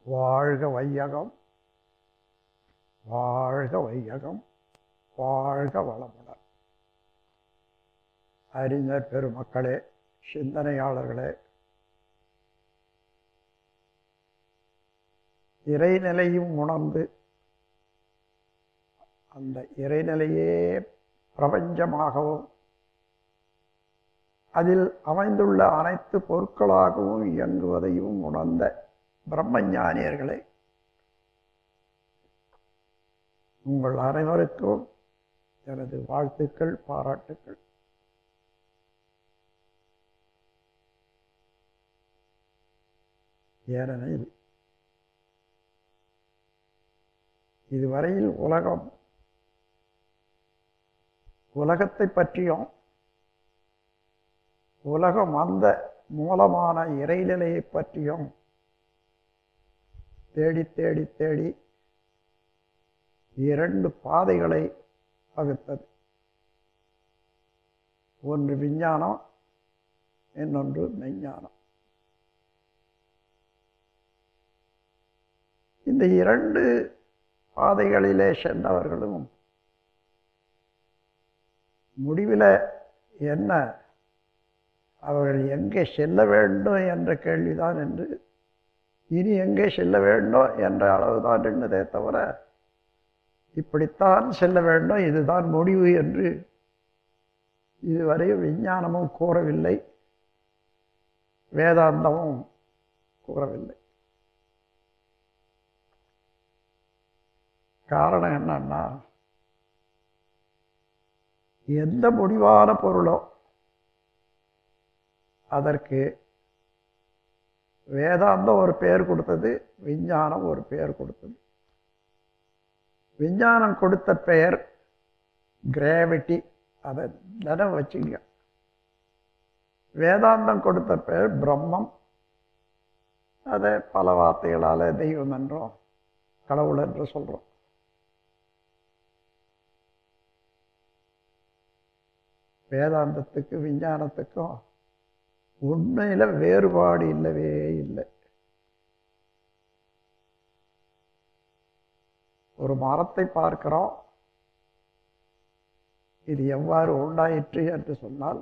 வாழ்க வையகம், வாழ்க வையகம், வாழ்க வளமுடன். அறிஞர் பெருமக்களே, சிந்தனையாளர்களே, இறைநிலையும் உணர்ந்து அந்த இறைநிலையே பிரபஞ்சமாகவும் அதில் அமைந்துள்ள அனைத்து பொருட்களாகவும் இயங்குவதையும் உணர்ந்த பிரம்மஞானியர்களே, உங்கள் அனைவருக்கும் எனது வாழ்த்துக்கள், பாராட்டுக்கள். ஏனெனில் இதுவரையில் உலகத்தை பற்றியும் உலகம் அந்த மூலமான இறைநிலையை பற்றியும் தேடி தேடி தேடி இரண்டு பாதைகளை வகுத்தது. ஒன்று விஞ்ஞானம், இன்னொன்று மெய்ஞானம். இந்த இரண்டு பாதைகளிலே சென்றவர்களும் முடிவில் என்ன, அவர்கள் எங்கே செல்ல வேண்டும் என்ற கேள்விதான் என்று, இனி எங்கே செல்ல வேண்டும் என்ற அளவுதான் என்னதே தவிர இப்படித்தான் செல்ல வேண்டும், இதுதான் முடிவு என்று இதுவரை விஞ்ஞானமும் கூறவில்லை, வேதாந்தமும் கூறவில்லை. காரணம் என்னன்னா, எந்த முடிவான பொருளோ அதற்கு வேதாந்தம் ஒரு பெயர் கொடுத்தது, விஞ்ஞானம் ஒரு பெயர் கொடுத்தது. விஞ்ஞானம் கொடுத்த பெயர் கிராவிட்டி, அதை தினம் வச்சுங்க. வேதாந்தம் கொடுத்த பெயர் பிரம்மம், அதை பல வார்த்தைகளால் தெய்வம் என்றும் கடவுள் என்று சொல்கிறோம். வேதாந்தத்துக்கு விஞ்ஞானத்துக்கும் உண்மையில் வேறுபாடு இல்லவே இல்லை. ஒரு மரத்தை பார்க்கிறோம், இது எவ்வாறு உண்டாயிற்று என்று சொன்னால்,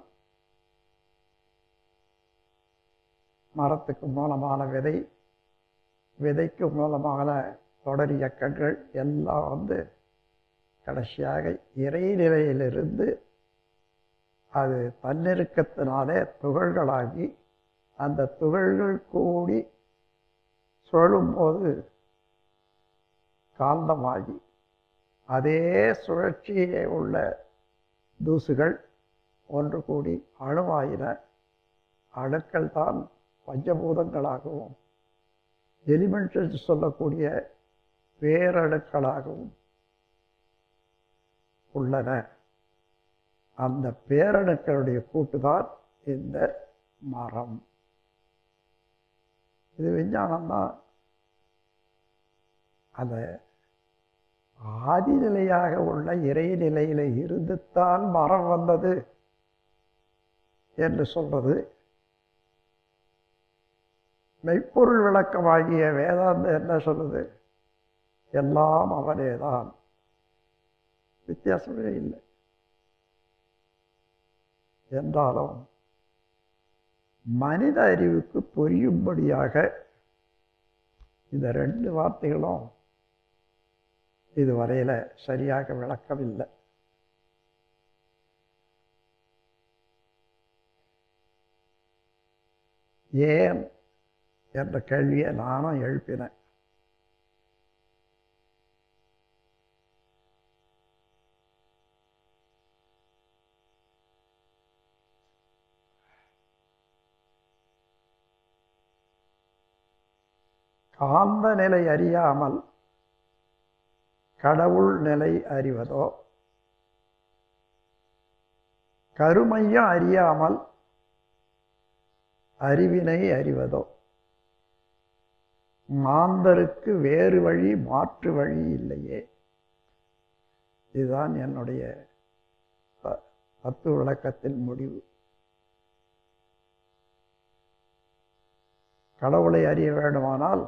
மரத்துக்கு மூலமான விதை, விதைக்கு மூலமான தொடர் இயக்கங்கள் எல்லாம் கடைசியாக இறைநிலையிலிருந்து அது தன்னிருக்கத்தினாலே துகள்களாகி, அந்த துகள்கள் கூடி சுழலும்போது காந்தமாகி, அதே சுழற்சியே உள்ள தூசுகள் ஒன்று கூடி அணுவாயின. அணுக்கள் தான் பஞ்சபூதங்களாகவும் எலிமெண்ட்ஸ் என்று சொல்லக்கூடிய பேரணுக்களாகவும் உள்ளன. அந்த பேரணுக்களுடைய கூட்டுதான் இந்த மரம். இது விஞ்ஞானம்தான். அந்த ஆதிநிலையாக உள்ள இறைநிலையில இருந்துத்தான் மரம் வந்தது என்று சொல்றது. மெய்ப்பொருள் விளக்கமாகிய வேதாந்தம் என்ன சொல்லுது? எல்லாம் அவனேதான், வித்தியாசமே இல்லை. என்றாலும் மனித அறிவுக்கு புரியும்படியாக இந்த ரெண்டு வார்த்தைகளும் இதுவரையில சரியாக விளக்கவில்லை. ஏன் என்ற கேள்வியை நானும் எழுப்பினேன். காந்த நிலை அறியாமல் கடவுள் நிலை அறிவதோ, கருமையம் அறியாமல் அறிவினை அறிவதோ, மாந்தருக்கு வேறு வழி மாற்று வழி இல்லையே. இதுதான் என்னுடைய தத்துவ விளக்கத்தின் முடிவு. கடவுளை அறிய வேண்டுமானால்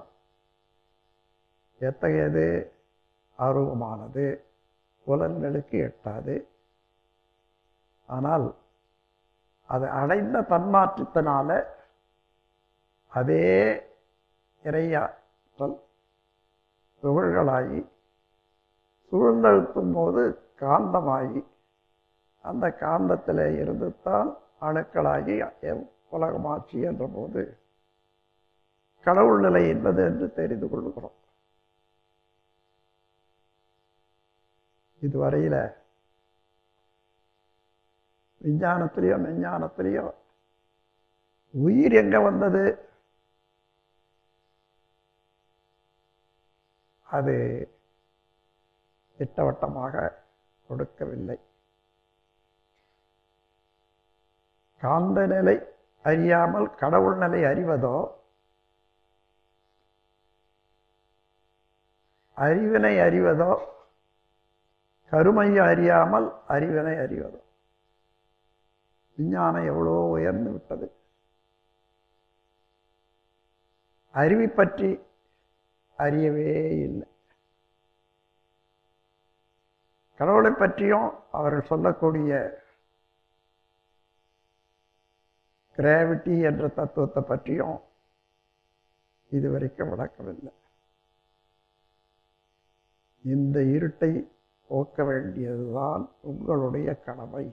எத்தகையது? அருவமானது, புலன்களுக்கு எட்டாது. ஆனால் அது அடைந்த தன்மாற்றத்தினால அதே இறையாற்றல் துகள்களாகி சூழ்ந்தழுத்தும் போது காந்தமாகி அந்த காந்தத்தில் இருந்து தான் அணுக்களாகி உலகமாட்சி என்ற போது கடவுள் நிலை என்பது என்று தெரிந்து கொள்கிறோம். இதுவரையில் விஞ்ஞானத்திலேயோ மெஞ்ஞானத்திலேயோ உயிர் எங்கே வந்தது? அது திட்டவட்டமாக கொடுக்கவில்லை. காந்த நிலை அறியாமல் கடவுள் நிலை அறிவதோ, அறிவினை அறிவதோ, கருமையை அறியாமல் அறிவினை அறிவதோ. விஞ்ஞானம் எவ்வளோ உயர்ந்து விட்டது. அறிவை பற்றி அறியவே இல்லை. கடவுளை பற்றியும் அவர்கள் சொல்லக்கூடிய கிராவிட்டி என்ற தத்துவத்தை பற்றியும் இதுவரைக்கும் விளக்கவில்லை. இந்த இருட்டை போக்க வேண்டியதுதான் உங்களுடைய கடமை.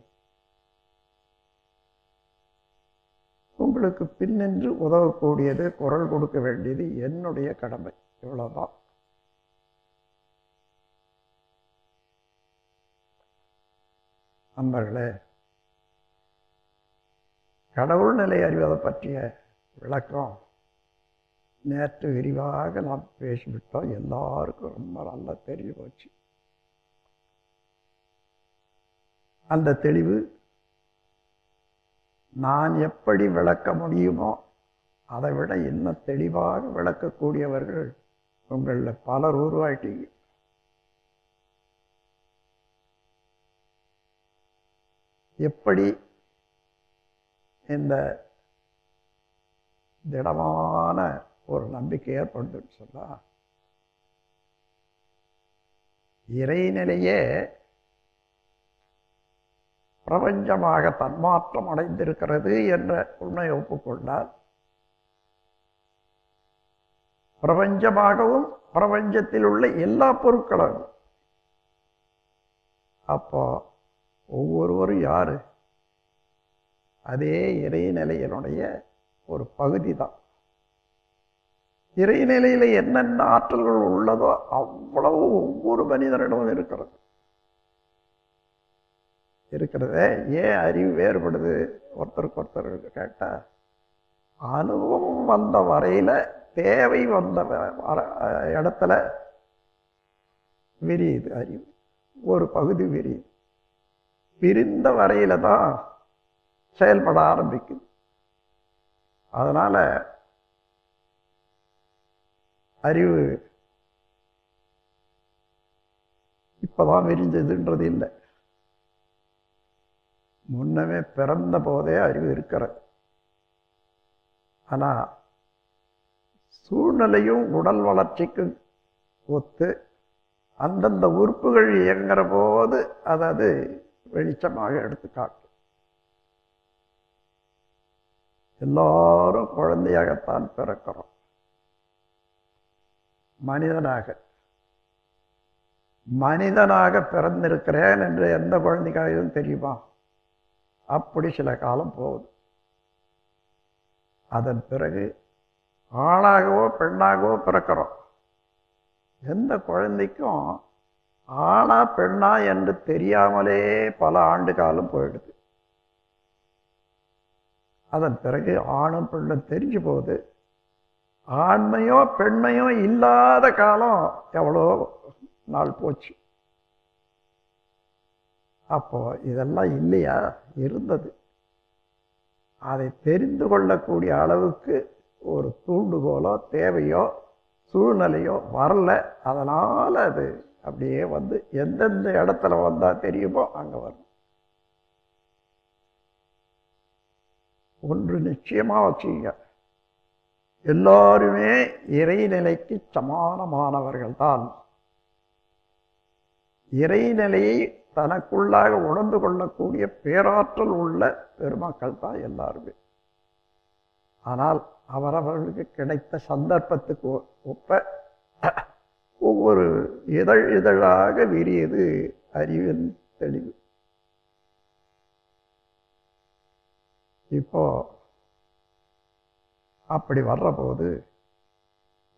உங்களுக்கு பின்னின்று உதவக்கூடியது, குரல் கொடுக்க வேண்டியது என்னுடைய கடமை. இவ்வளவுதான். நண்பர்களே, கடவுள் நிலை அறிவதை பற்றிய விளக்கம் நேற்று விரிவாக நாம் பேசிவிட்டோம். எல்லாருக்கும் ரொம்ப நல்லா தெரிஞ்சு போச்சு. அந்த தெளிவு நான் எப்படி விளக்க முடியுமோ அதை விட இன்னும் தெளிவாக விளக்கக்கூடியவர்கள் உங்களில் பலர் உருவாயிட்டீங்க. எப்படி இந்த திடமான ஒரு நம்பிக்கை ஏற்படுதுன்னு சொன்னா, இறைநிலையே பிரபஞ்சமாக தன்மாற்றம் அடைந்திருக்கிறது என்ற உண்மையை ஒப்புக்கொண்டால், பிரபஞ்சமாகவும் பிரபஞ்சத்தில் உள்ள எல்லா பொருட்களும், அப்போ ஒவ்வொருவரும் யாரு? அதே இறைநிலையினுடைய ஒரு பகுதி தான். இறைநிலையில் என்னென்ன ஆற்றல்கள் உள்ளதோ அவ்வளவு ஒவ்வொரு மனிதனிடமும் இருக்கிறதே. ஏன் அறிவு வேறுபடுது ஒருத்தருக்கு ஒருத்தர் கேட்டால், அனுபவம் வந்த வரையில், தேவை வந்த இடத்துல விரியுது அறிவு, ஒரு பகுதி விரியுது. பிரிந்த வரையில தான் செயல்பட ஆரம்பிக்குது. அதனால அறிவு இப்பதான் விரிஞ்சதுன்றது இல்லை. முன்னமே பிறந்த போதே அறிவு இருக்கிறது. ஆனா சூழ்நிலையும் உடல் வளர்ச்சிக்கு ஒத்து அந்தந்த உறுப்புகள் இயங்குற போது அதாவது வெளிச்சமாக எடுத்து காட்டும். எல்லாரும் குழந்தையாகத்தான் பிறக்கிறோம். மனிதனாக பிறந்திருக்கிறேன் என்று எந்த குழந்தைக்காகவும் தெரியுமா? அப்படி சில காலம் போகுது. அதன் பிறகு ஆணாகவோ பெண்ணாகவோ பிறக்கிறோம். எந்த குழந்தைக்கும் ஆணா பெண்ணா என்று தெரியாமலே பல ஆண்டு காலம் போயிடுது. அதன் பிறகு ஆணும் பெண்ணும் தெரிஞ்சு போகுது. ஆண்மையோ பெண்மையோ இல்லாத காலம் எவ்வளோ நாள் போச்சு. அப்போ இதெல்லாம் இல்லையா? இருந்தது. அதை தெரிந்து கொள்ளக்கூடிய அளவுக்கு ஒரு தூண்டுகோலோ தேவையோ சூழ்நிலையோ வரல. அதனால அது அப்படியே வந்து எந்தெந்த இடத்துல வந்தா தெரியுமோ அங்க வரும். ஒன்று நிச்சயமா வச்சுங்க, எல்லாருமே இறைநிலைக்கு சமானமானவர்கள்தான். இறைநிலையை தனக்குள்ளாக உணர்ந்து கொள்ளக்கூடிய பேராற்றல் உள்ள பெருமக்கள் தான் எல்லாருமே. ஆனால் அவரவர்களுக்கு கிடைத்த சந்தர்ப்பத்துக்கு ஒப்ப ஒவ்வொரு இதழாக விரியது அறிவின் தெளிவு. இப்போ அப்படி வர்ற போது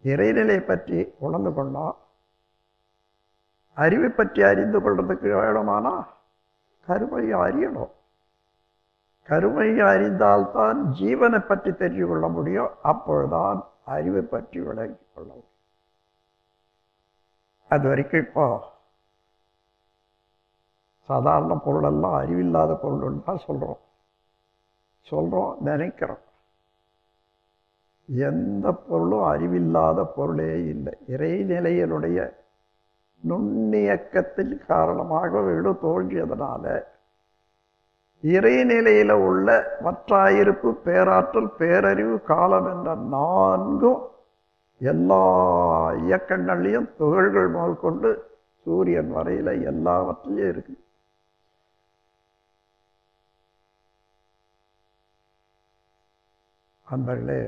இறைநிலை பற்றி உணர்ந்து கொண்டோம். அறிவை பற்றி அறிந்து கொள்றதுக்கு வேணுமானா கருமையை அறியணும். கருமையை அறிந்தால்தான் ஜீவனை பற்றி தெரிந்து கொள்ள முடியும். அப்பொழுதுதான் அறிவை பற்றி விளங்கி கொள்ள முடியும். அது வரைக்கும் இப்போ சாதாரண பொருளெல்லாம் அறிவில்லாத பொருள் தான் சொல்றோம் நினைக்கிறோம். எந்த பொருளும் அறிவில்லாத பொருளே இல்லை. இறைநிலையினுடைய நுண்ணியக்கத்தின் காரணமாக வீடு தோன்றியதனால இறைநிலையில உள்ள மற்றாயிருப்பு, பேராற்றல், பேரறிவு, காலம் என்ற நான்கும் எல்லா இயக்கங்கள்லையும் துகள்கள் முதல் கொண்டு சூரியன் வரையில எல்லாவற்றிலையும் இருக்கு. அன்பர்களே,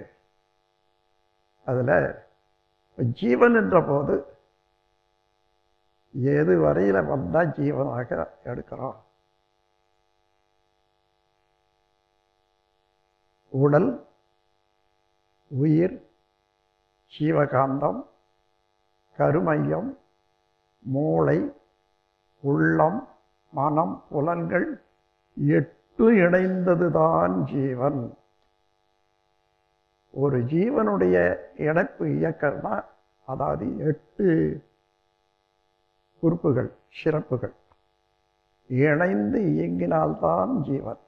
அதுல ஜீவன் என்ற போது எது வரையில வந்தா ஜீவனாக எடுக்கிறோம்? உடல், உயிர், ஜீவகாந்தம், கருமையம், மூளை, உள்ளம், மனம், புலன்கள் 8 இணைந்ததுதான் ஜீவன். ஒரு ஜீவனுடைய இணைப்பு இயக்கம்னா, அதாவது 8 உறுப்புகள், சிறப்புகள் இணைந்து இயங்கினால்தான் ஜீவன்.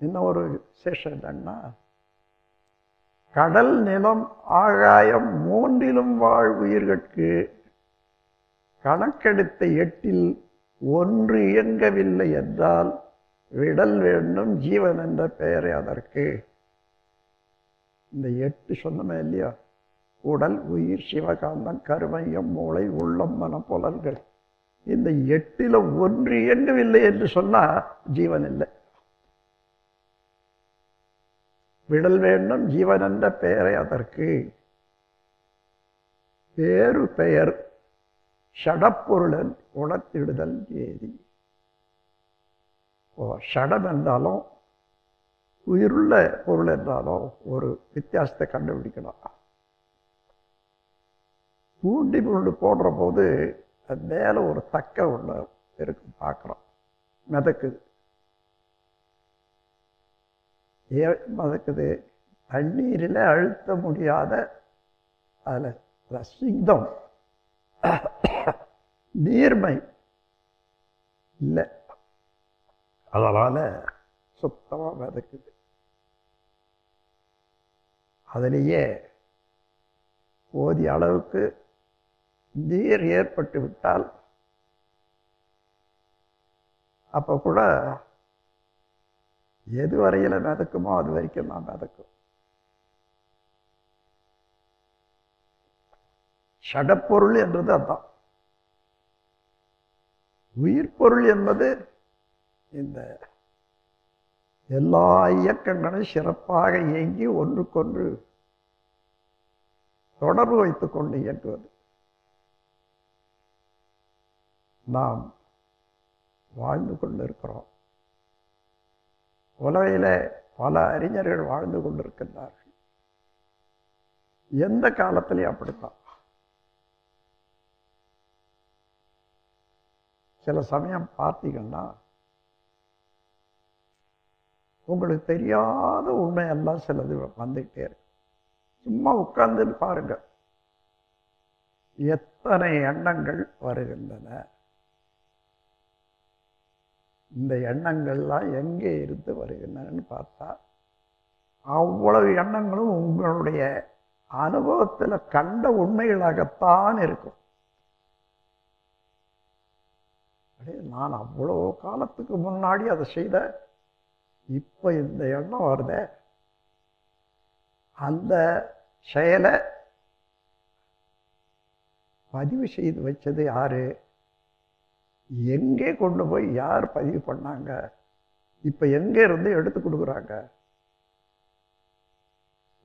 இன்னொரு விசேஷம் என்னன்னா, கடல், நிலம், ஆகாயம் 3லும் வாழ் உயிர்களுக்கு கணக்கெடுத்த 8ல் 1 இயங்கவில்லை என்றால் விடல் வேண்டும் ஜீவன் என்ற பெயரை அதற்கு. இந்த 8 சொன்னமே இல்லையா? உடல், உயிர், சிவகாந்தம், கருமையம், மூளை, உள்ளம், மனம், புலன்கள். இந்த 8ல் 1 இயங்கவில்லை என்று சொன்னா ஜீவன் இல்லை. விடல் வேண்டும் ஜீவன் என்ற பெயரை அதற்கு. வேறு பெயர் ஷடப்பொருளன் உணர்த்திடுதல் ஏதி. ஷடம் என்றாலும் உயிருள்ள பொருள் என்றாலும் ஒரு வித்தியாசத்தை கண்டுபிடிக்கணும். பூண்டி புண்டு போடுற போது அது மேலே ஒரு தக்க ஒன்று இருக்கு, பார்க்குறோம், மிதக்குது. ஏன் மிதக்குது? தண்ணீரில் அழுத்த முடியாத அதில் சிங்கம், நீர்மை இல்லை, அதனால் சுத்தமாக மிதக்குது. அதிலேயே போதிய அளவுக்கு நீர் ஏற்பட்டு விட்டால் அப்போ கூட எது வரையில் மிதக்குமோ அது வரைக்கும் நான் மிதக்கும். ஷடப்பொருள் என்றது அதுதான். உயிர் பொருள் என்பது இந்த எல்லா இயக்கங்களும் சிறப்பாக இயங்கி ஒன்றுக்கொன்று தொடர்பு வைத்துக் கொண்டு இயக்குவது. நாம் வாழ்ந்து கொண்டிருக்கிறோம். உலகிலே பல அறிஞர்கள் வாழ்ந்து கொண்டிருக்கின்றார்கள். எந்த காலத்திலையும் அப்படித்தான். சில சமயம் பார்த்தீங்கன்னா உங்களுக்கு தெரியாத உண்மையெல்லாம் சிலது வந்துகிட்டே இருக்கு. சும்மா உட்கார்ந்து பாருங்க, எத்தனை எண்ணங்கள் வருகின்றன. இந்த எண்ணங்கள்லாம் எங்கே இருந்து வருகின்றன பார்த்தா அவ்வளவு எண்ணங்களும் உங்களுடைய அனுபவத்தில் கண்ட உண்மைகளாகத்தான் இருக்கும். நான் அவ்வளோ காலத்துக்கு முன்னாடி அதை செய்த, இப்போ இந்த எண்ணம் வருதே, அந்த செயலை பதிவு செய்து வச்சது யாரு, எங்கே கொண்டு போய் யார் பதிவு பண்ணாங்க, இப்ப எங்க இருந்து எடுத்து கொடுக்குறாங்க?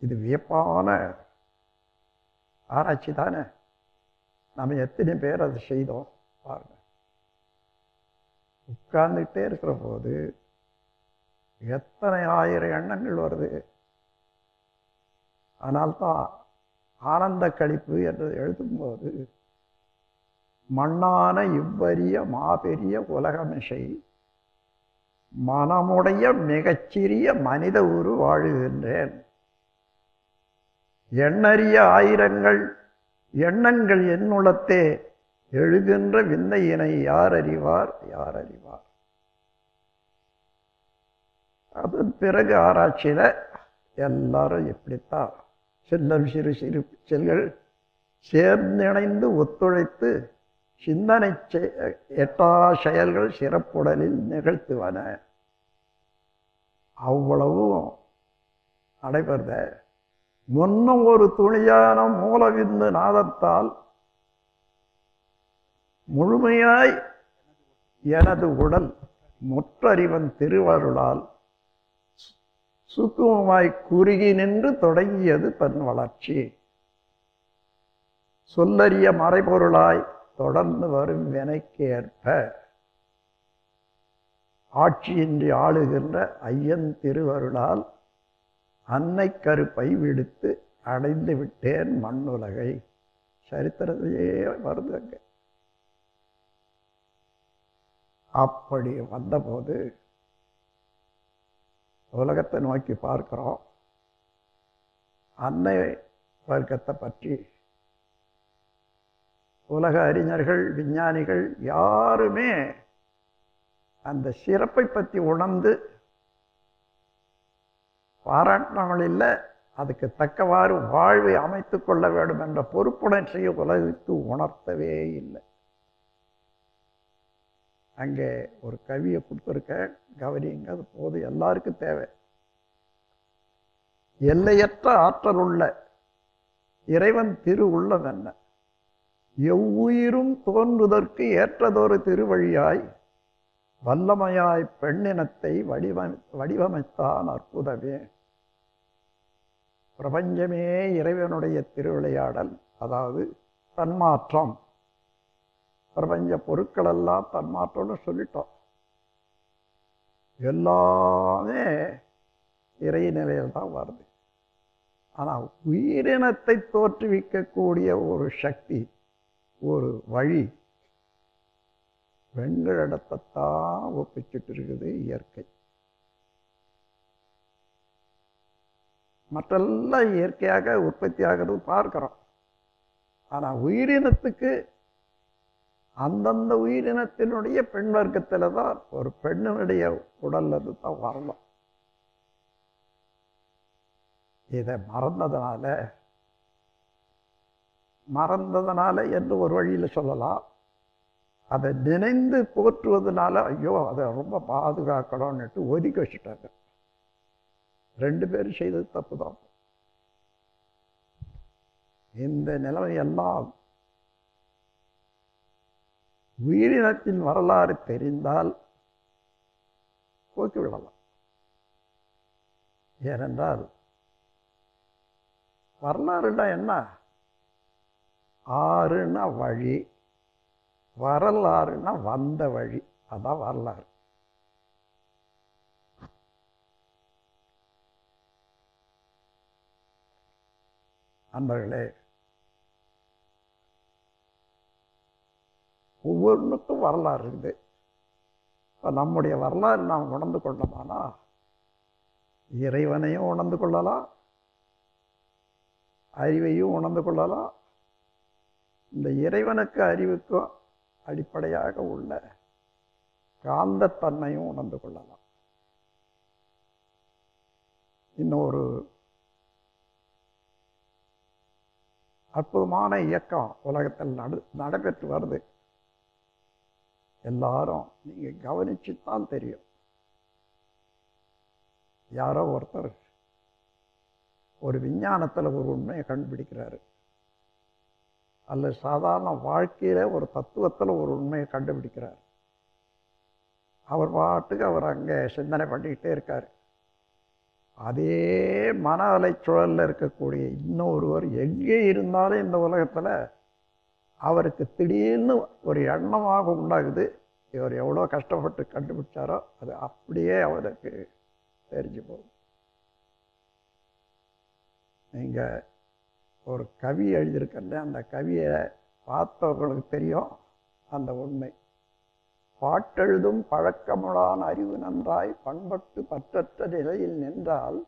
இது வியப்பான ஆராய்ச்சி தானே. நம்ம எத்தனை பேர் அதை செய்தோம் பாருங்க. உட்கார்ந்துட்டே இருக்கிற போது எத்தனை ஆயிரம் எண்ணங்கள் வருது. அதனால்தான் ஆனந்த கழிப்பு என்று எழுதும்போது, மண்ணான இவ்வரிய மாபெரிய உலகமிசை மனமுடைய மிகச்சிறிய மனித உரு வாழுகின்றேன். எண்ணறிய ஆயிரங்கள் எண்ணங்கள் என்னுளத்தே எழுகின்ற விந்தையினை யார் அறிவார், யார் அறிவார். அதன் பிறகு ஆராய்ச்சியில எல்லாரும் எப்படித்தான் செல்லம் சிறு சிறு செல்கள் சேர்ந்திணைந்து ஒத்துழைத்து சிந்தனை எட்டா செயல்கள் சிறப்புடலில் நிகழ்த்துவன. அவ்வளவும் நடைபெறுத முன்னும் ஒரு துணியான மூலவிந்து நாதத்தால் முழுமையாய் எனது உடல் முற்றறிவன் திருவருளால் சுக்குமமாய் குறுகி நின்று தொடங்கியது தன் வளர்ச்சி. சொல்லறிய மறைபொருளாய் தொடர்ந்து வரும் வினைக்கு ஏற்ப ஆட்சியின்றி ஆளுகின்ற ஐயன் திருவருளால் அன்னை கருப்பை விடுத்து அடைந்து விட்டேன் மண்ணுலகை. சரித்திரத்திலேயே வருதுங்க. அப்படி வந்தபோது உலகத்தை நோக்கி பார்க்கிறோம். அன்னை வர்க்கத்தை பற்றி உலக அறிஞர்கள் விஞ்ஞானிகள் யாருமே அந்த சிறப்பை பற்றி உணர்ந்து பாராட்டினாங்களில்லை. அதுக்கு தக்கவாறு வாழ்வை அமைத்து கொள்ள வேண்டும் என்ற பொறுப்புணர்ச்சியை உலகிற்கு உணர்த்தவே இல்லை. அங்கே ஒரு கவியை கொடுத்துருக்க, கவனிங்க. அது போது எல்லாருக்கும் தேவை. எல்லையற்ற ஆற்றல் உள்ள இறைவன் திரு உள்ளம் என்ன, எவ்வுயிரும் தோன்றுதற்கு ஏற்றதொரு திருவழியாய் வல்லமையாய் பெண்ணினத்தை வடிவமைத்தான் அற்புதமே. பிரபஞ்சமே இறைவனுடைய திருவிளையாடல். அதாவது தன்மாற்றம். பிரபஞ்ச பொருட்களெல்லாம் தன்மாற்றம்னு சொல்லிட்டோம். எல்லாமே இறை நிலையில் தான் வருது. ஆனால் உயிரினத்தை தோற்றுவிக்கக்கூடிய ஒரு சக்தி, ஒரு வழி பெண்களிடத்தான் ஒப்பிச்சுட்டு இருக்குது இயற்கை. மற்றெல்லாம் இயற்கையாக உற்பத்தி ஆகிறது பார்க்கிறோம். ஆனால் உயிரினத்துக்கு அந்தந்த உயிரினத்தினுடைய பெண் வர்க்கத்தில் தான் ஒரு பெண்ணினுடைய உடல்ல தான் வரலாம். இதை மறந்ததுனால என்று ஒரு வழியில் சொல்லலாம். அதை நினைந்து போற்றுவதனால ஐயோ அதை ரொம்ப பாதுகாக்கணும்னுட்டு ஒதுக்கி வச்சுட்டாங்க. ரெண்டு பேரும் செய்தது தப்பு தான். இந்த நிலைமை எல்லாம் உயிரினத்தின் வரலாறு தெரிந்தால் போக்கிவிடலாம். ஏனென்றால் வரலாறுனா என்ன? ஆறுனா வழி, வரலாறுனா வந்த வழி. அதான் வரலாறு. அன்பர்களே, ஒவ்வொன்றுக்கும் வரலாறு இருக்குது. இப்போ நம்முடைய வரலாறு நாம் உணர்ந்து கொள்ளமானா இறைவனையும் உணர்ந்து கொள்ளலாம், அறிவையும் உணர்ந்து கொள்ளலாம். இந்த இறைவனுக்கு அறிவுக்கும் அடிப்படையாக உள்ள காந்தத்தன்மையும் உணர்ந்து கொள்ளலாம். இன்னொரு அற்புதமான இயக்கம் உலகத்தில் நடைபெற்று வருது. எல்லாரும் நீங்க கவனிச்சுத்தான் தெரியும். யாரோ ஒருத்தர் ஒரு விஞ்ஞானத்தில் ஒரு உண்மையை கண்டுபிடிக்கிறாரு, அல்லது சாதாரண வாழ்க்கையில் ஒரு தத்துவத்தில் ஒரு உண்மையை கண்டுபிடிக்கிறார். அவர் பாட்டுக்கு அவர் அங்கே சிந்தனை பண்ணிக்கிட்டே இருக்கார். அதே மன அலைச்சூழலில் இருக்கக்கூடிய இன்னொருவர் எங்கே இருந்தாலும் இந்த உலகத்தில் அவருக்கு திடீர்னு ஒரு எண்ணமாக உண்டாகுது. இவர் எவ்வளோ கஷ்டப்பட்டு கண்டுபிடிச்சாரோ அது அப்படியே அவருக்கு தெரிஞ்சு போகும். நீங்கள் ஒரு கவி எழுதியிருக்கல, அந்த கவியை பார்த்தவர்களுக்கு தெரியும் அந்த உண்மை. பாட்டெழுதும் பழக்கமுடான் அறிவு நன்றாய் பண்பட்டு பற்றற்ற நிலையில் நின்றால்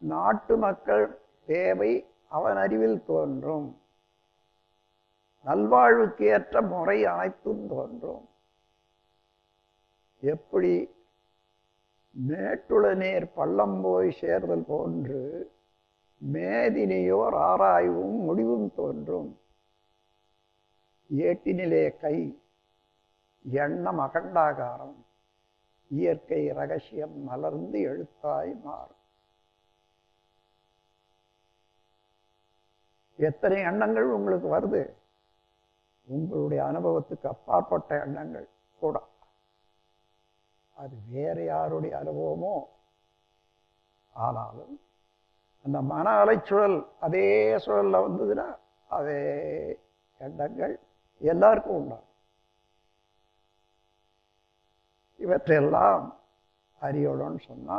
நாட்டு மக்கள் தேவை அவன் அறிவில் தோன்றும், நல்வாழ்வுக்கு ஏற்ற முறை அனைத்தும் தோன்றும். எப்படி மேட்டுள நீர் பள்ளம் போய் சேர்தல் போன்று மேதினியோர் ஆராய்வும் முடிவும் தோன்றும். ஏட்டினிலே கை எண்ணம் அகண்டாகாரம் இயற்கை ரகசியம் மலர்ந்து எழுத்தாய் மாறும். எத்தனை எண்ணங்கள் உங்களுக்கு வருது, உங்களுடைய அனுபவத்துக்கு அப்பாற்பட்ட எண்ணங்கள் கூட. அது வேற யாருடைய அனுபவமோ ஆனாலும் அந்த மன அலைச்சூழல் அதே சூழல்ல வந்ததுன்னா அதே எண்ணங்கள் எல்லாருக்கும் உண்டாகும். இவற்றையெல்லாம் அறியணும்னு சொன்னா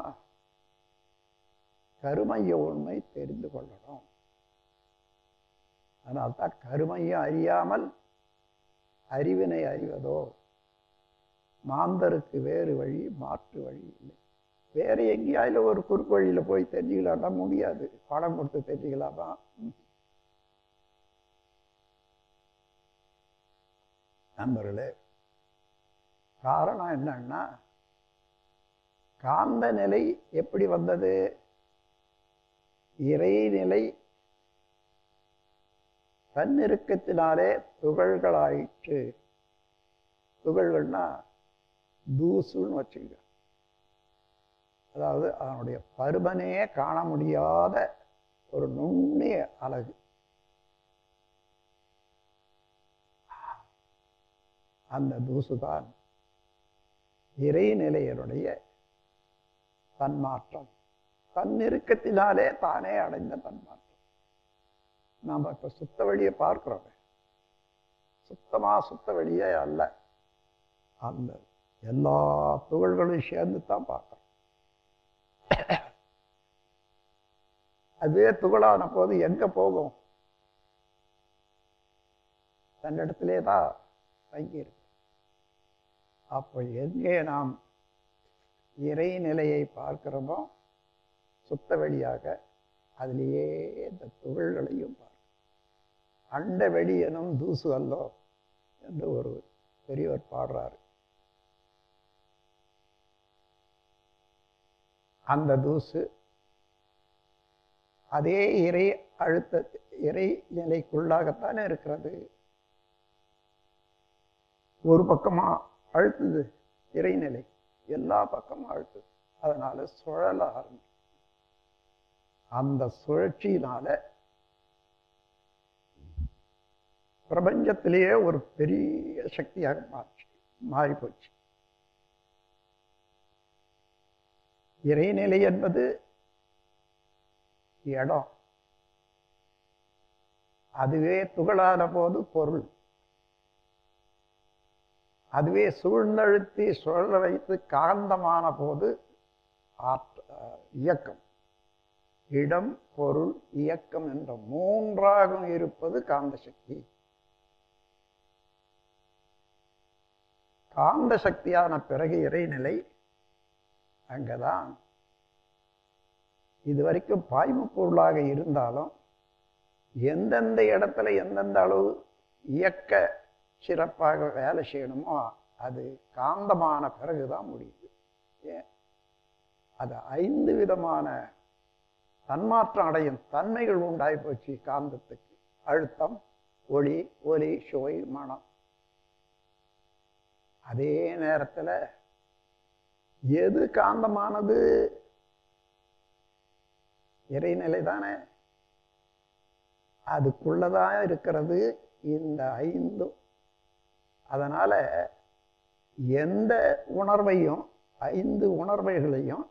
கருமைய உண்மை தெரிந்து கொள்ளணும். அதனால்தான் கருமையும் அறியாமல் அறிவினை அறிவதோ மாந்தருக்கு வேறு வழி மாற்று வழி இல்லை. வேற எங்கேயாவது ஒரு குறுக்கு வழியில போய் தெரிஞ்சுக்கலாம்னா முடியாது. பணம் கொடுத்து தெரிஞ்சுக்கலாமா? நண்பர்களே, காரணம் என்னன்னா, காந்த நிலை எப்படி வந்தது? இறைநிலை தன்னிருக்கத்தினாலே துகள்களாயிற்று. துகள்கள்னா தூசுன்னு வச்சுக்க, அதாவது அதனுடைய பருமனே காண முடியாத ஒரு நுண்ணிய அழகு. அந்த தூசுதான் இறைநிலையருடைய தன்மாற்றம், தன்னிருக்கத்தினாலே தானே அடைந்த தன்மாற்றம். நாம் இப்ப சுத்த வெளியை பார்க்கிறோம், சுத்தமா சுத்த வெளியே அல்ல, அந்த எல்லா துகள்களையும் சேர்ந்து தான் பார்க்கிறோம். அதுவே துகளான போது எங்க போகும்? தன்னிடத்திலே தான் தங்கி இருக்கு. அப்போ எங்கே நாம் இறைநிலையை பார்க்கிறோமோ சுத்த வெளியாக அதிலேயே இந்த துகள்களையும் பார்க்கிறோம். அண்ட வெளி எனும் தூசு அல்லோ என்று ஒரு பெரியவர் பாடுறாரு. அந்த தூசு அதே இறை அழுத்த இறை நிலைக்குள்ளாகத்தானே இருக்கிறது. ஒரு பக்கமா அழுத்துது இறைநிலை, எல்லா பக்கமும் அழுத்துது. அதனால சுழல ஆரம்பிச்சு அந்த சுழற்சியினால பிரபஞ்சத்திலேயே ஒரு பெரிய சக்தியாக மாறி போச்சு. இறைநிலை என்பது இடம், அதுவே துகளான போது பொருள், அதுவே சூழ்ந்தழுத்தி சுழல வைத்து காந்தமான போது இயக்கம். இடம், பொருள், இயக்கம் என்ற மூன்றாக இருப்பது காந்த சக்தி. காந்த சக்தியான பிறகு இறைநிலை அங்கதான் இதுவரைக்கும் பாய்ம பொருளாக இருந்தாலும் எந்தெந்த இடத்துல எந்தெந்த அளவு இயக்க சிறப்பாக வேலை செய்யணுமோ அது காந்தமான பிறகுதான் முடியுது. ஏன்? அது 5 விதமான தன்மாற்றம் அடையும் தன்மைகள் உண்டாகி போச்சு காந்தத்துக்கு. அழுத்தம், ஒளி, ஒலி, சுவை, மனம். அதே நேரத்தில் எது காந்தமானது, இறைநிலை தானே. அதுக்குள்ளதான் இருக்கிறது இந்த ஐந்தும். அதனால எந்த உணர்வையும், ஐந்து உணர்வைகளையும்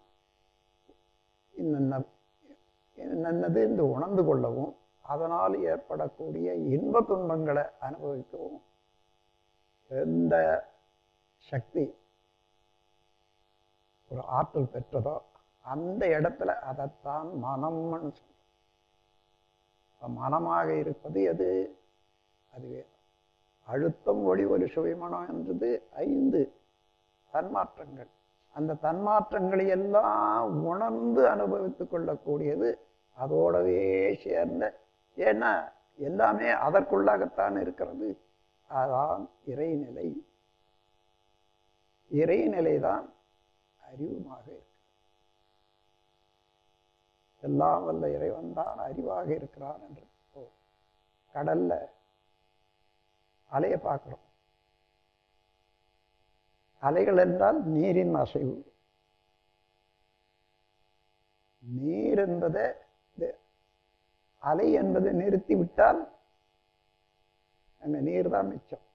என்னது என்று உணர்ந்து கொள்ளவும், அதனால் ஏற்படக்கூடிய இன்ப துன்பங்களை அனுபவிக்கவும் எந்த சக்தி ஒரு ஆற்றல் பெற்றதோ அந்த இடத்துல அதைத்தான் மனம்னு சொல்றோம். மனமாக இருப்பது எது? அதுவே அழுத்தம், ஒளி, ஒலி, சுவை, மனம் என்றது ஐந்து தன்மாற்றங்கள். அந்த தன்மாற்றங்களை எல்லாம் உணர்ந்து அனுபவித்துக் கொள்ளக்கூடியது அதோடவே சேர்ந்த. ஏன்னா எல்லாமே அதற்குள்ளாகத்தான் இருக்கிறது. அதான் இறைநிலை. இறைநிலைதான் அறிவுமாக இருக்கு. எல்லாம் வல்ல இறைவன் தான் அறிவாக இருக்கிறான் என்று. கடல்ல அலையை பார்க்கிறோம். அலைகள் என்றால் நீரின் அசைவு. நீர் என்பதை, அலை என்பதை நிறுத்திவிட்டால் அங்க நீர் தான் மிச்சம்.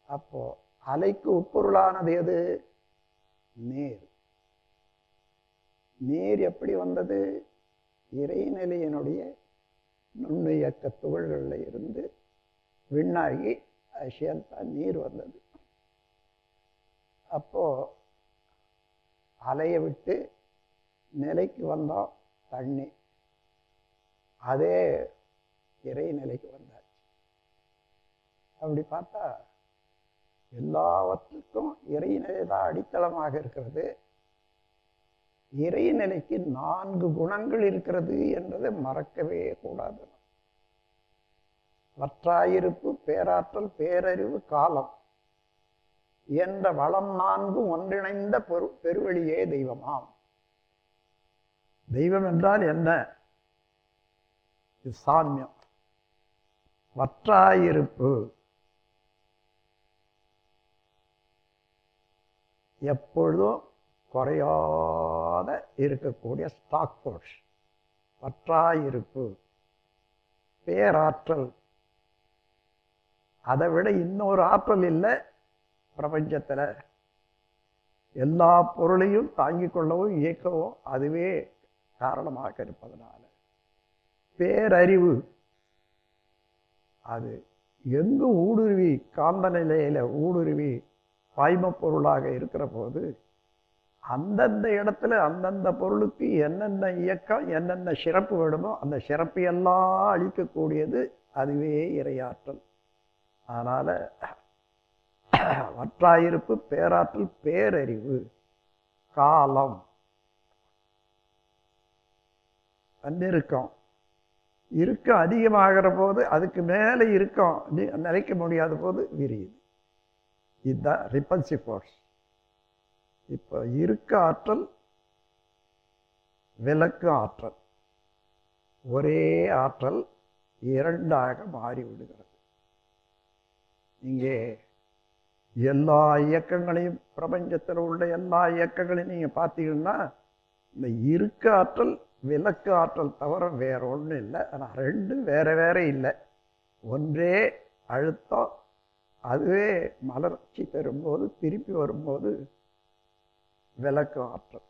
அப்போ அலைக்கு உட்பொருளானது எது? நீர். நீர் எப்படி வந்தது? இறைநிலையினுடைய நுண்ணியக்க துகள்களில் இருந்து விண்ணாகி சேர்த்தான் நீர் வந்தது. அப்போ அலையை விட்டு நிலைக்கு வந்தோம் தண்ணி. அதே இறைநிலைக்கு வந்தாச்சு. அப்படி பார்த்தா எல்லாவற்றுக்கும் இறைநிலை தான் அடித்தளமாக இருக்கிறது. இறைநிலைக்கு 4 குணங்கள் இருக்கிறது என்பதை மறக்கவே கூடாது. வற்றாயிருப்பு, பேராற்றல், பேரறிவு, காலம் என்ற வளம் 4 ஒன்றிணைந்த பெருவெளியே தெய்வமாம். தெய்வம் என்றால் என்ன? சாமியம். வற்றாயிருப்பு எப்பொழுதும் குறையாத இருக்கக்கூடிய ஸ்டாக் போர்ட்ஸ் வற்றாயிருப்பு. பேராற்றல், அதை விட இன்னொரு ஆற்றல் இல்லை பிரபஞ்சத்தில். எல்லா பொருளையும் தாங்கிக் கொள்ளவும் இயக்கவும் அதுவே காரணமாக இருப்பதனால. பேரறிவு, அது எங்கு ஊடுருவி காந்த நிலையில ஊடுருவி பாய்ம பொருளாக இருக்கிற போது அந்தந்த இடத்துல அந்தந்த பொருளுக்கு என்னென்ன இயக்கம், என்னென்ன சிறப்பு வேணுமோ அந்த சிறப்பு எல்லாம் அளிக்கக்கூடியது அதுவே இறையாற்றல். அதனால வற்றாயிருப்பு, பேராற்றல், பேரறிவு, காலம், இருக்கும். இருக்கம் அதிகமாகிற போது அதுக்கு மேலே இருக்கும் நினைக்க முடியாத போது விரியுது. இதுதான் ரிப்பல்சிவ் ஃபோர்ஸ். இப்போ இருக்க ஆற்றல், விலக்கு ஆற்றல், ஒரே ஆற்றல் இரண்டாக மாறிவிடுகிறது. இங்கே எல்லா இயக்கங்களையும், பிரபஞ்சத்தில் உள்ள எல்லா இயக்கங்களையும் நீங்கள் பார்த்தீங்கன்னா இந்த இருக்க ஆற்றல், விலக்கு ஆற்றல் தவிர வேற ஒன்றும் இல்லை. ஆனால் ரெண்டு வேற வேற இல்லை. ஒன்றே அழுத்தம், அதுவே மலர்ச்சி பெறும்போது திருப்பி வரும்போது விலக்கு ஆற்றல்.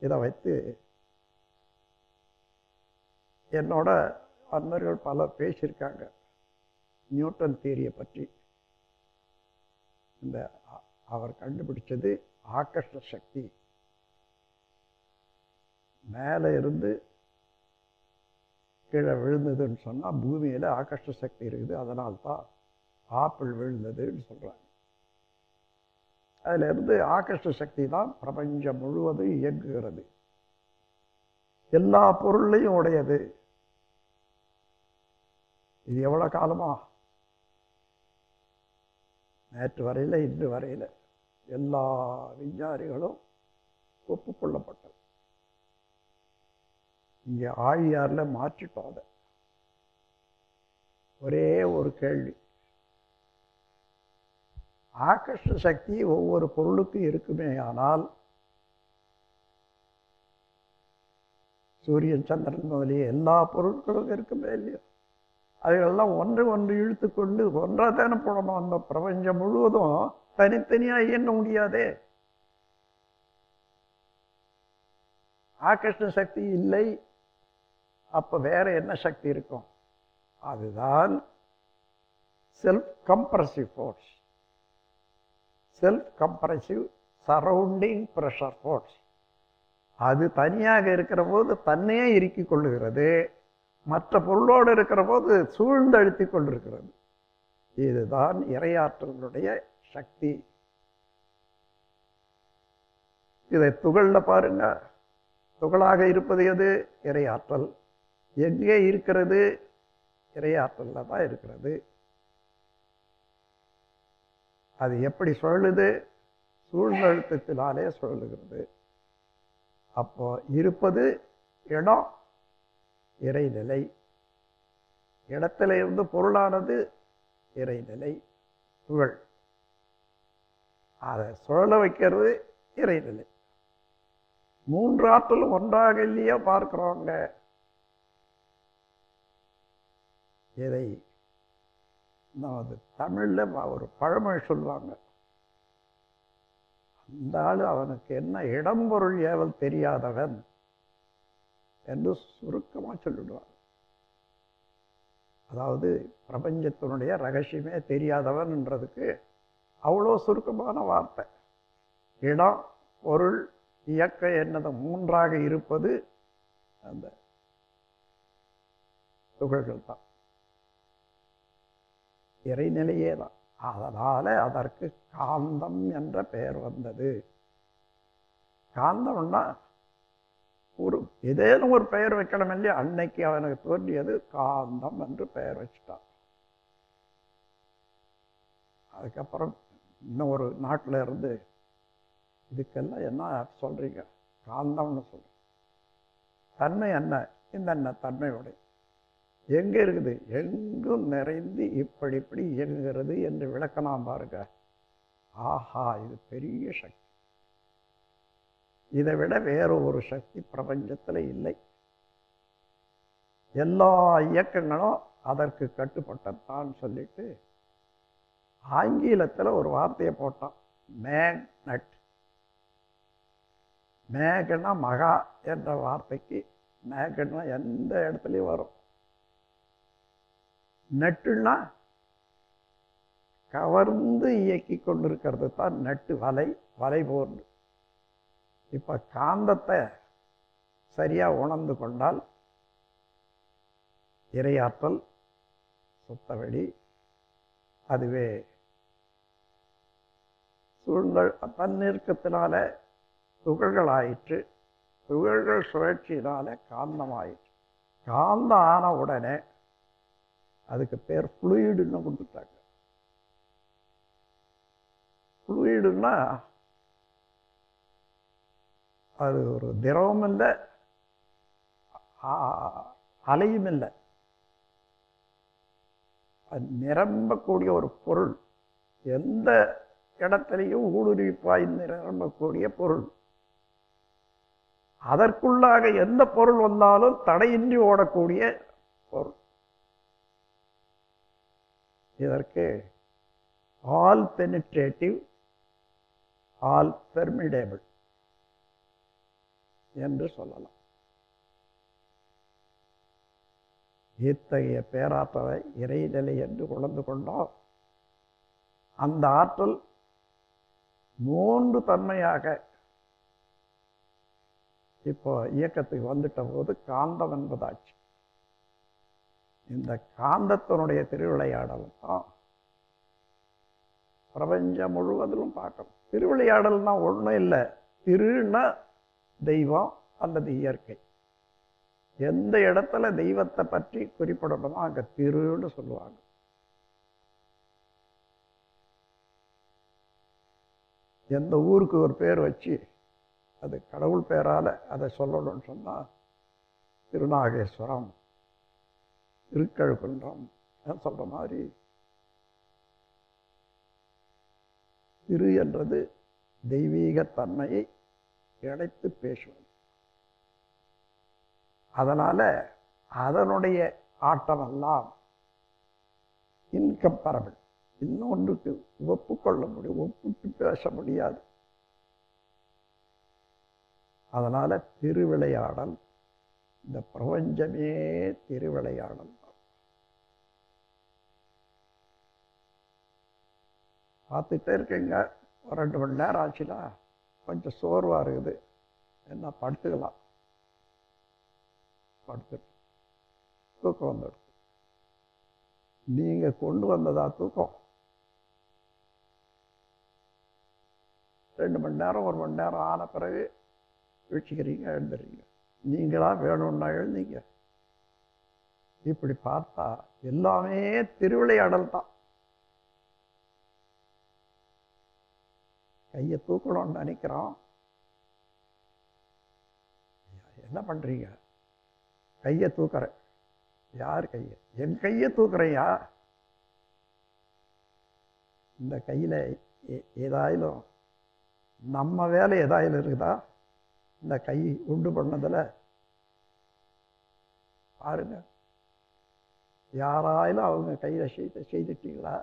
இதை வைத்து என்னோட அன்பர்கள் பலர் பேசியிருக்காங்க நியூட்டன் தியரியை பற்றி. இந்த அவர் கண்டுபிடிச்சது ஆகர்ஷண சக்தி. மேலே இருந்து கீழே விழுந்ததுன்னு சொன்னால் பூமியில் ஆகர்ஷண சக்தி இருக்குது, அதனால்தான் ஆப்பிள் விழுந்ததுன்னு சொல்கிறாங்க. அதில் இருந்து ஆகர்ஷண சக்தி தான் பிரபஞ்சம் முழுவதும் இயங்குகிறது. எல்லா பொருளையும் உடையது. இது எவ்வளோ காலமா? நேற்று வரையில் இன்று வரையில் எல்லா விஞ்ஞானிகளும் ஒப்புக்கொள்ளப்பட்டது. இங்கே ஆழியாரில் மாற்றிட்டோம். அதை ஒரே ஒரு கேள்வி, ஆகர்ஷண சக்தி ஒவ்வொரு பொருளுக்கும் இருக்குமே. ஆனால் சூரியன் சந்திரன் முதலிய எல்லா பொருட்களும் இருக்குமே இல்லையோ, அவைகளெல்லாம் ஒன்று ஒன்று இழுத்து கொண்டு ஒன்றாக தானே போடணும். அந்த பிரபஞ்சம் முழுவதும் தனித்தனியாக இயங்க முடியாதே. ஆகர்ஷண சக்தி இல்லை, அப்போ வேற என்ன சக்தி இருக்கும்? அதுதான் self compressive force, self compressive surrounding pressure force. அது தனியாக இருக்கிற போது தன்னையே இறுக்கிக் கொள்ளுகிறது, மற்ற பொருளோடு இருக்கிற போது சூழ்ந்தழுத்தி கொண்டிருக்கிறது. இதுதான் இறையாற்றலுடைய சக்தி. இதை துகள்ல பாருங்க. துகளாக இருப்பது எது? இறையாற்றல். எங்கே இருக்கிறது? இறையாற்றல்ல தான் இருக்கிறது. அது எப்படி சுழலுது? சூழ்ந்தழுத்தத்தினாலே சுழலுகிறது. அப்போ இருப்பது இடம், இறைநிலை. இடத்துல இருந்து பொருளானது இறைநிலை, துகள். அதை சுழல வைக்கிறது இறைநிலை. மூன்று ஆற்றலும் ஒன்றாக இல்லையா பார்க்கிறோங்க. இதை நமது தமிழ்ல ஒரு பழமொழி சொல்லுவாங்க, அந்த ஆள் அவனுக்கு என்ன இடம்பொருள் ஏவல் தெரியாதவன் என்று சுருக்கமாக சொல்லிடுவார். அதாவது பிரபஞ்சத்தினுடைய ரகசியமே தெரியாதவன்ன்றதுக்கு அவ்வளோ சுருக்கமான வார்த்தை. இடம், பொருள், இயக்க என்னது மூன்றாக இருப்பது அந்த துகள்கள் தான், இறைநிலையே தான். அதனால அதற்கு காந்தம் என்ற பெயர் வந்தது. காந்தம்னா ஒரு ஏதேனும் ஒரு பெயர் வைக்கணும் இல்லையா? அன்னைக்கு அவனுக்கு தோன்றியது காந்தம் என்று பெயர் வச்சுட்டான். அதுக்கப்புறம் இன்னும் ஒரு நாட்டில் இருந்து இதுக்கெல்லாம் என்ன சொல்றீங்க, காந்தம்னு சொல்ற தன்மை என்ன, இந்த தன்மையுடைய எங்க இருக்குது? எங்கும் நிறைந்து இப்படி இப்படி இயங்குகிறது என்று விளக்கலாம் பாருங்க. ஆஹா, இது பெரிய சக்தி. இதை விட வேற ஒரு சக்தி பிரபஞ்சத்தில் இல்லை. எல்லா இயக்கங்களும் அதற்கு கட்டுப்பட்டதான் சொல்லிட்டு ஆங்கிலத்தில் ஒரு வார்த்தையை போட்டான், மேக்னட். மேகனா மகா என்ற வார்த்தைக்கு மேகனா எந்த இடத்துலையும் வரும். நட்டுன்னா கவர்ந்து இயக்கி கொண்டிருக்கிறது தான் நட்டு, வலை, வலை போன்று. இப்ப காந்தத்தை சரியா உணர்ந்து கொண்டால் இறையாற்றல் சுத்தவெளி, அதுவே சூழ்ந்தல் தன்னிற்கத்தினால துகள்கள் ஆயிற்று, துகள்கள் சுழற்சியினால காந்தம் ஆயிற்று. காந்தம் ஆன உடனே அதுக்கு பேர் ஃப்ளூயிடுன்னு கொடுத்துட்டாங்க. ஃப்ளூயிடுன்னா அது ஒரு திரவம் இல்லை, அலையும் இல்லை, அது நிரம்பக்கூடிய ஒரு பொருள். எந்த இடத்துலையும் ஊடுருவி பாய்ந்து நிரம்பக்கூடிய பொருள். அதற்குள்ளாக எந்த பொருள் வந்தாலும் தடையின்றி ஓடக்கூடிய பொருள். இதற்கு ஆல் பெனிட்ரேட்டிவ், ஆல் பெர்மிடேபிள் என்று சொல்லலாம். இத்தகைய பேராற்றலை இறைநிலை என்று உணர்ந்து கொண்டோம். அந்த ஆற்றல் மூன்று தன்மையாக இப்போ இயக்கத்துக்கு வந்துட்ட போது காந்தம் என்பதாச்சு. இந்த காந்தத்தினுடைய திருவிளையாடல் தான் பிரபஞ்சம் முழுவதிலும் பார்க்கணும். திருவிளையாடல்னா ஒன்றும் இல்லை. திருன்னா தெய்வம் அல்லது இயற்கை. எந்த இடத்துல தெய்வத்தை பற்றி குறிப்பிடணுமோ அங்கே திருன்னு சொல்லுவாங்க. எந்த ஊருக்கு ஒரு பேர் வச்சு அது கடவுள் பேரால் அதை சொல்லணும்னு சொன்னால் திருநாகேஸ்வரம், திருக்கழுக்குன்றம் சொல்கிற மாதிரி திரு என்றது தெய்வீகத்தன்மையை இணைத்து பேசுவது. அதனால அதனுடைய ஆட்டமெல்லாம் இன்கம்பரபிள், இன்னொன்றுக்கு ஒப்புக்கொள்ள முடியும், ஒப்பிட்டு பேச முடியாது. அதனால திருவிளையாடல், இந்த பிரபஞ்சமே திருவிளையாடல். பார்த்துட்டே இருக்கீங்க, ஒரு 2 மணி நேரம் ஆச்சுன்னா கொஞ்சம் சோர்வாக இருக்குது, என்ன படுத்துக்கலாம், படுத்துட்டு தூக்கம் வந்துடும். நீங்கள் கொண்டு வந்ததா தூக்கம்? 2 மணி நேரம் 1 மணி நேரம் ஆன பிறகு வச்சுக்கிறீங்க, எழுந்துறீங்க. நீங்களா வேணும்னா எழுந்தீங்க. இப்படி பார்த்தா எல்லாமே திருவிளையாடல் தான். கையை தூக்கணும்னு நினைக்கிறோம், என்ன பண்ணுறீங்க? கையை தூக்குறேன். யார் கையை? என் கையை தூக்குறையா? இந்த கையில் ஏதாயிலும் நம்ம வேலை ஏதாயிலும் இருக்குதா? இந்த கை உண்டு பண்ணதில் பாருங்க, யாராயிலும் அவங்க கையில் செய்துட்டீங்களா?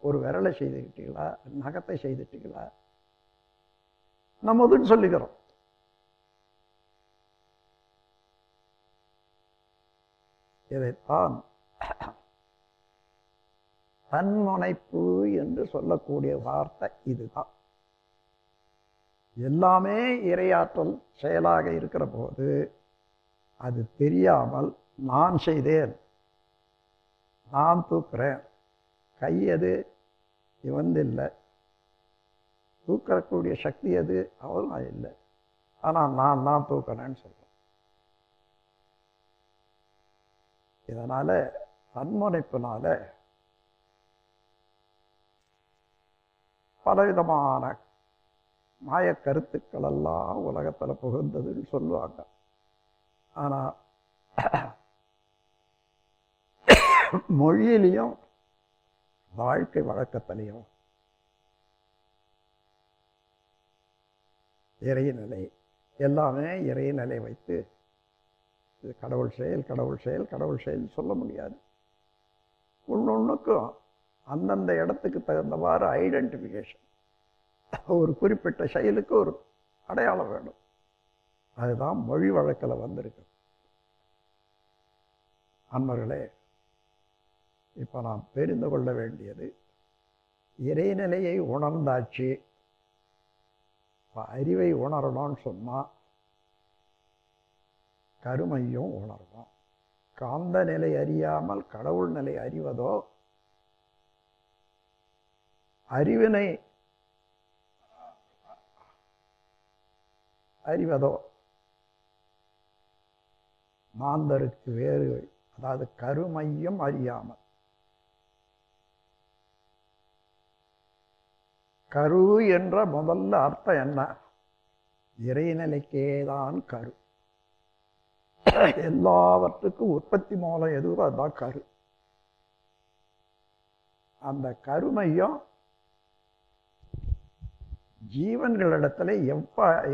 ஒரு விரலை செய்துக்கிட்டீங்களா? நகத்தை செய்துட்டீங்களா? நம்மதுன்னு சொல்லிக்கிறோம். இதைத்தான் தன்முனைப்பு என்று சொல்லக்கூடிய வார்த்தை இதுதான். எல்லாமே இறையாற்றல் செயலாக இருக்கிற போது அது தெரியாமல் நான் செய்தேன், நான் தூக்குறேன், கையது இவந்தில்லை, தூக்கக்கூடிய சக்தி அது அவரும் இல்லை, ஆனால் நான் தான் தூக்கிறேன்னு சொல்றேன். இதனால தன்முனைப்பினால பலவிதமான மாய கருத்துக்கள் எல்லாம் உலகத்தில் புகுந்ததுன்னு சொல்லுவாங்க. ஆனால் மொழியிலையும் வாழ்க்கை வழக்கத்திலையும் இறைநிலை, எல்லாமே இறைநிலை வைத்து இது கடவுள் செயல், கடவுள் செயல், கடவுள் செயல் சொல்ல முடியாது. ஒன்னொன்றுக்கும் அந்தந்த இடத்துக்கு தகுந்தவாறு ஐடென்டிஃபிகேஷன், ஒரு குறிப்பிட்ட செயலுக்கு ஒரு அடையாளம் வேணும். அதுதான் மொழி வழக்கில் வந்திருக்கு. அன்பர்களே, இப்போ நாம் தெரிந்து கொள்ள வேண்டியது, இறைநிலையை உணர்ந்தாச்சு. அறிவை உணரணும்னு சொன்னால் கருமையும் உணரணும். காந்த நிலை அறியாமல் கடவுள் நிலை அறிவதோ, அறிவினை அறிவதோ மாந்தருக்கு வேறு. அதாவது கருமையும் அறியாமல், கரு என்ற முதல்ல அர்த்தம் என்ன? இறைநிலைக்கேதான் கரு. எல்லாவற்றுக்கும் உற்பத்தி மூலம் எதுவோ அதுதான் கரு. அந்த கருமையும் ஜீவன்களிடத்துல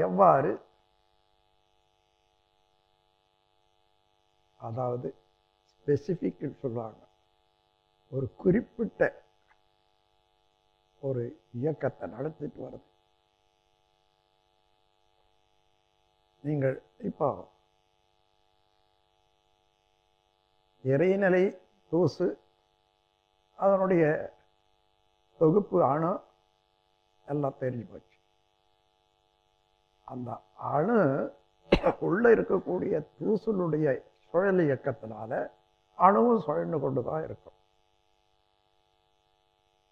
எவ்வாறு, அதாவது ஸ்பெசிஃபிக் சொல்லுவாங்க, ஒரு குறிப்பிட்ட ஒரு இயக்கத்தை நடத்திட்டு வருது. நீங்கள் இப்போ இறைநிலை தூசு, அதனுடைய தொகுப்பு அணு எல்லாம் தெரிஞ்சு போச்சு. அந்த அணு உள்ள இருக்கக்கூடிய தூசலுடைய சுழல் இயக்கத்தினால அணுவும் சுழன்று கொண்டு தான் இருக்கும்.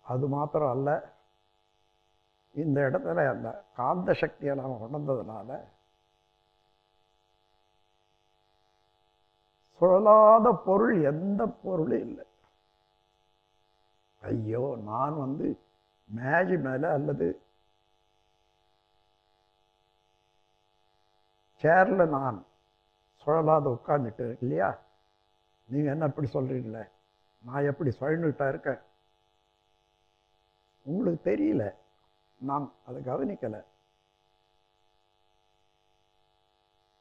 அது மாத்திரம் அல்ல, இந்த இடத்துல அந்த காந்த சக்தியை நாம் உணர்ந்ததுனால சுழலாத பொருள் எந்த பொருளும் இல்லை. ஐயோ, நான் மேஜை மேல அல்லது சேர்ல நான் சுழலாத உட்கார்ந்துட்டு இல்லையா, நீங்க என்ன எப்படி சொல்றீங்களே, நான் எப்படி சுழந்துட்டா இருக்கேன்? உங்களுக்கு தெரியல, நாம் அதை கவனிக்கலை.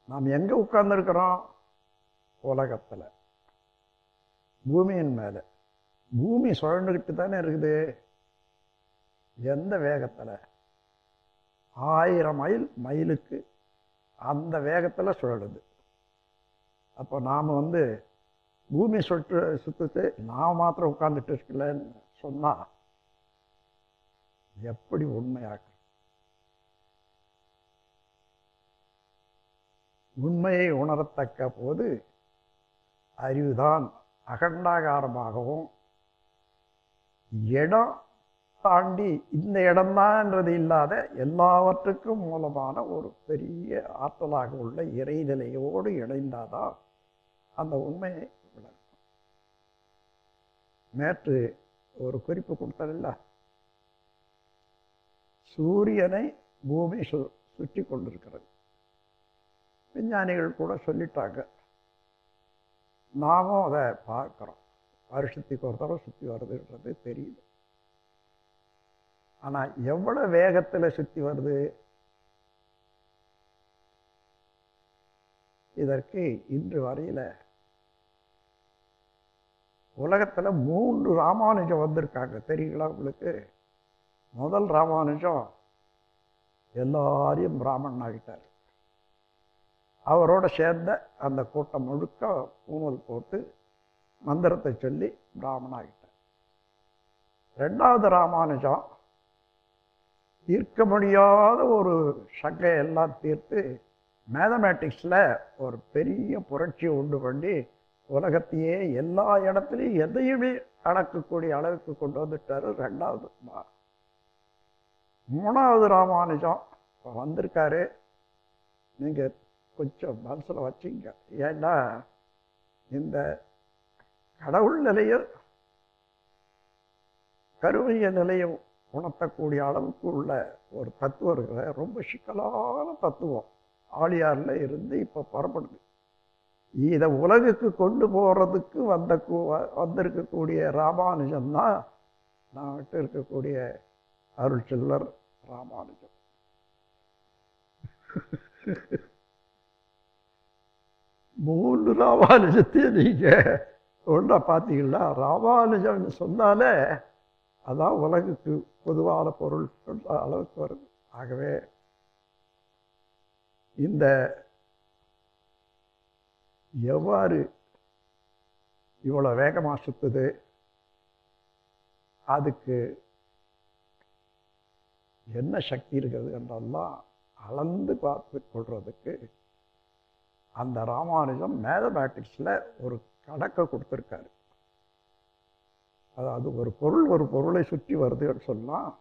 நாம் எங்கே உட்கார்ந்துருக்கிறோம்? உலகத்தில், பூமியின் மேலே. பூமி சுழண்டுக்கிட்டு தானே இருக்குது. எந்த வேகத்தில்? 1000 மைலுக்கு அந்த வேகத்தில் சுழலுது. அப்போ நாம் பூமி சுற்றுட்டு நான் மாத்திரம் உட்கார்ந்துட்டு இருக்கலன்னு சொன்னால் எப்படி உண்மையாக்க? உண்மையை உணரத்தக்க போது அறிவுதான் அகண்டாகாரமாகவும், இடம் தாண்டி இந்த இடம்தான்ன்றது இல்லாத எல்லாவற்றுக்கும் மூலமான ஒரு பெரிய ஆற்றலாக உள்ள இறைநிலையோடு இணைந்தாதான் அந்த உண்மையை விளக்கும். நேற்று ஒரு குறிப்பு கொடுத்ததில்ல, சூரியனை பூமி சுற்றி கொண்டிருக்கிறது. விஞ்ஞானிகள் கூட சொல்லிட்டாங்க. நாமும் அதை பார்க்குறோம். வருஷத்துக்கு ஒரு தடவை சுற்றி வருதுன்றது தெரியுது. ஆனால் எவ்வளோ வேகத்தில் சுற்றி வருது? இதற்கு இன்று வரையில் உலகத்தில் 3 ராமானுஜம் வந்திருக்காங்க. தெரியுங்களா உங்களுக்கு? முதல் ராமானுஜம் எல்லாரையும் பிராமணன் ஆகிட்டார். அவரோட சேர்ந்த அந்த கூட்டம் முழுக்க பூணல் போட்டு மந்திரத்தை சொல்லி பிராமணன் ஆகிட்டார். 2வது ராமானுஜம் தீர்க்க முடியாத ஒரு சங்கையெல்லாம் தீர்த்து மேத்தமேட்டிக்ஸில் ஒரு பெரிய புரட்சியை உண்டு பண்ணி உலகத்தையே எல்லா இடத்துலையும் எதையுமே அளக்கக்கூடிய அளவுக்கு கொண்டு வந்துட்டார் 2வது. 3வது ராமானுஜம் வந்திருக்காரு. நீங்கள் கொஞ்சம் மனசில் வச்சுங்க. ஏன்னா இந்த கடவுள் நிலையும் கருமைய நிலையும் உணர்த்தக்கூடிய அளவுக்கு உள்ள ஒரு தத்துவம் இருக்கிற ரொம்ப சிக்கலான தத்துவம் ஆழியாரில் இருந்து இப்போ புறப்படுது. இதை உலகுக்கு கொண்டு போகிறதுக்கு வந்திருக்கக்கூடிய ராமானுஜம்தான் நம்மகிட்ட இருக்கக்கூடிய அருள் செல்வர் ராமானுஜம். மூன்று ராமானுஜத்தையும் நீங்கள் ஒன்றா பார்த்தீங்கன்னா, ராமானுஜம்னு சொன்னாலே அதான் உலகுக்கு பொதுவான பொருள் சொல்ற அளவுக்கு வருது. ஆகவே இந்த எவ்வாறு இவ்வளோ வேகமாக சுற்றுது, அதுக்கு என்ன சக்தி இருக்கிறது என்றெல்லாம் அளந்து பார்த்து கொள்றதுக்கு அந்த ராமானுஜம் மேத்தமேட்டிக்ஸில் ஒரு கணக்கை கொடுத்துருக்காரு. அதாவது ஒரு பொருளை சுற்றி வருதுன்னு சொன்னால்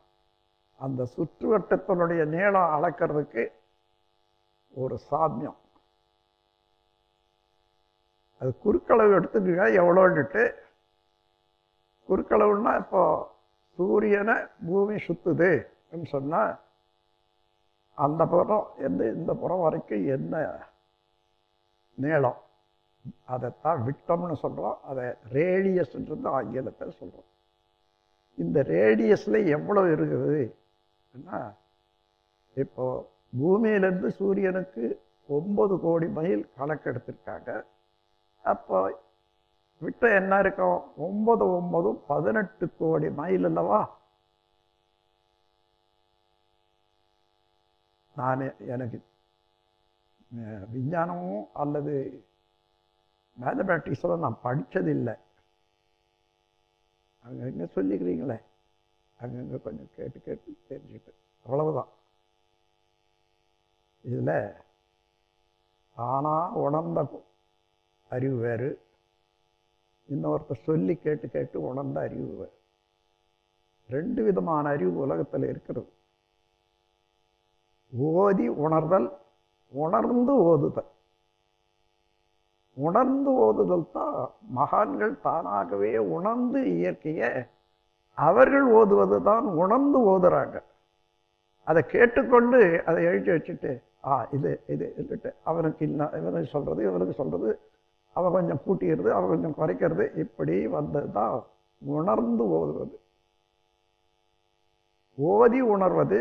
அந்த சுற்றுவட்டத்தினுடைய நீளம் அளக்கிறதுக்கு ஒரு சாமியம். அது குறுக்களவு எடுத்துக்கங்க எவ்வளோன்னுட்டு. குறுக்களவுன்னா இப்போ சூரியனை பூமி சுற்றுதுன்னு சொன்னால் அந்த புறம் இந்த புறம் வரைக்கும் என்ன நீளம், அதைத்தான் விட்டம்னு சொல்கிறோம். அதை ரேடியஸ்ன்றது ஆங்கிலத்தில் சொல்கிறோம். இந்த ரேடியஸில் எவ்வளோ இருக்குது? இப்போ பூமியிலேருந்து சூரியனுக்கு 9 கோடி மைல் கணக்கு எடுத்திருக்காங்க. அப்போ விட்ட என்ன இருக்கும்? 9 9 18 கோடி மைல் அல்லவா? எனக்கு விஞ்ஞானமும் அல்லது மேத்தமேட்டிக்ஸில் நான் படித்ததில்லை. அங்கங்கே சொல்லிக்கிறீங்களே, அங்கங்கே கொஞ்சம் கேட்டு தெரிஞ்சுக்கிட்டு அவ்வளவுதான். இதில் தானாக உணர்ந்த அறிவு வேறு, இன்னொருத்தர் சொல்லி கேட்டு உணர்ந்த அறிவு வேறு. 2 விதமான அறிவு உலகத்தில் இருக்கிறது. ஓதி உணர்தல், உணர்ந்து ஓதுதல். உணர்ந்து ஓதுதல் தான் மகான்கள் தானாகவே உணர்ந்து இயற்கையை அவர்கள் ஓதுவது தான் உணர்ந்து ஓதுறாங்க. அதை கேட்டுக்கொண்டு அதை எழுதி வச்சுட்டு இது இல்லட்டு அவனுக்கு இன்னும் இவனுக்கு சொல்கிறது இவனுக்கு சொல்கிறது, அவன் கொஞ்சம் கூட்டிக்கிறது அவன் கொஞ்சம் குறைக்கிறது, இப்படி வந்தது தான் உணர்ந்து ஓதுவது. ஓதி உணர்வது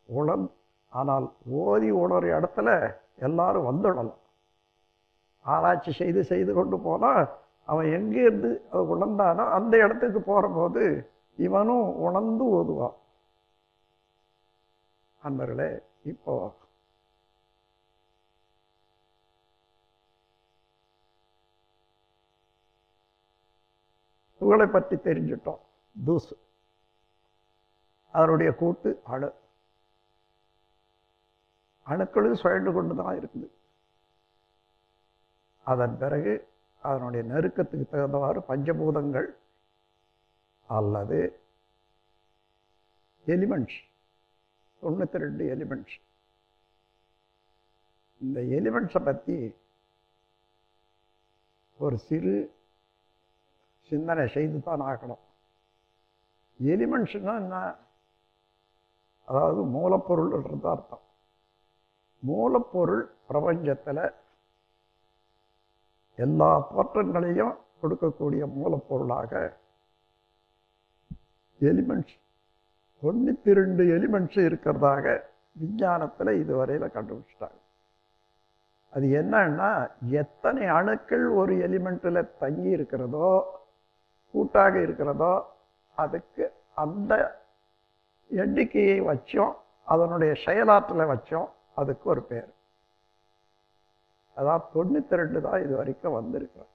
உணர். ஆனால் ஓதி உணர்ற இடத்துல எல்லாரும் வந்துடலாம். ஆராய்ச்சி செய்து செய்து கொண்டு போனால் அவன் எங்கேருந்து அதை உணர்ந்தானோ அந்த இடத்துக்கு போகிற போது இவனும் உணர்ந்து ஓதுவான். அன்பர்களே, இப்போ துகளை பற்றி தெரிஞ்சிட்டோம். தூசு, அதனுடைய கூட்டு அணு. அணுக்களும் சுழண்டு கொண்டு தான் இருக்குது. அதன் பிறகு அதனுடைய நெருக்கத்துக்கு தகுந்தவாறு பஞ்சபூதங்கள் அல்லது எலிமெண்ட்ஸ், 92 எலிமெண்ட்ஸ். இந்த எலிமெண்ட்ஸை பற்றி ஒரு சிறு சிந்தனை செய்து தான் ஆகணும். எலிமெண்ட்ஸ்னா என்ன? அதாவது மூலப்பொருள் என்றது அர்த்தம். மூலப்பொருள் பிரபஞ்சத்தில் எல்லா தோற்றங்களையும் கொடுக்கக்கூடிய மூலப்பொருளாக எலிமெண்ட்ஸ் 92 எலிமெண்ட்ஸ் இருக்கிறதாக விஞ்ஞானத்தில் இதுவரையில் கண்டுபிடிச்சிட்டாங்க. அது என்னன்னா, எத்தனை அணுக்கள் ஒரு எலிமெண்ட்டில் தங்கி இருக்கிறதோ, கூட்டாக இருக்கிறதோ, அதுக்கு அந்த எண்ணிக்கையை வச்சோம், அதனுடைய செயலாற்றலை வச்சோம், அதுக்கு ஒரு பேர். அதான் 92 தான் இது வரைக்கும் வந்திருக்கிறோம்.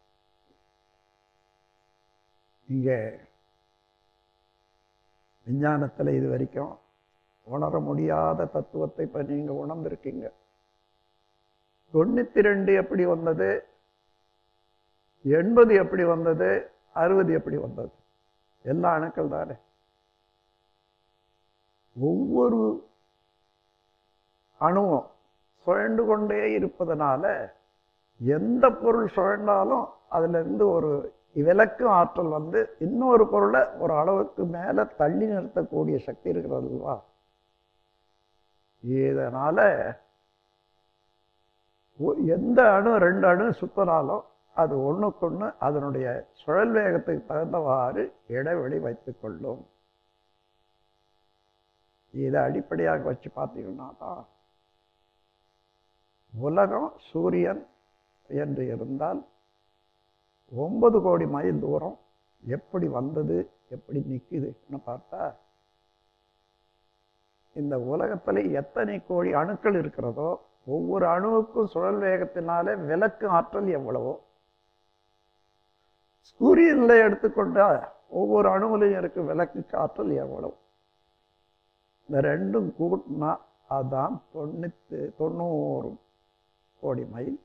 இங்கே விஞ்ஞானத்தில் இது வரைக்கும் உணர முடியாத தத்துவத்தை இப்போ நீங்கள் உணர்ந்திருக்கீங்க. 92 எப்படி வந்தது, 80 எப்படி வந்தது, 60 எப்படி வந்தது? எல்லா அணுக்கள் தானே. ஒவ்வொரு அணுவும் சுழண்டு கொண்டே இருப்பதனால எந்த பொருள் சுழண்டாலும் அதிலிருந்து ஒரு விலக்கும் ஆற்றல் வந்து இன்னொரு பொருளை ஒரு அளவுக்கு மேலே தள்ளி நிறுத்தக்கூடிய சக்தி இருக்கிறது அல்லவா? இதனால எந்த அணு 2 அணு சுத்தினாலும் அது ஒன்றுக்கொன்று அதனுடைய சுழல் வேகத்துக்கு தகுந்தவாறு இடைவெளி வைத்துக் கொள்ளும். இதை அடிப்படையாக வச்சு பார்த்தீங்கன்னா தான் உலகம் சூரியன் என்று இருந்தால் 9 கோடி மைல் தூரம் எப்படி வந்தது, எப்படி நிற்குதுன்னு பார்த்தா, இந்த உலகத்தில் எத்தனை கோடி அணுக்கள் இருக்கிறதோ ஒவ்வொரு அணுவுக்கும் சுழல் வேகத்தினாலே விலக்கு ஆற்றல் எவ்வளவோ, சூரியனில் எடுத்துக்கொண்டா ஒவ்வொரு அணுவிலையும் இருக்க விலக்கு ஆற்றல் எவ்வளவு, இந்த ரெண்டும் கூட்டினா அதான் 90 கோடி மைல்.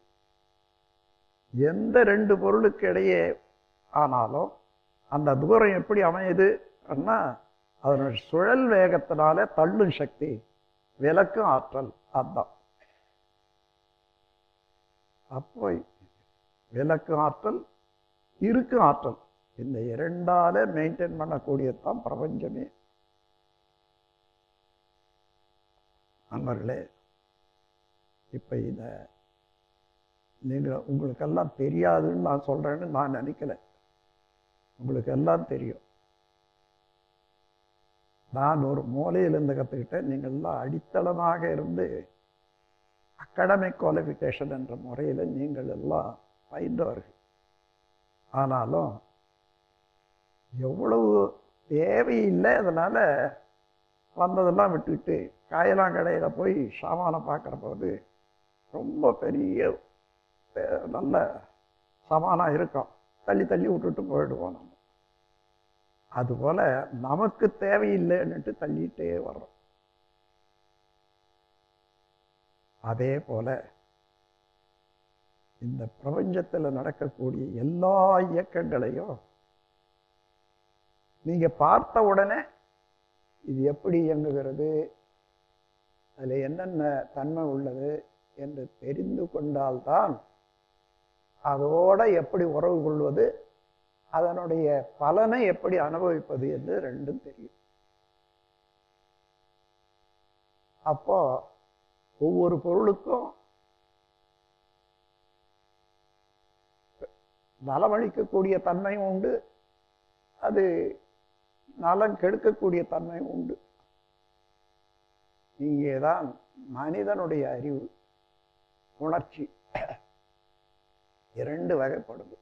எந்த 2 பொருளுக்கு இடையே ஆனாலும் அந்த தூரம் எப்படி அமையுது அப்படின்னா, அதனுடைய சுழல் வேகத்தினால தள்ளும் சக்தி, விலக்கும் ஆற்றல். அதுதான் அப்போ விலக்கு ஆற்றல், இருக்கும் ஆற்றல், இந்த 2ஆல மெயின்டைன் பண்ணக்கூடியதான் பிரபஞ்சமே. நண்பர்களே, இப்போ இதை நீங்கள் உங்களுக்கெல்லாம் தெரியாதுன்னு நான் சொல்கிறேன்னு நான் நினைக்கல. உங்களுக்கு எல்லாம் தெரியும். நான் ஒரு மூலையிலிருந்து கற்றுக்கிட்டேன். நீங்கள்லாம் அடித்தளமாக இருந்து அகாடமிக் குவாலிஃபிகேஷன் என்ற முறையில் நீங்கள் எல்லாம் பயின்றவர்கள். ஆனாலும் எவ்வளவு தேவையில்லை, அதனால் வந்ததெல்லாம் விட்டுவிட்டு காயலாங்கடையில் போய் சாமானை பார்க்குற போது ரொம்ப பெரிய நல்ல சாமானாக இருக்கும், தள்ளி தள்ளி விட்டுட்டு போயிடுவோம் நம்ம. அதுபோல் நமக்கு தேவையில்லைன்னுட்டு தள்ளிகிட்டே வர்றோம். அதே போல் இந்த பிரபஞ்சத்தில் நடக்கக்கூடிய எல்லா இயக்கங்களையும் நீங்கள் பார்த்த உடனே இது எப்படி இயங்குகிறது, அதில் என்னென்ன தன்மை உள்ளது என்று தெரிந்து கொண்டால்தான் அதோட எப்படி உறவு கொள்வது, அதனுடைய பலனை எப்படி அனுபவிப்பது என்று ரெண்டும் தெரியும். அப்போ ஒவ்வொரு பொருளுக்கும் நலமளிக்கக்கூடிய தன்மையும் உண்டு, அது நலம் கெடுக்கக்கூடிய தன்மையும் உண்டு. இங்கேதான் மனிதனுடைய அறிவு, உணர்ச்சி இரண்டு வகைப்படுது.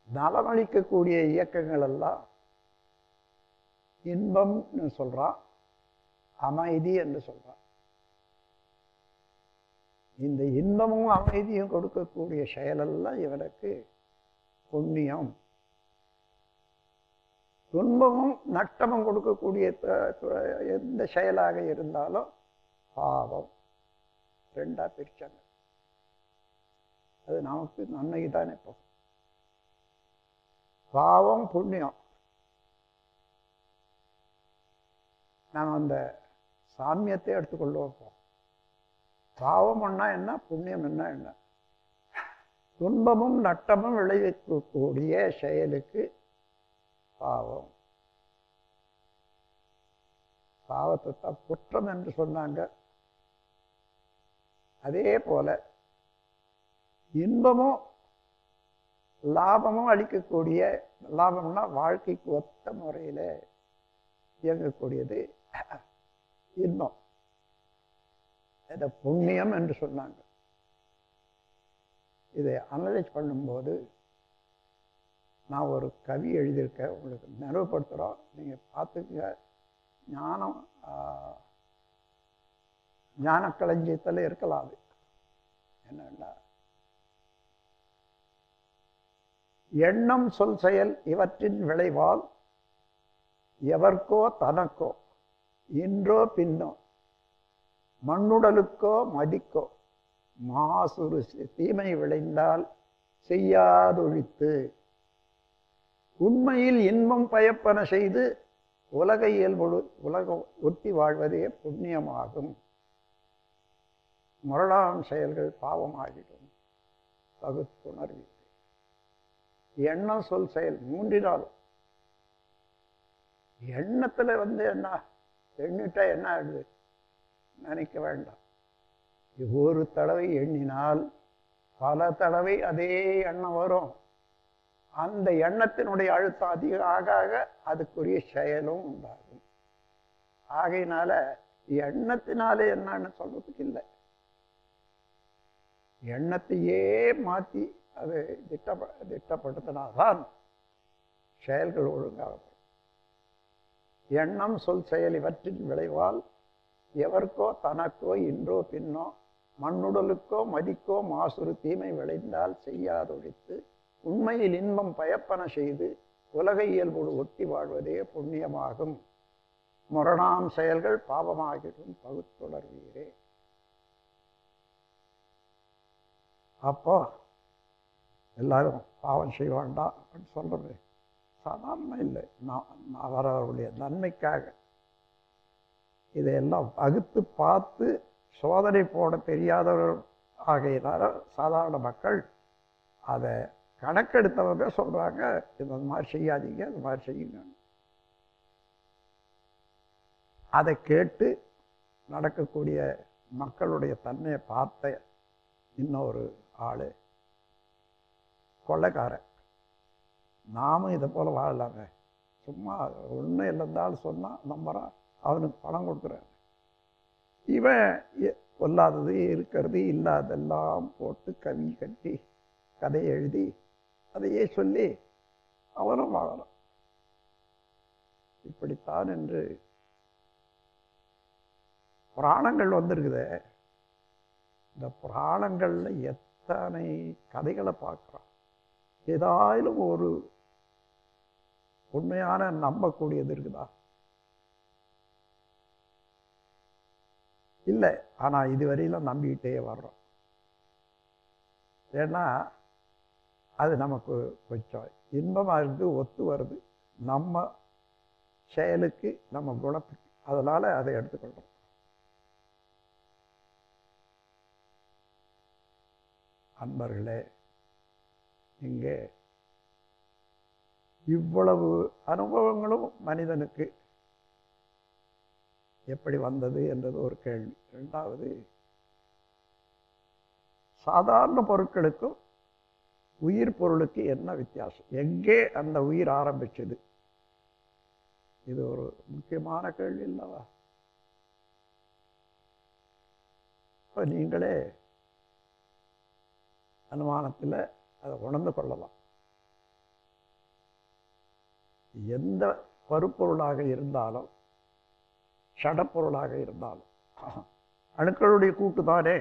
நலமளிக்கக்கூடிய இயக்கங்கள் எல்லாம் இன்பம்னு சொல்றான், அமைதி என்று சொல்றான். இந்த இன்பமும் அமைதியும் கொடுக்கக்கூடிய செயலெல்லாம் இவனுக்கு புண்ணியம். துன்பமும் நட்டமும் கொடுக்கக்கூடிய எந்த செயலாக இருந்தாலும் பாவம். ரெண்டா பிரிச்சாங்க. அது நமக்கு நன்மைக்கு தானே போகும். பாவம் புண்ணியம். நாம் அந்த சாமியத்தை எடுத்துக்கொள்வோம். பாவம் என்ன, புண்ணியம் என்ன? துன்பமும் நட்டமும் விளைவிக்கக்கூடிய செயலுக்கு பாவம். பாவத்தை தான் குற்றம் என்று சொன்னாங்க. அதே போல இன்பமும் லாபமும் அளிக்கக்கூடிய, லாபம்னா வாழ்க்கைக்கு ஒத்த முறையில் இயங்கக்கூடியது இன்பம். இதை புண்ணியம் என்று சொன்னாங்க. இதை அனலைஸ் பண்ணும்போது நான் ஒரு கவி எழுதியிருக்கேன், உங்களுக்கு நினைவுபடுத்துகிறோம், நீங்கள் பார்த்துக்க. ஞான களஞ்சியத்தில் இருக்கலாம். அது என்னன்னா, எண்ணம் சொல் செயல் இவற்றின் விளைவால் எவர்க்கோ தனக்கோ இன்றோ பின்னோ மண்ணுடலுக்கோ மதிக்கோ மாசுறு தீமை விளைந்தால் செய்யாதொழித்து உண்மையில் இன்பம் பயப்பன செய்து உலக இயல்பொழு உலகம் ஒட்டி வாழ்வதே புண்ணியமாகும். முரடாம் செயல்கள் பாவமாகிடும் பகுத்துணர்வு. எண்ணம் சொல் செயல் மூன்றினாலும். எண்ணத்துல என்ன எண்ணிட்டா என்ன ஆகுது நினைக்க வேண்டாம். ஒரு தடவை எண்ணினால் பல தடவை அதே எண்ணம் வரும். அந்த எண்ணத்தினுடைய அழுத்தம் அதிகம் ஆக ஆக அதுக்குரிய செயலும் உண்டாகும். ஆகையினால எண்ணத்தினாலே என்னன்னு சொல்றதுக்கு இல்லை. எண்ணத்தையே மாற்றி அது திட்டப்படுத்தினால்தான் செயல்கள் ஒழுங்காகும். எண்ணம் சொல் செயல் இவற்றின் விளைவால் எவர்க்கோ தனக்கோ இன்றோ பின்னோ மண்ணுடலுக்கோ மதிக்கோ மாசுறு தீமை விளைந்தால் செய்யாதொழித்து உண்மையில் இன்பம் பயப்பன செய்து உலக இயல்போடு ஒட்டி வாழ்வதே புண்ணியமாகும். முரணாம் செயல்கள் பாவமாகிடும் பகுத்துணர்வீரே. அப்போ எல்லாரும் பாவம் செய்ய வேண்டாம் அப்படின்னு சொல்றது சாதாரண இல்லை. அவரவருடைய நன்மைக்காக இதையெல்லாம் பகுத்து பார்த்து சோதனை போட தெரியாதவர்கள் ஆகையினால சாதாரண மக்கள் அதை கணக்கெடுத்தவங்க சொல்றாங்க, இந்த மாதிரி செய்யாதீங்க, இந்த மாதிரி செய்யுங்க. அதை கேட்டு நடக்கக்கூடிய மக்களுடைய தன்மையை பார்த்த இன்னொரு ஆளு கொள்ளைக்காரன். நாமும் இதை போல வாழலாங்க, சும்மா ஒன்றும் இல்லைந்தாலும் சொன்னால் நம்புறான், அவனுக்கு பணம் கொடுக்குறான். இவன் கொல்லாதது இருக்கிறது இல்லாதெல்லாம் போட்டு கவி கட்டி கதை எழுதி அதையே சொல்லி அவனும் வாழலாம். இப்படித்தான் என்று புராணங்கள் வந்திருக்குது. இந்த புராணங்கள்ல எத்தனை கதைகளை பார்க்குறோம். ஏதாயிலும் ஒரு உண்மையான நம்பக்கூடியது இருக்குதா? இல்லை. ஆனால் இதுவரையிலும் நம்பிக்கிட்டே வர்றோம். ஏன்னா அது நமக்கு கொஞ்சம் இன்பமாக இருந்து ஒத்து வருது, நம்ம செயலுக்கு நம்ம குணத்துக்கு. அதனால் அதை எடுத்துக்கொள்கிறோம். அன்பர்களே, இங்கே இவ்வளவு அனுபவங்களும் மனிதனுக்கு எப்படி வந்தது என்றது ஒரு கேள்வி. இரண்டாவது, சாதாரண பொருட்களுக்கும் உயிர் பொருளுக்கு என்ன வித்தியாசம், எங்கே அந்த உயிர் ஆரம்பிச்சது? இது ஒரு முக்கியமான கேள்வி இல்லவா? இப்போ நீங்களே அனுமானத்தில் அதை உணர்ந்து கொள்ளலாம். எந்த பருப்பொருளாக இருந்தாலும் சடப்பொருளாக இருந்தாலும் அணுக்களுடைய கூட்டு தானே.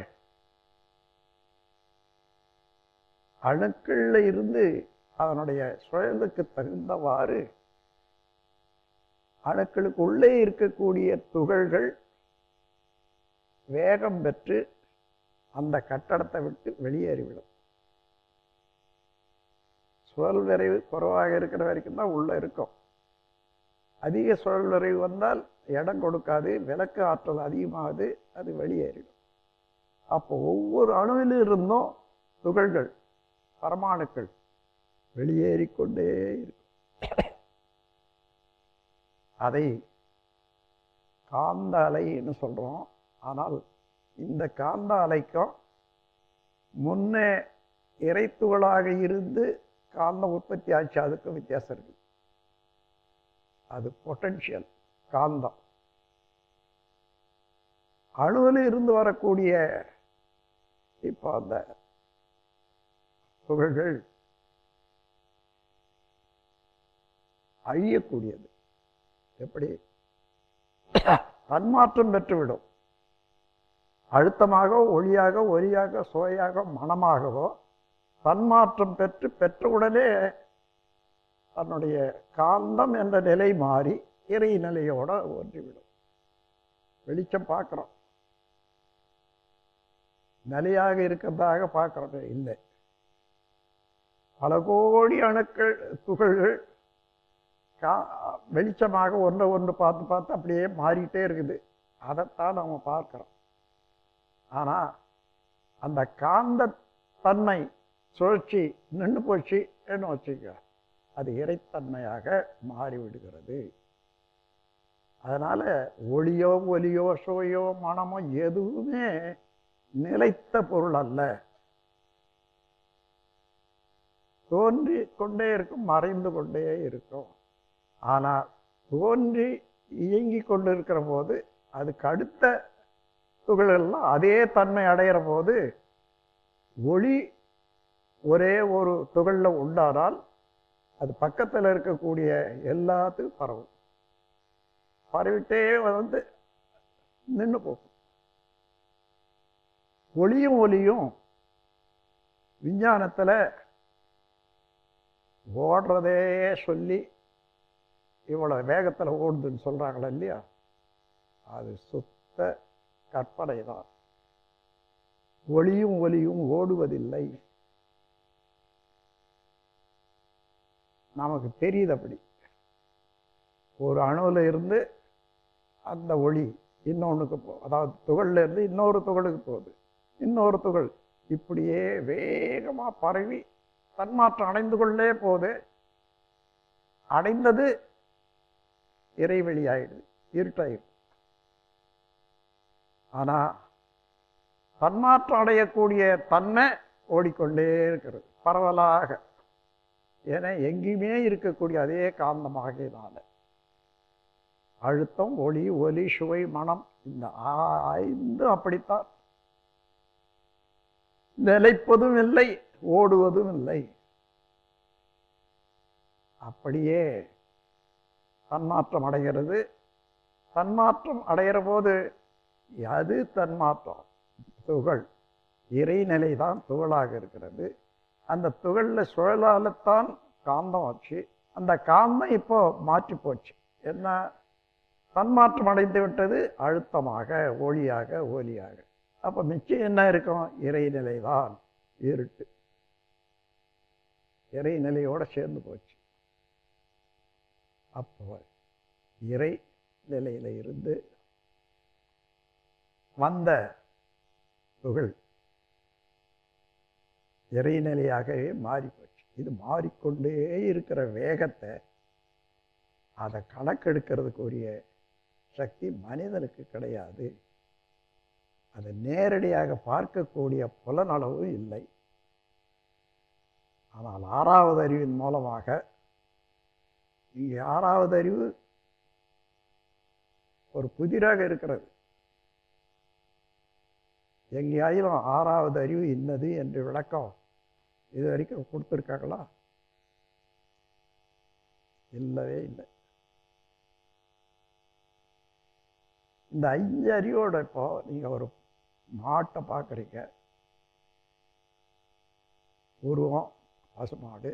அணுக்கள்ல இருந்து அதனுடைய சுழலுக்கு தகுந்தவாறு அணுக்களுக்கு உள்ளே இருக்கக்கூடிய துகள்கள் வேகம் பெற்று அந்த கட்டடத்தை விட்டு வெளியேறிவிடும். சுழல் விரைவு குறைவாக இருக்கிற வரைக்கும் தான் உள்ள இருக்கும். அதிக சுழல் விரைவு வந்தால் இடம் கொடுக்காது, விளக்கு ஆற்றல் அதிகமாகுது, அது வெளியேறிடும். அப்போ ஒவ்வொரு அணுவிலும் இருந்தும் துகள்கள் பரமாணுக்கள் வெளியேறிக்கொண்டே இருக்கும். அதை காந்த அலைன்னு சொல்றோம். ஆனால் இந்த காந்த அலைக்கும் முன்னே இறைத்துகளாக இருந்து காந்தம் உற்பத்தி ஆச்சு, அதுக்கும் வித்தியாசம் இருக்கு. அது பொட்டன்ஷியல் காந்தம். அணுவில் இருந்து வரக்கூடிய இப்போ அந்த துகள்கள் அழியக்கூடியது. எப்படி? தன்மாற்றம் பெற்றுவிடும். அழுத்தமாக, ஒளியாக, ஒலியாக, சுவையாக, மனமாகவோ தன்மாற்றம் பெற்றவுடனே தன்னுடைய காந்தம் என்ற நிலை மாறி இறை நிலையோட ஒன்றிவிடும். வெளிச்சம் பார்க்குறோம், நிலையாக இருக்கிறதாக பார்க்குறது இல்லை. பல கோடி அணுக்கள் துகள்கள் வெளிச்சமாக ஒன்றை ஒன்று பார்த்து பார்த்து அப்படியே மாறிட்டே இருக்குது. அதைத்தான் நம்ம பார்க்குறோம். ஆனால் அந்த காந்த தன்மை சுழற்சி நின்று போச்சு என்ன வச்சுக்க, அது இறைத்தன்மையாக மாறிவிடுகிறது. அதனால ஒளியோ ஒலியோ சுவையோ மனமோ எதுவுமே நிலைத்த பொருள் அல்ல. தோன்றி கொண்டே இருக்கும், மறைந்து கொண்டே இருக்கும். ஆனால் தோன்றி இயங்கி கொண்டிருக்கிற போது அதுக்கு அடுத்த துகள்கள்லாம் அதே தன்மை அடைகிற போது ஒளி ஒரே ஒரு துகளில் உண்டானால் அது பக்கத்தில் இருக்கக்கூடிய எல்லாத்துக்கும் பரவும். பரவிட்டே வந்து நின்று போகும். ஒளியும் ஒலியும் விஞ்ஞானத்தில் ஓடுறதே சொல்லி இவ்வளோ வேகத்தில் ஓடுதுன்னு சொல்கிறாங்களா இல்லையா? அது சுத்த கற்பனை தான். ஒளியும் ஒலியும் ஓடுவதில்லை. நமக்கு தெரியுது அப்படி. ஒரு அணுவில் இருந்து அந்த ஒளி இன்னொன்றுக்கு அதாவது துகளில் இருந்து இன்னொரு துகளுக்கு போகுது, இன்னொரு துகள் இப்படியே வேகமாக பரவி தன்மாற்றம் அடைந்து கொண்டே போகுது. அடைந்தது இறைவெளி ஆயிடுது, இருட்டாயிடுது. ஆனால் தன்மாற்றம் அடையக்கூடிய தன்மை ஓடிக்கொண்டே இருக்கிறது பரவலாக. ஏன்னா எங்கேயுமே இருக்கக்கூடிய அதே காந்தமாகினால அழுத்தம், ஒளி, ஒலி, சுவை, மனம் இந்த 5 அப்படித்தான். நிலைப்பதும் இல்லை, ஓடுவதும் இல்லை. அப்படியே தன்மாற்றம் அடைகிறது. தன்மாற்றம் அடைகிற போது அது தன்மாற்றம் துகள் இறைநிலை தான் துகளாக இருக்கிறது. அந்த துகளில் சுழலால்தான் காந்தம் வச்சு, அந்த காந்தம் இப்போ மாற்றி போச்சு. என்ன? தன்மாற்றம் அடைந்து விட்டது, அழுத்தமாக, ஒளியாக, ஒலியாக. அப்போ மிச்சம் என்ன இருக்கும்? இறைநிலை தான். இருட்டு இறைநிலையோட சேர்ந்து போச்சு. அப்போ இறை நிலையில இருந்து வந்த துகள் இறைநிலையாகவே மாறிப்போச்சு. இது மாறிக்கொண்டே இருக்கிற வேகத்தை அதை கணக்கெடுக்கிறதுக்குரிய சக்தி மனிதனுக்கு கிடையாது. அதை நேரடியாக பார்க்கக்கூடிய புலனளவும் இல்லை. ஆனால் 6வது அறிவின் மூலமாக இங்கே 6வது அறிவு ஒரு புதிராக இருக்கிறது. எங்கேயாயிலும் 6வது அறிவு இன்னது என்று விளக்கம் இது வரைக்கும் கொடுத்துருக்காங்களா? இல்லவே இல்லை. இந்த 5 அறிவோட இப்போ நீங்கள் ஒரு மாட்டை பார்க்குறீங்க, உருவம் பசுமாடு,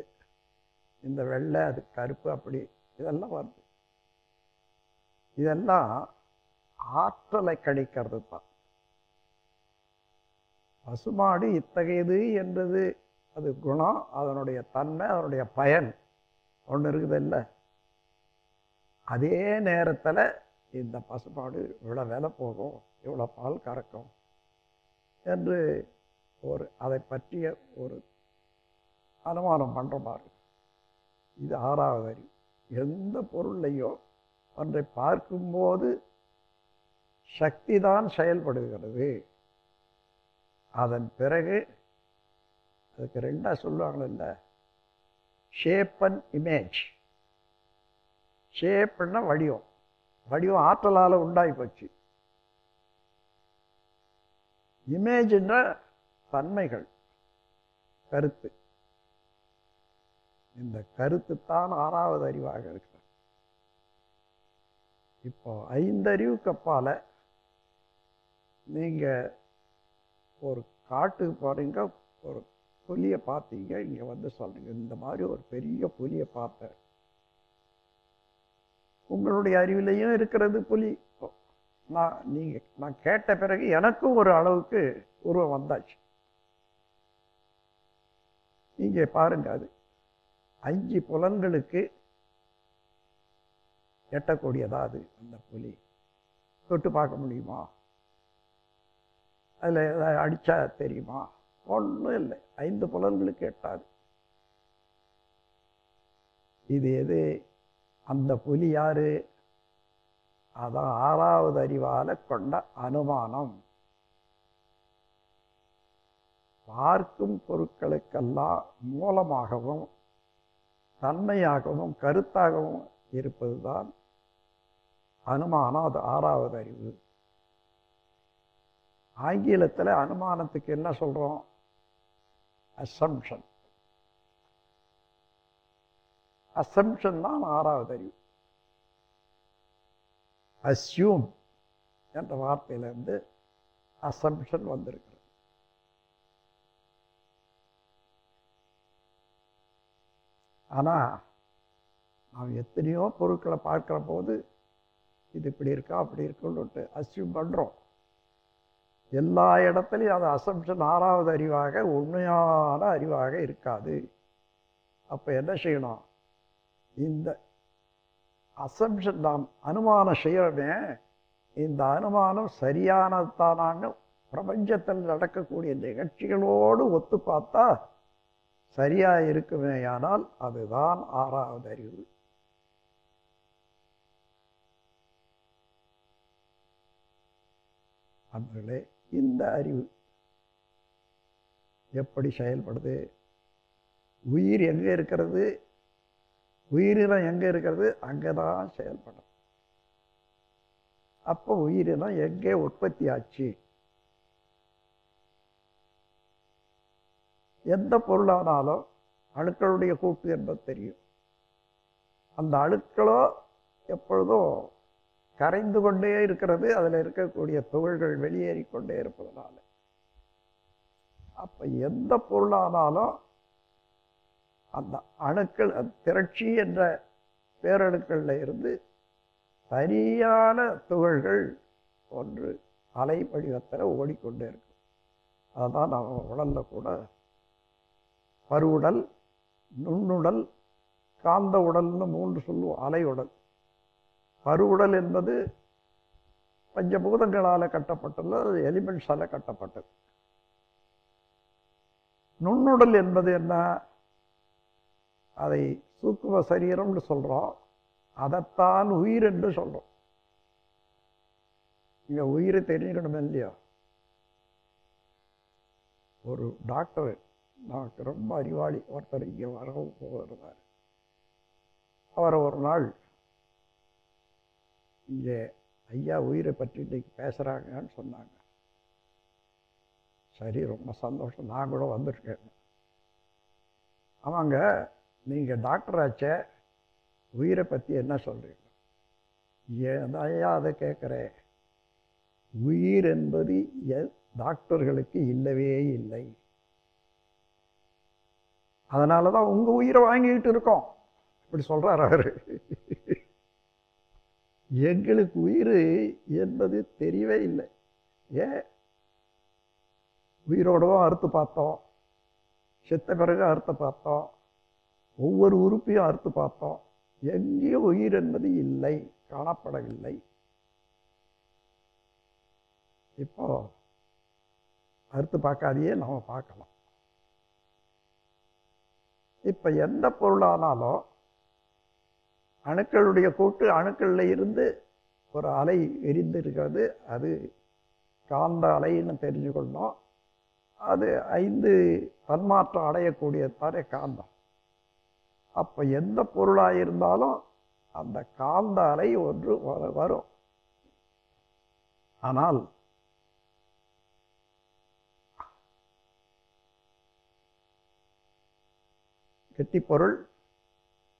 இந்த வெள்ளை அது கருப்பு, அப்படி இதெல்லாம் வருது. இதெல்லாம் ஆற்றலை கணிக்கிறது தான். பசுமாடு இத்தகையது என்றது அது குணம், அதனுடைய தன்மை, அதனுடைய பயன் ஒன்று இருக்குது இல்லை. அதே நேரத்தில் இந்த பசுமாடு இவ்வளோ விலை போகும், இவ்வளோ பால் கறக்கும் என்று அதை பற்றிய ஒரு அனுமானம் பண்ணுற மாதிரி. இது 6வது அறிவு. எந்த பொருளையோ ஒன்றை பார்க்கும்போது சக்தி தான் செயல்படுகிறது. அதன் பிறகு அதுக்கு 2 சொல்லுவாங்கள்ல, ஷேப் அண்ட் இமேஜ். ஷேப்னா வடிவம், வடிவம் ஆற்றலால் உண்டாகி போச்சு. இமேஜ்னா தன்மைகள், கருத்து. இந்த கருத்து தான் 6வது அறிவாக இருக்கிறது. இப்போ 5 அறிவுக்கு அப்பால நீங்கள் ஒரு காட்டுக்கு போகிறீங்க, ஒரு புலியை பார்த்தீங்க, இங்கே வந்து சொல்கிறீங்க இந்த மாதிரி ஒரு பெரிய புலியை பார்த்தேன். உங்களுடைய அறிவிலையும் இருக்கிறது புலி. நான் கேட்ட பிறகு எனக்கும் ஒரு அளவுக்கு உருவம் வந்தாச்சு. இங்கே பாருங்க, அது 5 புலன்களுக்கு எட்டக்கூடியதா அது. அந்த புலி தொட்டு பார்க்க முடியுமா? அதில் ஏதாவது அடித்தா தெரியுமா? ஒன்றும் இல்லை. 5 புலன்களுக்கு எட்டாது. இது எது? அந்த புலி யாரு? அதான் 6வது அறிவால கொண்ட அனுமானம். பார்க்கும் பொருட்களுக்கெல்லாம் மூலமாகவும் தன்மையாகவும் கருத்தாகவும் இருப்பதுதான் அனுமானம். அது 6வது அறிவு. ஆங்கிலத்தில் அனுமானத்துக்கு என்ன சொல்கிறோம்? அசம்ஷன். அசம்ஷன் தான் 6வது அறிவு. அஸ்யூம் என்ற வார்த்தையிலிருந்து அசம்ஷன் வந்திருக்கிறது. ஆனால் நாம் எத்தனையோ பொருட்களை பார்க்குற போது இது இப்படி இருக்கா அப்படி இருக்குன்னு அஸ்யூம் பண்ணுறோம். எல்லா இடத்துலையும் அது அசம்ஷன் 6வது அறிவாக, உண்மையான அறிவாக இருக்காது. அப்போ என்ன செய்யணும்? இந்த அசம்ஷன் நாம் அனுமானம் செய்கிறோமே, இந்த அனுமானம் சரியானதானான்னு பிரபஞ்சத்தில் நடக்கக்கூடிய நிகழ்ச்சிகளோடு ஒத்து பார்த்தா சரியாக இருக்குமேயானால் அதுதான் 6வது அறிவு. அன்பர்களே, இந்த அறிவு எப்படி செயல்படுது? உயிர் எங்கே இருக்கிறது, உயிரினம் எங்கே இருக்கிறது, அங்கே தான் செயல்படும். அப்போ உயிரினம் எங்கே உற்பத்தி ஆச்சு? எந்த பொருளானாலும் அணுக்களுடைய கூட்டு என்பது தெரியும். அந்த அணுக்களோ எப்பொழுதும் கரைந்து கொண்டே இருக்கிறது, அதில் இருக்கக்கூடிய துகள்கள் வெளியேறிக்கொண்டே இருப்பதனால. அப்போ எந்த பொருளானாலும் அந்த அணுக்கள், திரட்சி என்ற பேரணுக்களில் இருந்து சரியான துகள்கள் ஒன்று அலை வடிவத்தில் ஓடிக்கொண்டே இருக்கும். அதுதான் நம்ம உடலில் கூட பருவுடல், நுண்ணுடல், காந்த உடல்னு 3 சொல்லுவோம். அலை உடல். பருவுடல் என்பது பஞ்சபூதங்களால் கட்டப்பட்டுள்ளது, எலிமெண்ட்ஸால் கட்டப்பட்டது. நுண்ணுடல் என்பது என்ன? அதை சூக்கும சரீரம்னு சொல்கிறோம். அதைத்தான் உயிர் என்று சொல்கிறோம். இங்கே உயிரை தெரிஞ்சுக்கணும் இல்லையா? ஒரு டாக்டர், நமக்கு ரொம்ப அறிவாளி ஒருத்தர் இங்கே வரவும் போகிறார். அவரை ஒரு நாள் இங்கே ஐயா உயிரை பற்றி இன்றைக்கி பேசுகிறாங்கன்னு சொன்னாங்க. சரி, ரொம்ப சந்தோஷம், நான் கூட வந்திருக்கேன். ஆமாங்க, நீங்கள் டாக்டர் ஆச்சே, உயிரை பற்றி என்ன சொல்கிறீங்க? ஏன் ஐயா அதை கேட்குறேன்? உயிர் என்பது டாக்டர்களுக்கு இல்லவே இல்லை. அதனால தான் உங்கள் உயிரை வாங்கிக்கிட்டு இருக்கோம். இப்படி சொல்கிறார் அவர். எங்களுக்கு உயிர் என்பது தெரியவே இல்லை. ஏன்? உயிரோடவும் அறுத்து பார்த்தோம், செத்த பிறகு அறுத்து பார்த்தோம், ஒவ்வொரு உறுப்பையும் அறுத்து பார்த்தோம். எங்கேயும் உயிர் என்பது இல்லை, காணப்படவில்லை. இப்போ அறுத்து பார்க்காதையே நம்ம பார்க்கலாம். இப்போ எந்த பொருளானாலும் அணுக்களுடைய கூட்டு, அணுக்களில் இருந்து ஒரு அலை எரிந்து இருக்கிறது, அது காந்த அலைன்னு தெரிஞ்சுக்கொள்ளணும். அது 5 தன்மாற்றம் அடையக்கூடியதானே காந்தம். அப்போ எந்த பொருளாக இருந்தாலும் அந்த காந்த அலை ஒன்று வரும். ஆனால் கெட்டிப்பொருள்,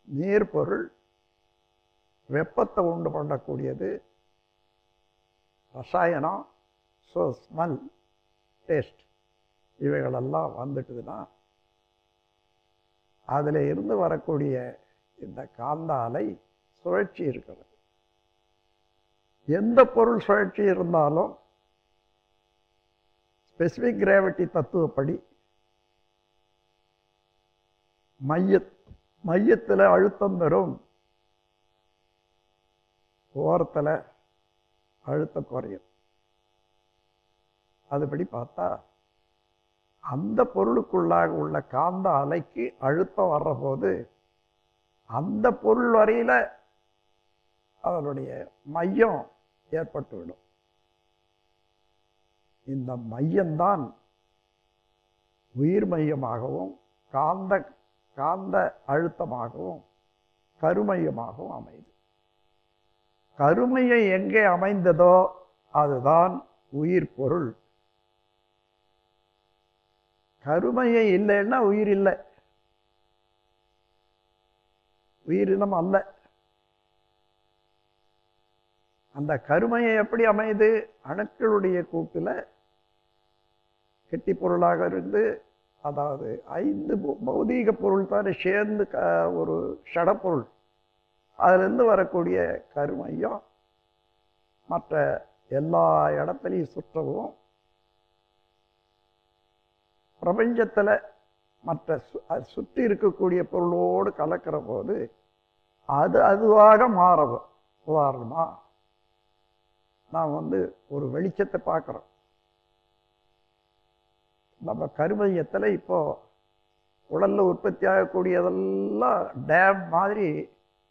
நீர்பொருள், வெப்பத்தை உண்டு பண்ணக்கூடியது, ரசாயனம், ஸோ ஸ்மெல், டேஸ்ட், இவைகளெல்லாம் வந்துட்டுதுன்னா அதில் இருந்து வரக்கூடிய இந்த காந்த அலை சுழற்சி இருக்கிறது. எந்த பொருள் சுழற்சி இருந்தாலும் ஸ்பெசிஃபிக் கிராவிட்டி தத்துவப்படி மையத்தில் அழுத்தம் பெறும், ஓரத்தில் அழுத்தம் குறையும். அதுபடி பார்த்தா அந்த பொருளுக்குள்ளாக உள்ள காந்த அலைக்கு அழுத்தம் வர்ற போது அந்த பொருள் வரையில அதனுடைய மையம் ஏற்பட்டுவிடும். இந்த மையம்தான் உயிர் மையமாகவும் காந்த அழுத்தமாகவும் கருமையமாகவும் அமைது. கருமையம் எங்கே அமைந்ததோ அதுதான் உயிர் பொருள். கருமையம் இல்லைன்னா உயிர் இல்லை, உயிரினம் அல்ல. அந்த கருமையம் எப்படி அமைது? அணுக்களுடைய கூட்டில் கெட்டி பொருளாக இருந்து, அதாவது 5 பௌதீக பொருள் தானே சேர்ந்து ஒரு ஷடப்பொருள், அதிலிருந்து வரக்கூடிய கருமையம் மற்ற எல்லா இடத்துலையும் சுற்றவும், பிரபஞ்சத்தில் மற்ற சுற்றி இருக்கக்கூடிய பொருளோடு கலக்கிற போது அது அதுவாக மாறும். உதாரணமாக நாம் ஒரு வெளிச்சத்தை பார்க்குறோம். நம்ம கருமையத்தில் இப்போ உடலில் உற்பத்தி ஆகக்கூடியதெல்லாம் டேம் மாதிரி,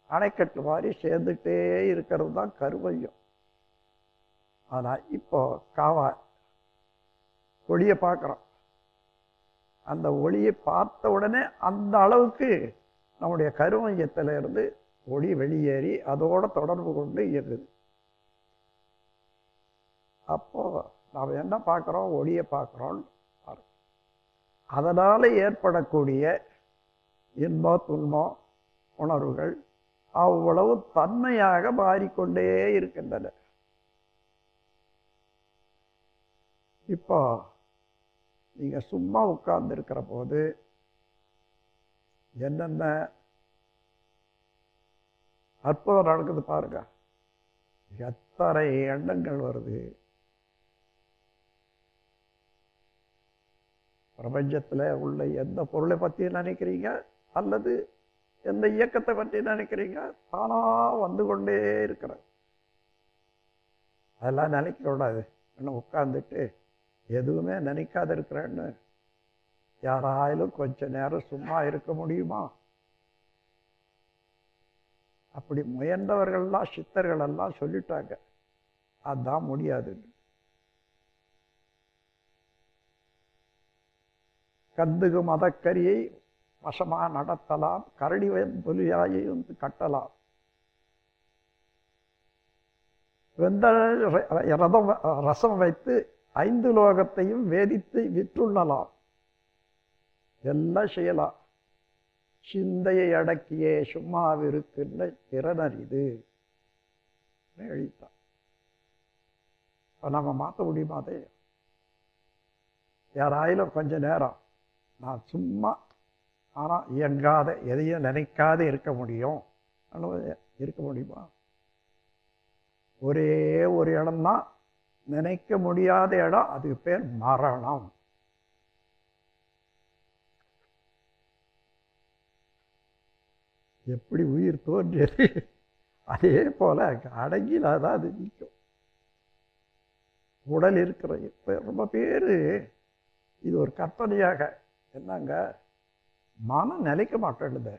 அணைக்கட்டு மாதிரி சேர்ந்துட்டே இருக்கிறது தான் கருமையம். ஆனால் இப்போ ஒளியை பார்க்குறோம். அந்த ஒளியை பார்த்த உடனே அந்த அளவுக்கு நம்முடைய கருமையத்திலிருந்து ஒளி வெளியேறி அதோட தொடர்பு கொண்டு இயங்குது. அப்போ நாம் என்ன பார்க்குறோம்? ஒளியை பார்க்குறோம். அதனால் ஏற்படக்கூடிய இன்பம் துன்பம் உணர்வுகள் அவ்வளவு தன்மையாக மாறிக்கொண்டே இருக்கின்றன. இப்போ நீங்கள் சும்மா உட்கார்ந்து இருக்கிற போது என்னென்ன அற்புதம் நடக்குது பாருங்க. எத்தனை எண்ணங்கள் வருது. பிரபஞ்சத்தில் உள்ள எந்த பொருளை பற்றி நினைக்கிறீங்க அல்லது எந்த இயக்கத்தை பற்றி நினைக்கிறீங்க, தானாக வந்து கொண்டே இருக்கிற. அதெல்லாம் நினைக்கக்கூடாது. இன்னும் உட்கார்ந்துட்டு எதுவுமே நினைக்காத இருக்கிறேன்னு யாராயிலும் கொஞ்ச நேரம் சும்மா இருக்க முடியுமா? அப்படி முயன்றவர்கள்லாம் சித்தர்கள் எல்லாம் சொல்லிட்டாங்க, அதுதான் முடியாது. கந்துகு மதக்கரியை வசமா நடத்தலாம், கரடி புலியாயை கட்டலாம். வெந்த ரசம் வைத்து 5 லோகத்தையும் வேதித்து விற்றுள்ளலாம், எல்லாம் செய்யலாம். சிந்தையை அடக்கியே சும்மாவிருக்கின்ற திறனறிது எழுத்தான். இப்போ நம்ம மாற்ற முடியுமா? அதே யாராயிலும் கொஞ்ச நேரம் நான் சும்மா ஆனால் இயங்காத எதையும் நினைக்காத இருக்க முடியும், இருக்க முடியுமா? ஒரே ஒரு இடம்தான் நினைக்க முடியாத இடம், அதுக்கு பேர் மரணம். எப்படி உயிர் தோன்றியது அதே போல அடங்கினாதான் அது நிற்கும். உடல் இருக்கிற இப்போ ரொம்ப பேர் இது ஒரு கற்பனையாக, என்னங்க மனம் நிலைக்க மாட்டேங்குது.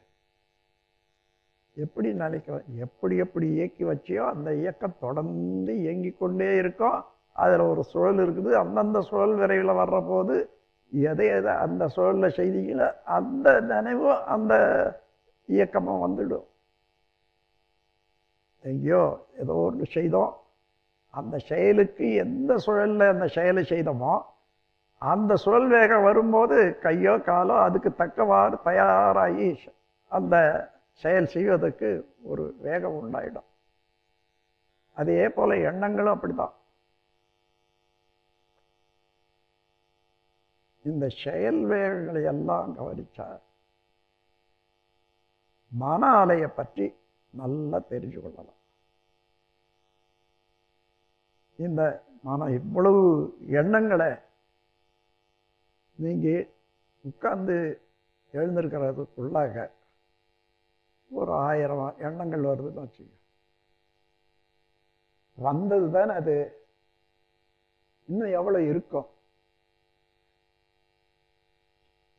எப்படி நினைக்க, எப்படி இயக்கி வச்சியோ அந்த இயக்கம் தொடர்ந்து இயங்கிக் கொண்டே இருக்கும். அதில் ஒரு சுழல் இருக்குது, அந்தந்த சுழல் விரைவில் வர்ற போது எதை அந்த சுழலில் செய்திங்களோ அந்த நினைவும் அந்த இயக்கமாக வந்துடும். எங்கேயோ ஏதோ ஒன்று செய்தோம், அந்த செயலுக்கு எந்த சுழலில் அந்த செயலை செய்தோமோ அந்த சுழல் வேகம் வரும்போது கையோ காலோ அதுக்கு தக்கவாறு தயாராகி அந்த செயல் செய்வதற்கு ஒரு வேகம் உண்டாயிடும். அதே போல எண்ணங்களும் அப்படிதான். இந்த செயல் வேகங்களை எல்லாம் கவனிச்சா மன அலையை பற்றி நல்லா தெரிஞ்சு கொள்ளலாம். இந்த மனம் இவ்வளவு எண்ணங்களை நீங்கள் உட்கார்ந்து எழுந்திருக்கிறதுக்குள்ளாக ஒரு 1000 எண்ணங்கள் வருதுன்னு வச்சுக்க, வந்தது தானே அது. இன்னும் எவ்வளோ இருக்கும்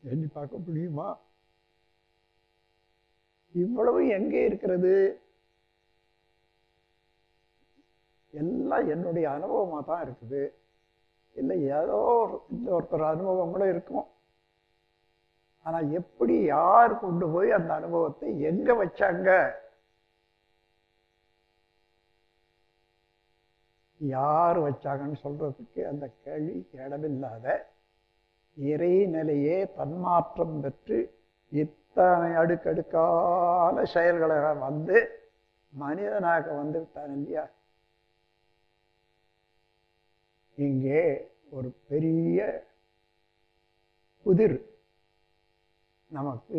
எண்ணி பார்க்க முடியுமா? இவ்வளவு எங்கே இருக்கிறது? எல்லாம் என்னுடைய அனுபவமாக தான் இருக்குது. இல்லை ஏதோ ஒருத்தர் அனுபவம் கூட இருக்கும். ஆனால் எப்படி யார் கொண்டு போய் அந்த அனுபவத்தை எங்கே வச்சாங்க, யார் வச்சாங்கன்னு சொல்றதுக்கு அந்த கேள்வி இடமில்லாத இறைநிலையே தன்மாற்றம் பெற்று இத்தனை அடுக்கடுக்கான செயல்களை வந்து மனிதனாக வந்து விட்டான் இல்லையா? இங்கே ஒரு பெரிய புதிர் நமக்கு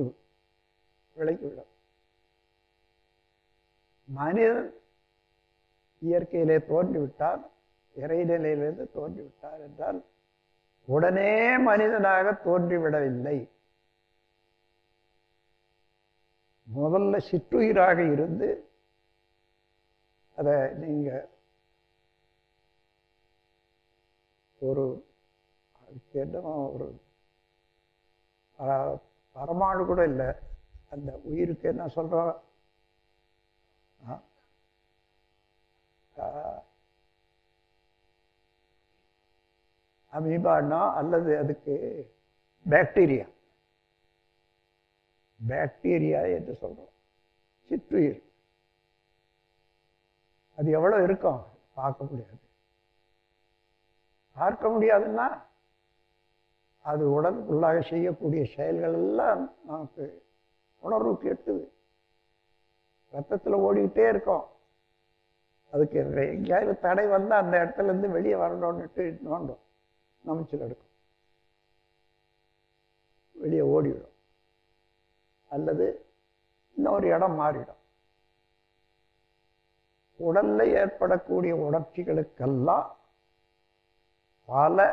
விளக்கிவிடும். மனிதன் இயற்கையிலே தோன்றிவிட்டார், இறைநிலையிலிருந்து தோன்றிவிட்டார் என்றால் உடனே மனிதனாக தோன்றிவிடவில்லை. முதல்ல சிற்றுயிராக இருந்து அதை நீங்க ஒரு என்னமோ ஒரு பரமாணு கூட இல்லை, அந்த உயிருக்கு என்ன சொல்றோம், அமீபானா அல்லது அதுக்கு பாக்டீரியா, பாக்டீரியா என்று சொல்றோம். சிற்றுயிர் அது எவ்வளவு இருக்கும் பார்க்க முடியாது. பார்க்க முடியாதுன்னா அது உடலுக்குள்ளாக செய்யக்கூடிய செயல்கள் எல்லாம் நமக்கு உணர்வுக்கு எட்டுது. ரத்தத்தில் ஓடிக்கிட்டே இருக்கும். அதுக்கு எங்கேயாவது தடை வந்தால் அந்த இடத்துல இருந்து வெளியே வரணும்னுட்டு நோண்டும், நமைச்சல் எடுக்கும், வெளியே ஓடிவிடும், அல்லது இன்னொரு இடம் மாறிடும். உடல்ல ஏற்படக்கூடிய உணர்ச்சிகளுக்கெல்லாம் பல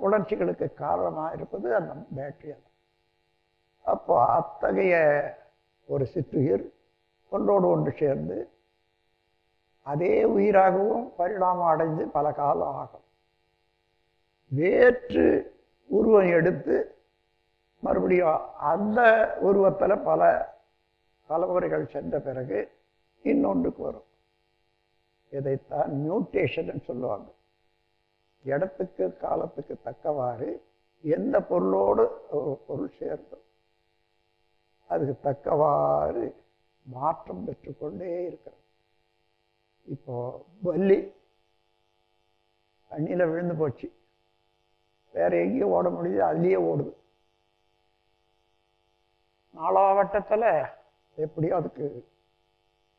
உணர்ச்சிகளுக்கு காரணமாக இருப்பது அந்த பாக்டீரியா. அப்போ அத்தகைய ஒரு சிற்றுயிர் ஒன்றோடு ஒன்று சேர்ந்து அதே உயிராகவும் பரிணாமம் அடைந்து பல காலம் ஆகும். வேற்று உருவம் எடுத்து மறுபடியும் அந்த உருவத்தில் பல தலைமுறைகள் சென்ற பிறகு இன்னொன்றுக்கு வரும். இதைத்தான் மியூட்டேஷன் சொல்லுவாங்க. இடத்துக்கு காலத்துக்கு தக்கவாறு எந்த பொருளோடு ஒரு பொருள் சேர்ந்தோம் அதுக்கு தக்கவாறு மாற்றம் பெற்றுக்கொண்டே இருக்கிறது. இப்போ பல்லி தண்ணியில் விழுந்து போச்சு, வேற எங்கேயும் ஓட முடியுது, அதுலேயே ஓடுது. நாலாவட்டத்தில் எப்படியோ அதுக்கு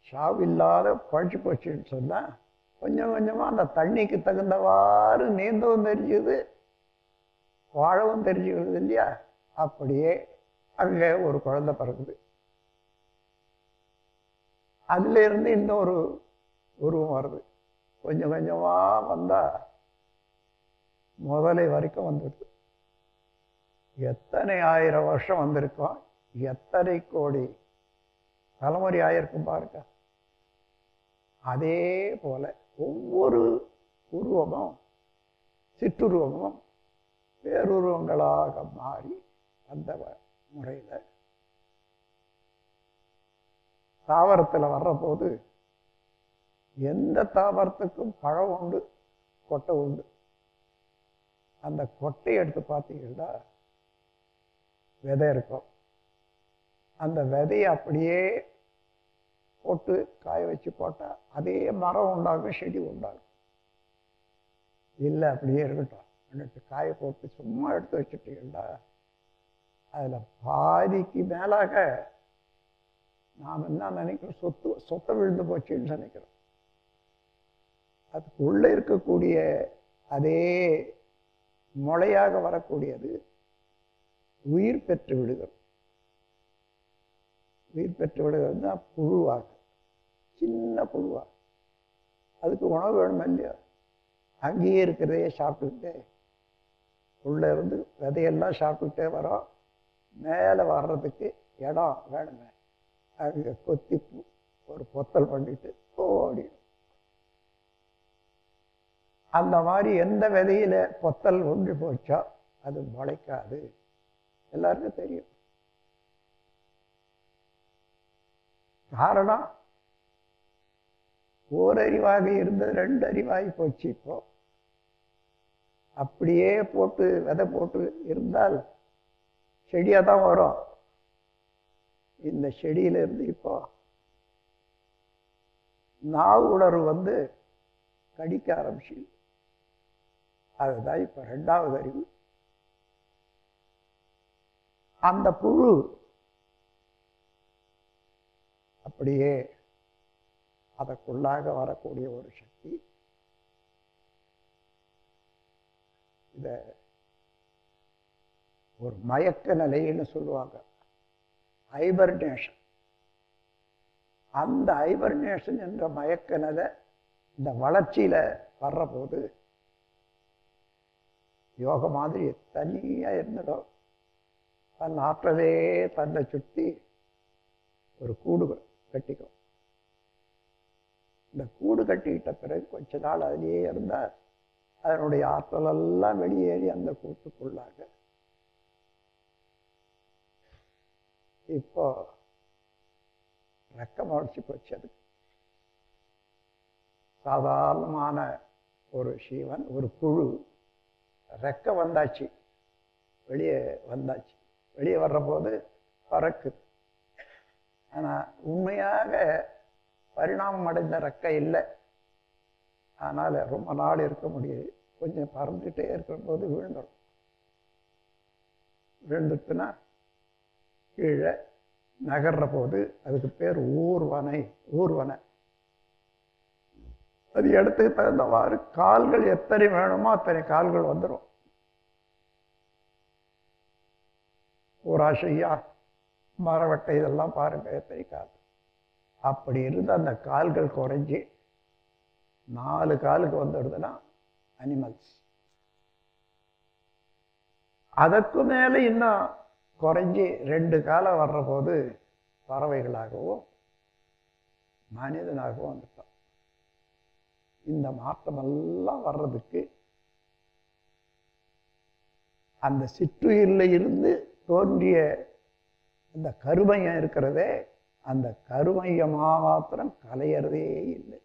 சாவில்லாத பழிச்சு போச்சுன்னு சொன்னால் கொஞ்சம் கொஞ்சமாக அந்த தண்ணிக்கு தகுந்தவாறு நீந்தவும் தெரிஞ்சுது, வாழவும் தெரிஞ்சுக்கிறது இல்லையா. அப்படியே அங்கே ஒரு குழந்தை பிறகுது. அதுல இருந்து இன்னொரு உருவம் வருது. கொஞ்சம் கொஞ்சமாக வந்தால் முதலை வரைக்கும் வந்துடுது. எத்தனை ஆயிரம் வருஷம் வந்திருக்கோம், எத்தனை கோடி தலைமுறை ஆயிருக்கும் பாருங்க. அதே போல ஒவ்வொரு உருவமும் சிற்றுருவமும் பேருருவங்களாக மாறி அந்த முறையில் தாவரத்தில் வர்ற போது எந்த தாவரத்துக்கும் பழம் உண்டு, கொட்டை உண்டு. அந்த கொட்டையை எடுத்து பார்த்தீங்கன்னா விதை இருக்கும். அந்த விதையை அப்படியே போட்டு காய வச்சு போட்டால் அதே மரம் உண்டாகும், செடி உண்டாகும். இல்லை அப்படியே இருக்கட்டும் அப்படின்ட்டு காய போட்டு சும்மா எடுத்து வச்சுட்டீங்கன்னா அதில் பாதிக்கு மேலாக நாம் என்ன நினைக்கிறோம், சொத்தை விழுந்து போச்சுன்னு நினைக்கிறோம். அதுக்கு உள்ளே இருக்கக்கூடிய அதே முளையாக வரக்கூடியது உயிர் பெற்று விடுகிறது. உயிர் பெற்று விடுகிறது தான் புழுவாக, சின்ன புழுவாக. அதுக்கு உணவு வேணுமா இல்லையா, அங்கேயே இருக்கிறதையே சாப்பிட்டுக்கிட்டே உள்ளே இருந்து விதையெல்லாம் சாப்பிட்டுக்கிட்டே வரோம். மேலே வர்றதுக்கு இடம் வேணுமே, அங்கே கொத்தி ஒரு பொத்தல் பண்ணிட்டு ஓடிடும். அந்த மாதிரி எந்த விதையில பொத்தல் ஒன்று போச்சோ அது முளைக்காது, எல்லாருக்கும் தெரியும். காரணம் ஓரறிவாக இருந்தது 2 அறிவாகி போச்சு. இப்போ அப்படியே போட்டு விதை போட்டு இருந்தால் செடியாக தான் வரும். இந்த செடியிலிருந்து இப்போ நாவு உணர்வு வந்து கடிக்க ஆரம்பிச்சு, அதுதான் இப்போ 2வது அறிவு. அந்த புழு அப்படியே அதற்குள்ளாக வரக்கூடிய ஒரு சக்தி. இத ஒரு மயக்க நிலைன்னு சொல்லுவாங்க, ஹைபர்னேஷன். அந்த ஹைபர்னேஷன் என்ற மயக்க நிலை இந்த வளர்ச்சியில வர்ற போது யோக மாதிரி தனியா இருந்துடும். தன் ஆற்றலே தன்னை சுற்றி ஒரு கூடு கட்டிக்கும். இந்த கூடு கட்டிக்கிட்ட பிறகு கொஞ்ச நாள் அதிலேயே இருந்தால் அதனுடைய ஆற்றலெல்லாம் வெளியேறி அந்த கூட்டுக்குள்ளாக இப்போ ரெக்கம் அடிச்சு போச்சு. அது சாதாரணமான ஒரு சீவன், ஒரு புழு, ரெக்க வந்தாச்சு, வெளியே வந்தாச்சு. வெளியே வர்ற போது பறக்குது. ஆனால் உண்மையாக பரிணாமம் அடைந்த ரெக்கை இல்லை. அதனால் ரொம்ப நாள் இருக்க முடியாது. கொஞ்சம் பறந்துகிட்டே இருக்கிற போது விழுந்துடும். விழுந்துட்டுன்னா கீழே நகர்ற போது அதுக்கு பேர் ஊர்வனை. ஊர்வனை அது இடத்துக்கு தகுந்தவாறு கால்கள் எத்தனை வேணுமோ அத்தனை கால்கள் வந்துடும். ஊராசையா மரவட்டை இதெல்லாம் பாருங்க எத்தனை கால். அப்படி இருந்து அந்த கால்கள் குறைஞ்சி 4 காலுக்கு வந்துடுதுன்னா அனிமல்ஸ். அதற்கு மேலே இன்னும் குறைஞ்சி 2 காலம் வர்ற போது பறவைகளாகவும் மனிதனாகவும் வந்துட்டோம். இந்த மாற்றமெல்லாம் வர்றதுக்கு அந்த சிற்றுயிரில் இருந்து தோன்றிய அந்த கருமையம் இருக்கிறதே, அந்த கருமையமா மாத்திரம் கலையறதே இல்லை.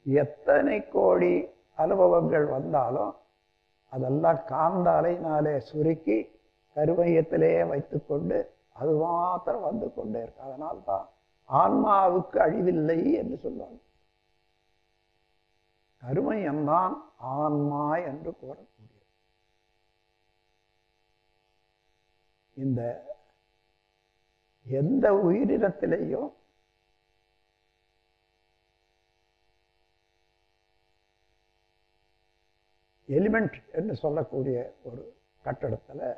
எத்தனை கோடி அனுபவங்கள் வந்தாலும் அதெல்லாம் காந்த அலையினாலே சுருக்கி கருமையத்திலே வைத்துக்கொண்டு அது மாத்திரம் வந்து கொண்டே இருக்கு. அதனால்தான் ஆன்மாவுக்கு அழிவில்லை என்று சொல்லுவாங்க. கருமையம்தான் ஆன்மா என்று கூறக்கூடியது. இந்த எந்த உயிரினத்திலேயும் எலிமெண்ட் என்று சொல்லக்கூடிய ஒரு கட்டடத்தில்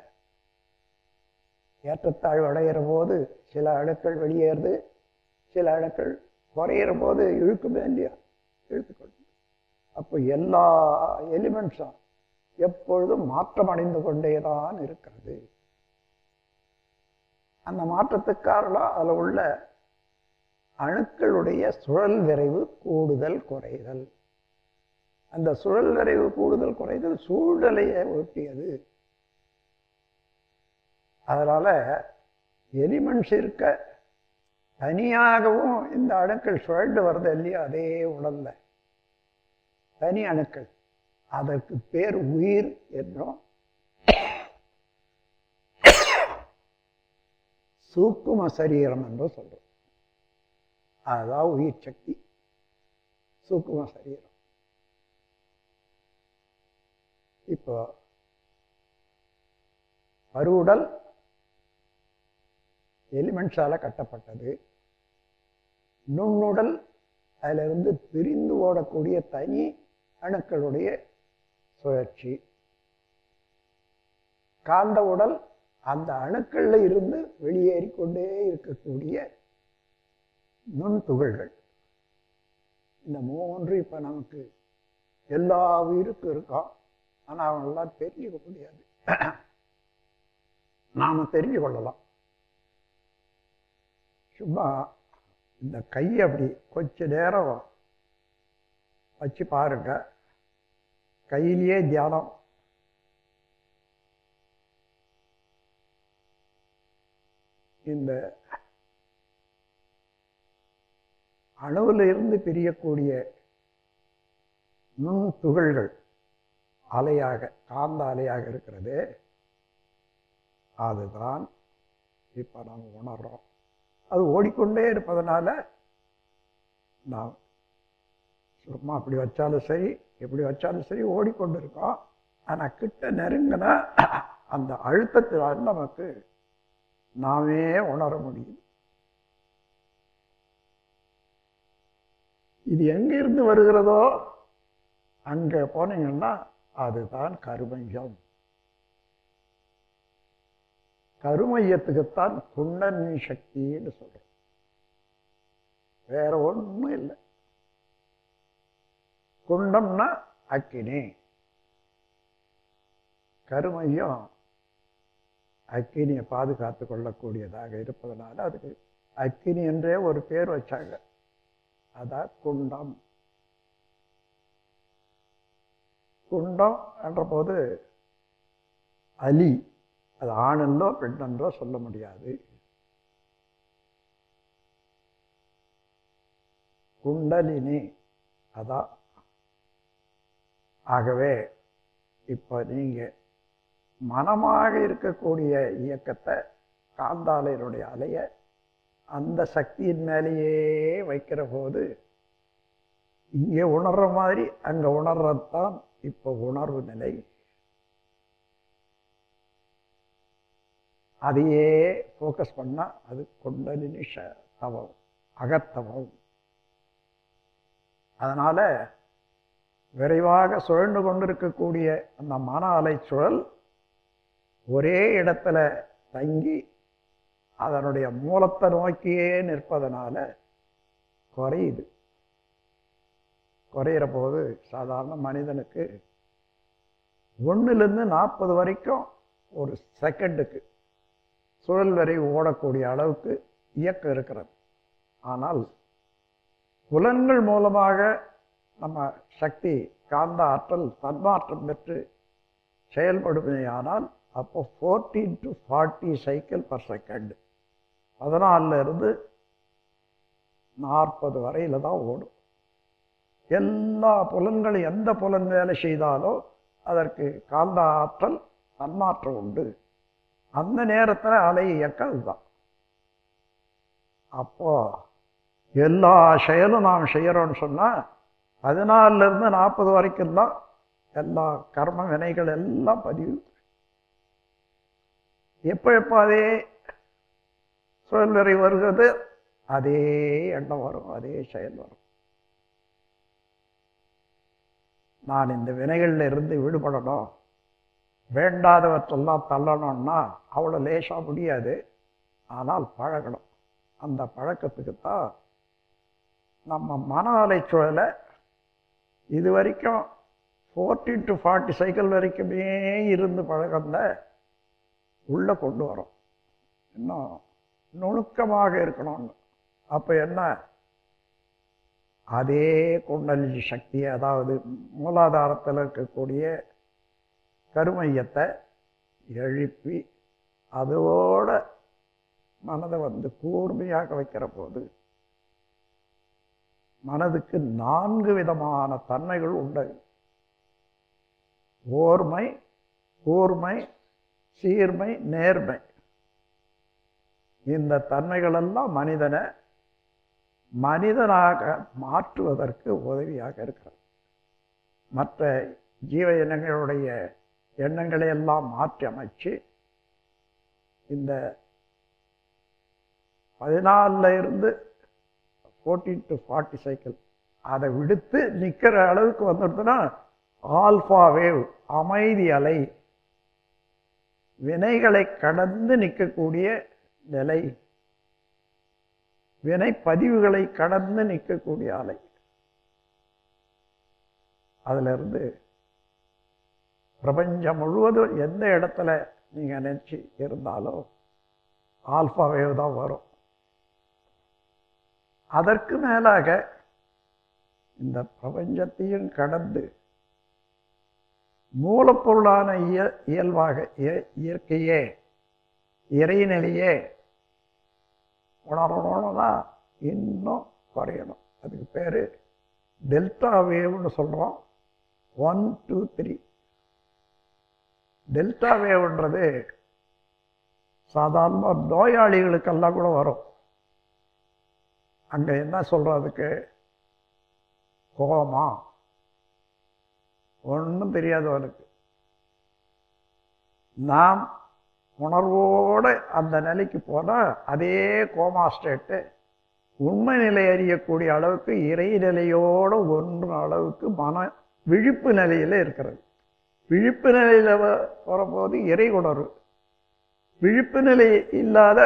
ஏற்றத்தாழ்வு அடைகிற போது சில அணுக்கள் வெளியேறுது, சில அணுக்கள் குறையிற போது இழுக்குமே இல்லையா, இழுத்துக்கொண்டு. அப்போ எல்லா எலிமெண்ட்ஸும் எப்பொழுதும் மாற்றம் அடைந்து கொண்டேதான் இருக்கிறது. அந்த மாற்றத்துக்கு காரணம் அதில் உள்ள அணுக்களுடைய சுழல் விரைவு கூடுதல் குறைதல். அந்த சுழல் விரைவு கூடுதல் குறைதல் சூழ்நிலையை ஒட்டியது. அதனால எலிமெண்ட்ஸ் இருக்க தனியாகவும் இந்த அணுக்கள் சுழண்டு வருது இல்லையா, அதே உடல்ல தனி அணுக்கள், அதற்கு பேர் உயிர் என்றும் சூக்கும சரீரம் என்றும் சொல்றோம். அதுதான் உயிர் சக்தி, சூக்கும சரீரம். இப்போ பருவுடல் எலிமெண்ட்ஸால கட்டப்பட்டது. நுண்ணுடல் அதிலிருந்து பிரிந்து ஓடக்கூடிய தனி அணுக்களுடைய சுழற்சி. காந்த உடல் அந்த அணுக்கள்ல இருந்து வெளியேறிக்கொண்டே இருக்கக்கூடிய நுண்துகள்கள். இந்த மூன்று இப்ப நமக்கு எல்லா உயிருக்கும் இருக்கும். ஆனா அவங்களெல்லாம் தெரிஞ்சுக்க முடியாது, நாம தெரிஞ்சு கொள்ளலாம். சும்மா இந்த கையை அப்படி கொஞ்ச நேரம் வச்சு பாருங்க, கையிலேயே தியானம். இந்த அணுவில் இருந்து பிரியக்கூடிய நுண் துகள்கள் அலையாக, காந்த அலையாக இருக்கிறது. அதுதான் இப்ப நாம் உணர்றோம். அது ஓடிக்கொண்டே இருப்பதனால நாம் சும்மா அப்படி வச்சாலும் சரி, எப்படி வச்சாலும் சரி ஓடிக்கொண்டு இருக்கோம். ஆனா கிட்ட நெருங்கினா அந்த அழுத்தத்தினால் நமக்கு நாமே உணர முடியும். இது எங்கிருந்து வருகிறதோ அங்க போனீங்கன்னா அதுதான் கருமையம். கருமையத்துக்குத்தான் குண்டலினி சக்தின்னு சொல்றோம், வேற ஒண்ணும் இல்லை. குண்டம்னா அக்கினி, கருமையம் அக்கினியை பாதுகாத்து கொள்ளக்கூடியதாக இருப்பதனால அதுக்கு அக்கினி என்றே ஒரு பேர் வச்சாங்க. அதான் குண்டம். குண்டம் என்ற போது அலி, அது ஆணென்றோ பெண்ணென்றோ சொல்ல முடியாது. குண்டலினி அதான். ஆகவே இப்போ நீங்க மனமாக இருக்கக்கூடிய இயக்கத்தை, காந்தாலையினுடைய அலைய அந்த சக்தியின் மேலேயே வைக்கிற போது இங்கே உணர்ற மாதிரி அங்க உணர்றதுதான் இப்போ உணர்வு நிலை. அதையே ஃபோக்கஸ் பண்ணா அது குண்டலினி தவம், அகத்தவம். அதனால விரைவாக சுழன்று கொண்டிருக்கக்கூடிய அந்த மன அலை சுழல் ஒரே இடத்துல தங்கி அதனுடைய மூலத்தை நோக்கியே நிற்பதனால குறையுது. குறையிற போது சாதாரண மனிதனுக்கு 1லிருந்து 40 வரைக்கும் ஒரு செகண்டுக்கு சுழல் வரை ஓடக்கூடிய அளவுக்கு இயக்கம் இருக்கிறது. ஆனால் புலன்கள் மூலமாக நம்ம சக்தி, காந்த ஆற்றல் தன்மாற்றம் பெற்று செயல்படுமையானால் அப்போ 14 to 40 சைக்கிள் பர் செகண்ட், 14லிருந்து 40 வரையில தான் ஓடும். எல்லா புலன்களும் எந்த புலன் வேலை செய்தாலோ அதற்கு காந்த ஆற்றல் தன்மாற்றம் உண்டு. அந்த நேரத்தில் அலை இயக்கம் இதுதான். அப்போ எல்லா செயலும் நாம் செய்யறோம்னு சொன்னா 14லிருந்து 40 வரைக்கும் தான் எல்லா கர்ம வினைகள் எல்லாம் பதிவு. எப்போ அதே சுழல் விரை வருகிறது, அதே எண்ணம் வரும், அதே செயல் வரும். நான் இந்த வினைகளில் இருந்து விடுபடணும், வேண்டாதவற்றெல்லாம் தள்ளணும்னா அவ்வளோ லேசாக முடியாது. ஆனால் பழகணும். அந்த பழக்கத்துக்குத்தான் நம்ம மன அலைச்சூழலை இது வரைக்கும் 40 to 40 சைக்கிள் வரைக்குமே இருந்து பழக்கம்ல உள்ளே கொண்டு வரோம். இன்னும் நுணுக்கமாக இருக்கணும்னு. அப்போ என்ன, அதே குண்டலினி சக்தியை, அதாவது மூலாதாரத்தில் இருக்கக்கூடிய கருமையத்தை எழுப்பி அதோட மனதை கூர்மையாக வைக்கிற போது மனதுக்கு 4 விதமான தன்மைகள் உண்டு. ஓர்மை, கூர்மை, சீர்மை, நேர்மை. இந்த தன்மைகளெல்லாம் மனிதனை மனிதனாக மாற்றுவதற்கு உதவியாக இருக்கிறது. மற்ற ஜீவ இனங்களுடைய எண்ணங்களை எல்லாம் மாற்றி அமைச்சு இந்த 14 இருந்து 14 to 40 சைக்கிள் அதை விடுத்து நிற்கிற அளவுக்கு வந்துடுதுன்னா ஆல்ஃபா வேவ், அமைதி அலை, வினைகளை கடந்து நிற்கக்கூடிய நிலை, வினை பதிவுகளை கடந்து நிற்கக்கூடிய அலை. அதிலிருந்து பிரபஞ்சம் முழுவதும் எந்த இடத்துல நீங்கள் நினச்சி இருந்தாலும் ஆல்ஃபா வேவ் தான் வரும். அதற்கு மேலாக இந்த பிரபஞ்சத்தையும் கடந்து மூலப்பொருளான இயல்பாக இயற்கையே, இறைநிலையே உணரணும்னா இன்னும் குறையணும். அதுக்கு பேர் டெல்டா வேவ்னு சொல்கிறோம். 1, 2, 3. டெல்டா வேவ்ன்றது சாதாரண நோயாளிகளுக்கெல்லாம் கூட வரும். அங்கே என்ன சொல்கிறதுக்கு, கோமா, ஒன்றும் தெரியாதவனுக்கு. நாம் உணர்வோடு அந்த நிலைக்கு போனால் அதே கோமா ஸ்டேட்டு உண்மை நிலை அறியக்கூடிய அளவுக்கு இறை நிலையோடு ஒன்று அளவுக்கு மன விழிப்பு நிலையில் இருக்கிறது. விழிப்பு நிலையில் வரும்போது இறை உணர்வு, விழிப்பு நிலை இல்லாத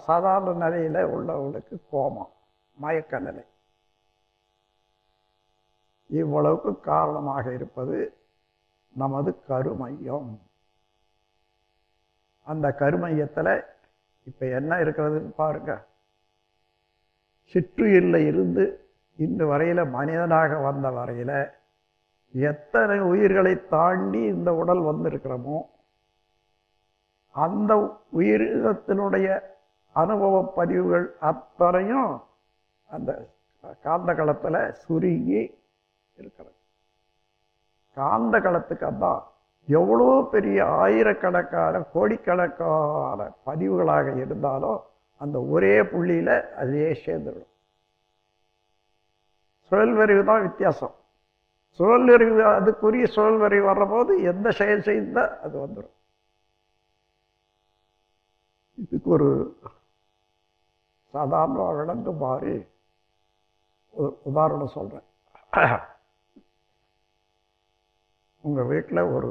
சாதாரண நிலையில் உள்ளவர்களுக்கு கோமா, மயக்க நிலை. இவ்வளவுக்கு காரணமாக இருப்பது நமது கருமையம். அந்த கருமையத்தில் இப்போ என்ன இருக்கிறதுன்னு பாருங்க. சிற்றுயிரில் இருந்து இன்று வரையில் மனிதனாக வந்த வரையில் எத்தனை உயிர்களை தாண்டி இந்த உடல் வந்திருக்கிறோமோ அந்த உயிரினத்தினுடைய அனுபவ பதிவுகள் அத்தனையும் அந்த காந்த களத்தில் சுருங்கி இருக்கிறது. காந்த களத்துக்கு அதான் எவ்வளோ பெரிய ஆயிரக்கணக்கான கோடிக்கணக்கான பதிவுகளாக இருந்தாலும் அந்த ஒரே புள்ளியில் அதே சேர்ந்துடும். சுழல் வரைவு தான் வித்தியாசம். சுழல் வரைவு, அதுக்குரிய சுழல் வரைவு வர்றபோது எந்த செயல் செய்தால் அது வந்துடும். இதுக்கு ஒரு சாதாரண விளங்கு மாதிரி ஒரு உதாரணம் சொல்கிறேன். உங்கள் வீட்டில் ஒரு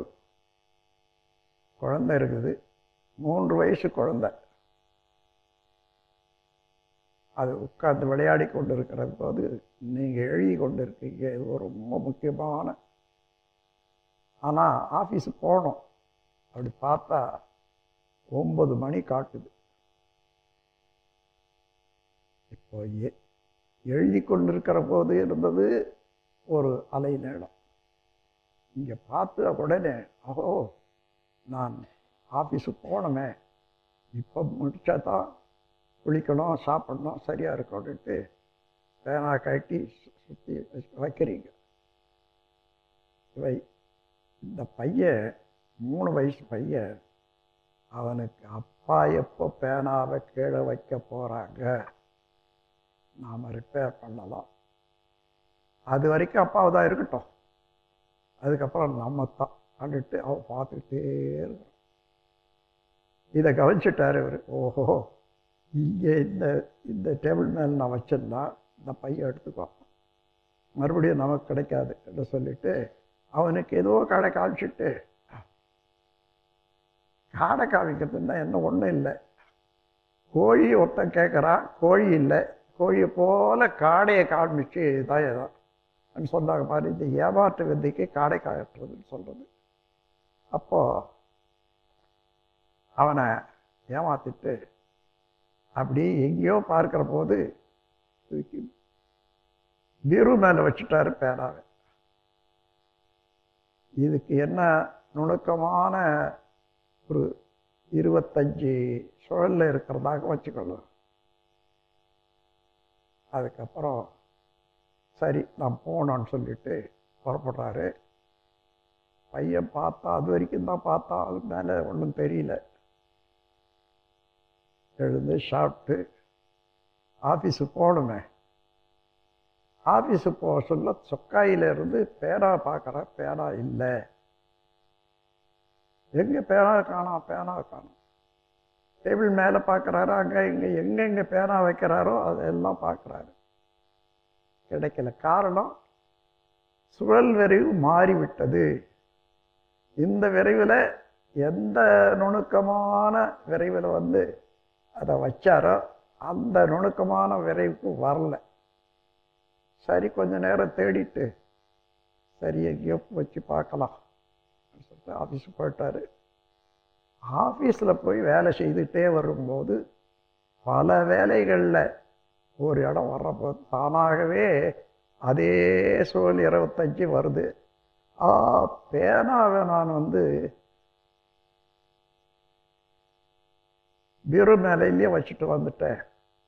குழந்தை இருக்குது, 3 வயசு குழந்தை. அது உட்கார்ந்து விளையாடி கொண்டு இருக்கிற போது நீங்கள் எழுதி கொண்டு இருக்கீங்க. இது ஒரு ரொம்ப முக்கியமான, ஆனால் ஆஃபீஸுக்கு போகணும். அப்படி பார்த்தா 9 மணி காட்டுது. இப்போ எழுதி கொண்டிருக்கிற போது இருந்தது ஒரு அலை நேரம். இங்கே பார்த்து உடனே ஓஹோ நான் ஆஃபீஸுக்கு போகணுமே, இப்போ முடித்தா தான் குளிக்கணும், சாப்பிடணும், சரியாக இருக்கணுன்ட்டு பேனா கட்டி சுற்றி வைக்கிறீங்க. இந்த பையன் 3 வயசு பையன், அவனுக்கு அப்பா எப்போ பேனாவை கீழே வைக்க போகிறாங்க, நாம் ரிப்பேர் பண்ணலாம். அது வரைக்கும் அப்பாவை தான் இருக்கட்டும், அதுக்கப்புறம் நம்ம தான் அப்படின்ட்டு அவன் பார்த்துக்கிட்டே இருக்கிறான். இதை கவனிச்சுட்டார் அவர். ஓஹோ, இங்கே இந்த இந்த டேபிள் மேலே நான் வச்சிருந்தா இந்த பையன் எடுத்துக்கோ, மறுபடியும் நமக்கு கிடைக்காது என்று சொல்லிட்டு அவனுக்கு ஏதோ கடை காமிச்சிட்டு, காடை காமிக்கிறதுன்னா என்ன ஒன்றும் இல்லை, கோழி ஒருத்தன் கேட்குறான், கோழி இல்லை, கோழியை போல காடையை காமிச்சு இதான் ஏதான் சொன்னாங்க மாதிரி. இந்த ஏமாற்று வித்தைக்கு காடை காட்டுறதுன்னு சொல்கிறது. அப்போது அவனை ஏமாத்திட்டு அப்படி எங்கேயோ பார்க்குற போது பீரு மேலே வச்சுட்டாரு பேனாவை. இதுக்கு என்ன நுணுக்கமான ஒரு 25 சுழலில் இருக்கிறதாக வச்சுக்கணும். அதுக்கப்புறம் சரி நான் போனோன்னு சொல்லிட்டு புறப்படுறாரு. பையன் பார்த்தா, அது வரைக்கும் தான் பார்த்தா, அது மேலே ஒன்றும் தெரியல. எழுந்து சாப்பிட்டு ஆஃபீஸுக்கு போகணுமே, ஆஃபீஸுக்கு போக சொல்ல சொக்காயிலிருந்து பேனா பார்க்குற, பேனா இல்லை. எங்கே பேனா காணோம், பேனா காணோம். டேபிள் மேலே பார்க்குறாரு, அங்கே இங்கே எங்கெங்கே பேனா வைக்கிறாரோ அதெல்லாம் பார்க்குறாரு, கிடைக்கல. காரணம், சுழல் விரைவு மாறிவிட்டது. இந்த விரைவில் எந்த நுணுக்கமான விரைவில் அதை வச்சாரோ அந்த நுணுக்கமான விரைவுக்கு வரல. சரி கொஞ்ச நேரம் தேடிட்டு சரி எங்கேயோ வச்சு பார்க்கலாம் சொல்லிட்டு ஆஃபீஸுக்கு போயிட்டார். ஆஃபீஸில் போய் வேலை செய்துகிட்டே வரும்போது பல வேலைகளில் ஒரு இடம் வர்றபோது தானாகவே அதே சூழல் 25 வருது. பேனாவை நான் பீரோ மேலையிலேயே வச்சுட்டு வந்துட்டேன்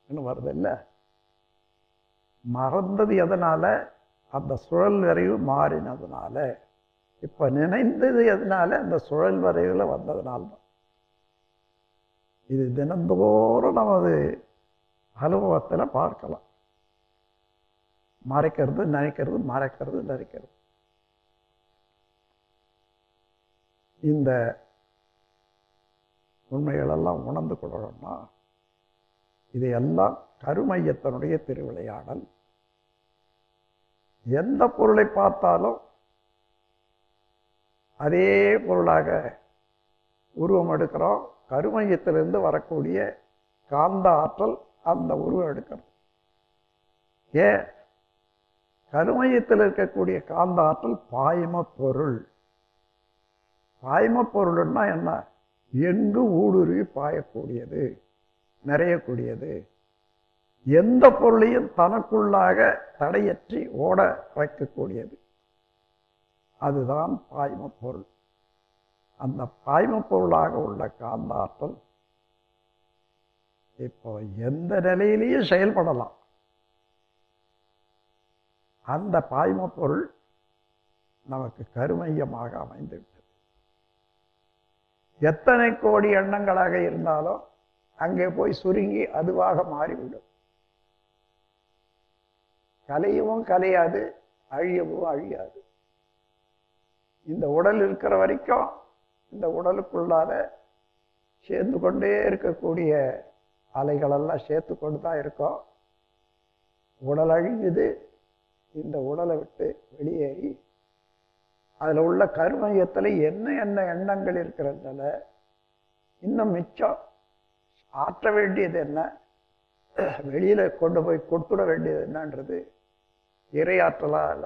இன்னும் வருது இல்லை. மறந்தது எதனால? அந்த சுழல் வரைவு மாறினதுனால. இப்போ நினைந்தது எதனால? அந்த சுழல் வரைவில் வந்ததுனால்தான். இது தினந்தோறும் நமது அனுபவத்தில் பார்க்கலாம். மறைக்கிறது, நினைக்கிறது, மறைக்கிறது, நினைக்கிறது. இந்த உண்மைகளெல்லாம் உணர்ந்து கொள்ளணும்னா இதையெல்லாம் கருமையத்தினுடைய திருவிளையாடல். எந்த பொருளை பார்த்தாலும் அதே பொருளாக உருவம் எடுக்கிறோம். கருமையத்திலிருந்து வரக்கூடிய காந்த ஆற்றல் அந்த உருவம் எடுக்கிறது. ஏன்? கருமையத்தில் இருக்கக்கூடிய காந்த ஆற்றல் பாய்ம பொருள். பாய்ம பொருள்னா என்ன? எங்கு ஊடுருவி பாயக்கூடியது, நிறையக்கூடியது. எந்த பொருளையும் தனக்குள்ளாக தடையற்றி ஓட வைக்கக்கூடியது. அதுதான் பாய்ம பொருள். அந்த பாய்ம பொருளாக உள்ள காந்த ஆற்றல் இப்போ எந்த நிலையிலையும் செயல்படலாம். அந்த பாய்ம பொருள் நமக்கு கருமையமாக அமைந்துவிட்டது. எத்தனை கோடி எண்ணங்களாக இருந்தாலும் அங்கே போய் சுருங்கி அதுவாக மாறிவிடும். கலையவும் கலையாது, அழியவும் அழியாது. இந்த உடல் இருக்கிற வரைக்கும் இந்த உடலுக்குள்ளாத சேர்ந்து கொண்டே இருக்கக்கூடிய அலைகளெல்லாம் சேர்த்து கொண்டு தான் இருக்கோம். உடல் அழிஞ்சது, இந்த உடலை விட்டு வெளியேறி அதில் உள்ள கருமையத்தில் என்ன என்ன எண்ணங்கள் இருக்கிறதுனால இன்னும் மிச்சம் ஆற்ற வேண்டியது என்ன, வெளியில் கொண்டு போய் கொடுத்துட வேண்டியது என்னன்றது இறையாற்றலால்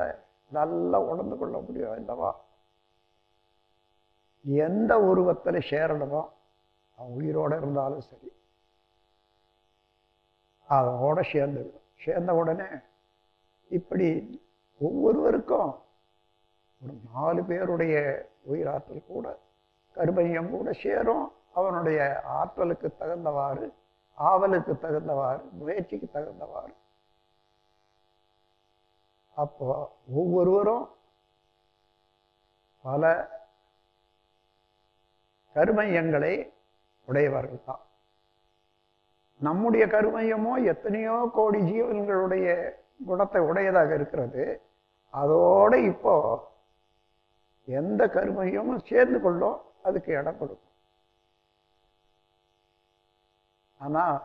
நல்லா உணர்ந்து கொள்ள முடியும். இல்லவா? எந்த உருவத்தில் சேரணுமோ அவன் உயிரோடு இருந்தாலும் சரி அதோட சேர்ந்துவிடும். சேர்ந்த உடனே இப்படி ஒவ்வொருவருக்கும் ஒரு 4 பேருடைய உயிராற்றல் கூட கருமையம் கூட சேரும். அவனுடைய ஆற்றலுக்கு தகுந்தவாறு, ஆவலுக்கு தகுந்தவாறு, முயற்சிக்கு தகுந்தவாறு. அப்போ ஒவ்வொருவரும் பல கருமையங்களை உடையவர்கள் தான். நம்முடைய கருமையமோ எத்தனையோ கோடி ஜீவன்களுடைய குணத்தை உடையதாக இருக்கிறது. அதோடு இப்போ எந்த கருமையமும் சேர்ந்து கொள்ளும், அதுக்கு இடம் கொடுக்கும். ஆனால்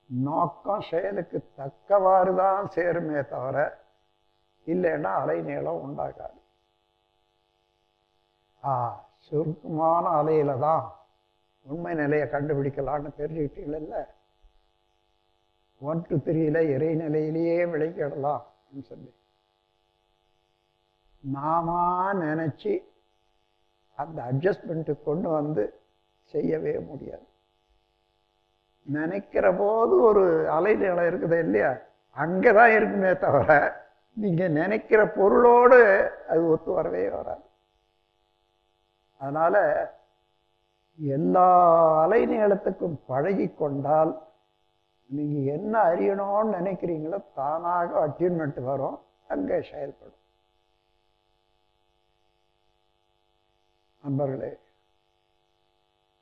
நோக்கம் செயலுக்கு தக்கவாறு தான் சேருமே தவிர இல்லைன்னா அலைநீளம் உண்டாகாது. சுருக்கமான அலையில தான் உண்மை நிலையை கண்டுபிடிக்கலான்னு தெரிஞ்சுக்கிட்டீங்கல்ல. 1 to 3 இறைநிலையிலேயே விளக்கிடலாம் சொல்லி நாம நினைச்சு அந்த அட்ஜஸ்ட்மெண்ட்டு கொண்டு வந்து செய்யவே முடியாது. நினைக்கிற போது ஒரு அலைநீளம் இருக்குது இல்லையா, அங்கதான் இருக்குமே தவிர நீங்க நினைக்கிற பொருளோடு அது ஒத்து வரவே வராது. அதனால எல்லா அலைநீளத்துக்கும் பழகி கொண்டால் நீங்க என்ன அறியணும்னு நினைக்கிறீங்களோ தானாக அட்யூன்மெண்ட் வரும், அங்கே செயல்படும். நண்பர்களே,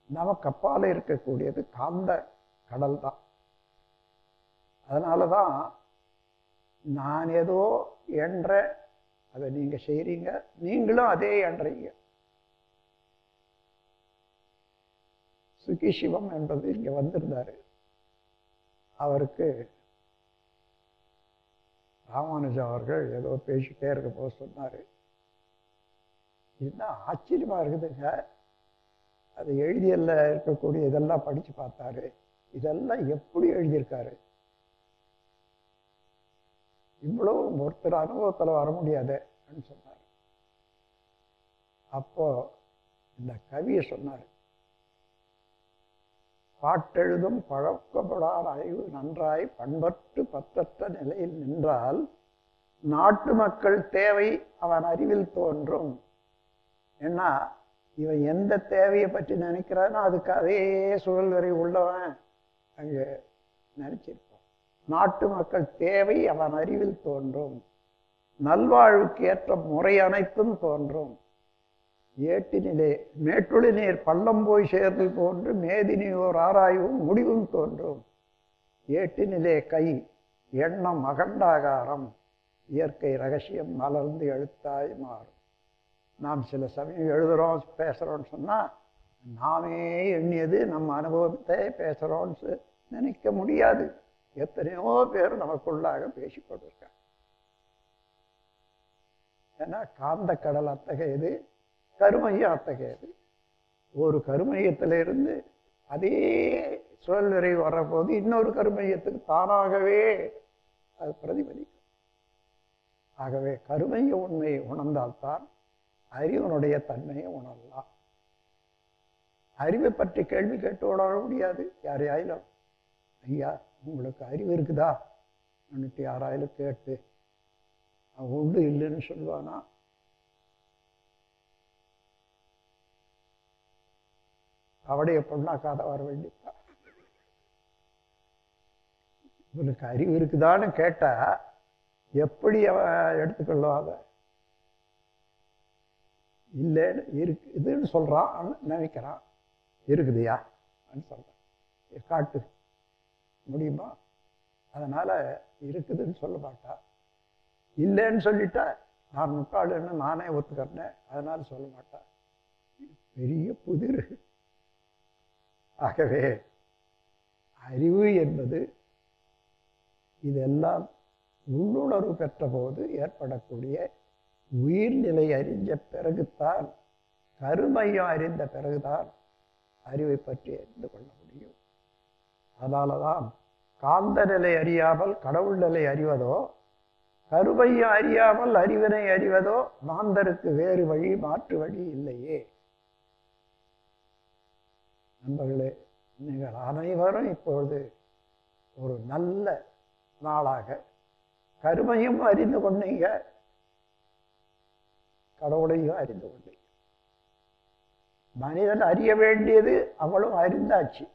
நமக்கு அப்பால இருக்கக்கூடியது காந்த கடல் தான். அதனாலதான் நான் ஏதோ என்ற அதை நீங்க செய்றீங்க, நீங்களும் அதே என்றீங்க. சுகி சிவம் என்பது இங்க வந்திருந்தாரு. அவருக்கு ராமானுஜா அவர்கள் ஏதோ பேசிட்டே இருக்க போது சொன்னாரு, இதுதான் ஆச்சரியமா இருக்குதுங்க, அது எழுதியல்ல இருக்கக்கூடிய இதெல்லாம் படிச்சு பார்த்தாரு, இதெல்லாம் எப்படி எழுதியிருக்காரு, இவ்வளவு ஒருத்தர் அனுபவத்துல வர முடியாது சொன்னார். அப்போ இந்த கவியை சொன்னார், பாட்டெழுதும் பழக்கப்படார் அறிவு நன்றாய் பண்பற்று பற்றற்ற நிலையில் நின்றால் நாட்டு மக்கள் தேவை அவன் அறிவில் தோன்றும். ஏன்னா இவன் எந்த தேவையை பற்றி நினைக்கிறானோ அதுக்கு அதே சுழல் வரை உள்ளவன் அங்கே நினைச்சிருப்பான். நாட்டு மக்கள் தேவை அவன் அறிவில் தோன்றும், நல்வாழ்வுக்கு ஏற்ற முறை அனைத்தும் தோன்றும். ஏட்டினிலே மேட்டுளி நீர் பள்ளம் போய் சேர்தல் போன்று மேதினியோர் ஆராய்வும் முடிவும் தோன்றும். ஏட்டினிலே கை எண்ணம் அகண்டாகாரம் இயற்கை ரகசியம் மலர்ந்து எழுத்தாய் மாறும். நாம் சில சமயம் எழுதுறோம் பேசுறோம்னு சொன்னா நாமே எண்ணியது நம்ம அனுபவத்தை பேசுறோம்னு நினைக்க முடியாது. எத்தனையோ பேர் நமக்குள்ளாக பேசிக்கொண்டிருக்காங்க. ஏன்னா காந்த கடல் அத்தகையது, கருமையம் அத்தகையது. ஒரு கருமையத்திலிருந்து அதே சுழல் விரை வர்ற போது இன்னொரு கருமையத்துக்கு தானாகவே அது பிரதிபலிக்கும். ஆகவே கருமைய உண்மையை உணர்ந்தால்தான் அறிவனுடைய தன்மையை உணரலாம். அறிவை பற்றி கேள்வி கேட்டு உணர முடியாது யாரையாயிலும். ஐயா உங்களுக்கு அறிவு இருக்குதா அன்னிட்டு யாராயிலும் கேட்டு அவன் உண்டு இல்லைன்னு சொல்லுவானா? அவடைய பொண்ணாக்காத வர வேண்டியதா. இவனுக்கு அறிவு இருக்குதான்னு கேட்டா எப்படி அவன் எடுத்துக்கொள்ளுவாங்க? இல்லைன்னு இருக்குதுன்னு சொல்றான், நினைக்கிறான். இருக்குதுயா சொல்றான், காட்டு முடியுமா? அதனால இருக்குதுன்னு சொல்ல மாட்டா. இல்லைன்னு சொல்லிட்டா நான் முட்டாளுன்னு நானே ஒத்துக்கிறேன், அதனால சொல்ல மாட்டா. பெரிய புதிர். ஆகவே அறிவு என்பது இதெல்லாம் உள்ளுணர்வு பெற்ற போது ஏற்படக்கூடிய உயிர்நிலை அறிஞ்ச பிறகுத்தான், கருமையம் அறிந்த பிறகுதான் அறிவை பற்றி அறிந்து கொள்ள முடியும். அதனாலதான் காந்த நிலை அறியாமல் கடவுள் நிலை அறிவதோ, கருமையம் அறியாமல் அறிவினை அறிவதோ மாந்தருக்கு வேறு வழி மாற்று வழி இல்லையே. நண்பர்களே, நீங்கள் அனைவரும் இப்பொழுது ஒரு நல்ல நாளாக கருமையும் அறிந்து கொண்டீங்க, கடவுளையும் அறிந்து கொண்டீங்க. மனிதன் அறிய வேண்டியது அவளும் அறிந்தாச்சு.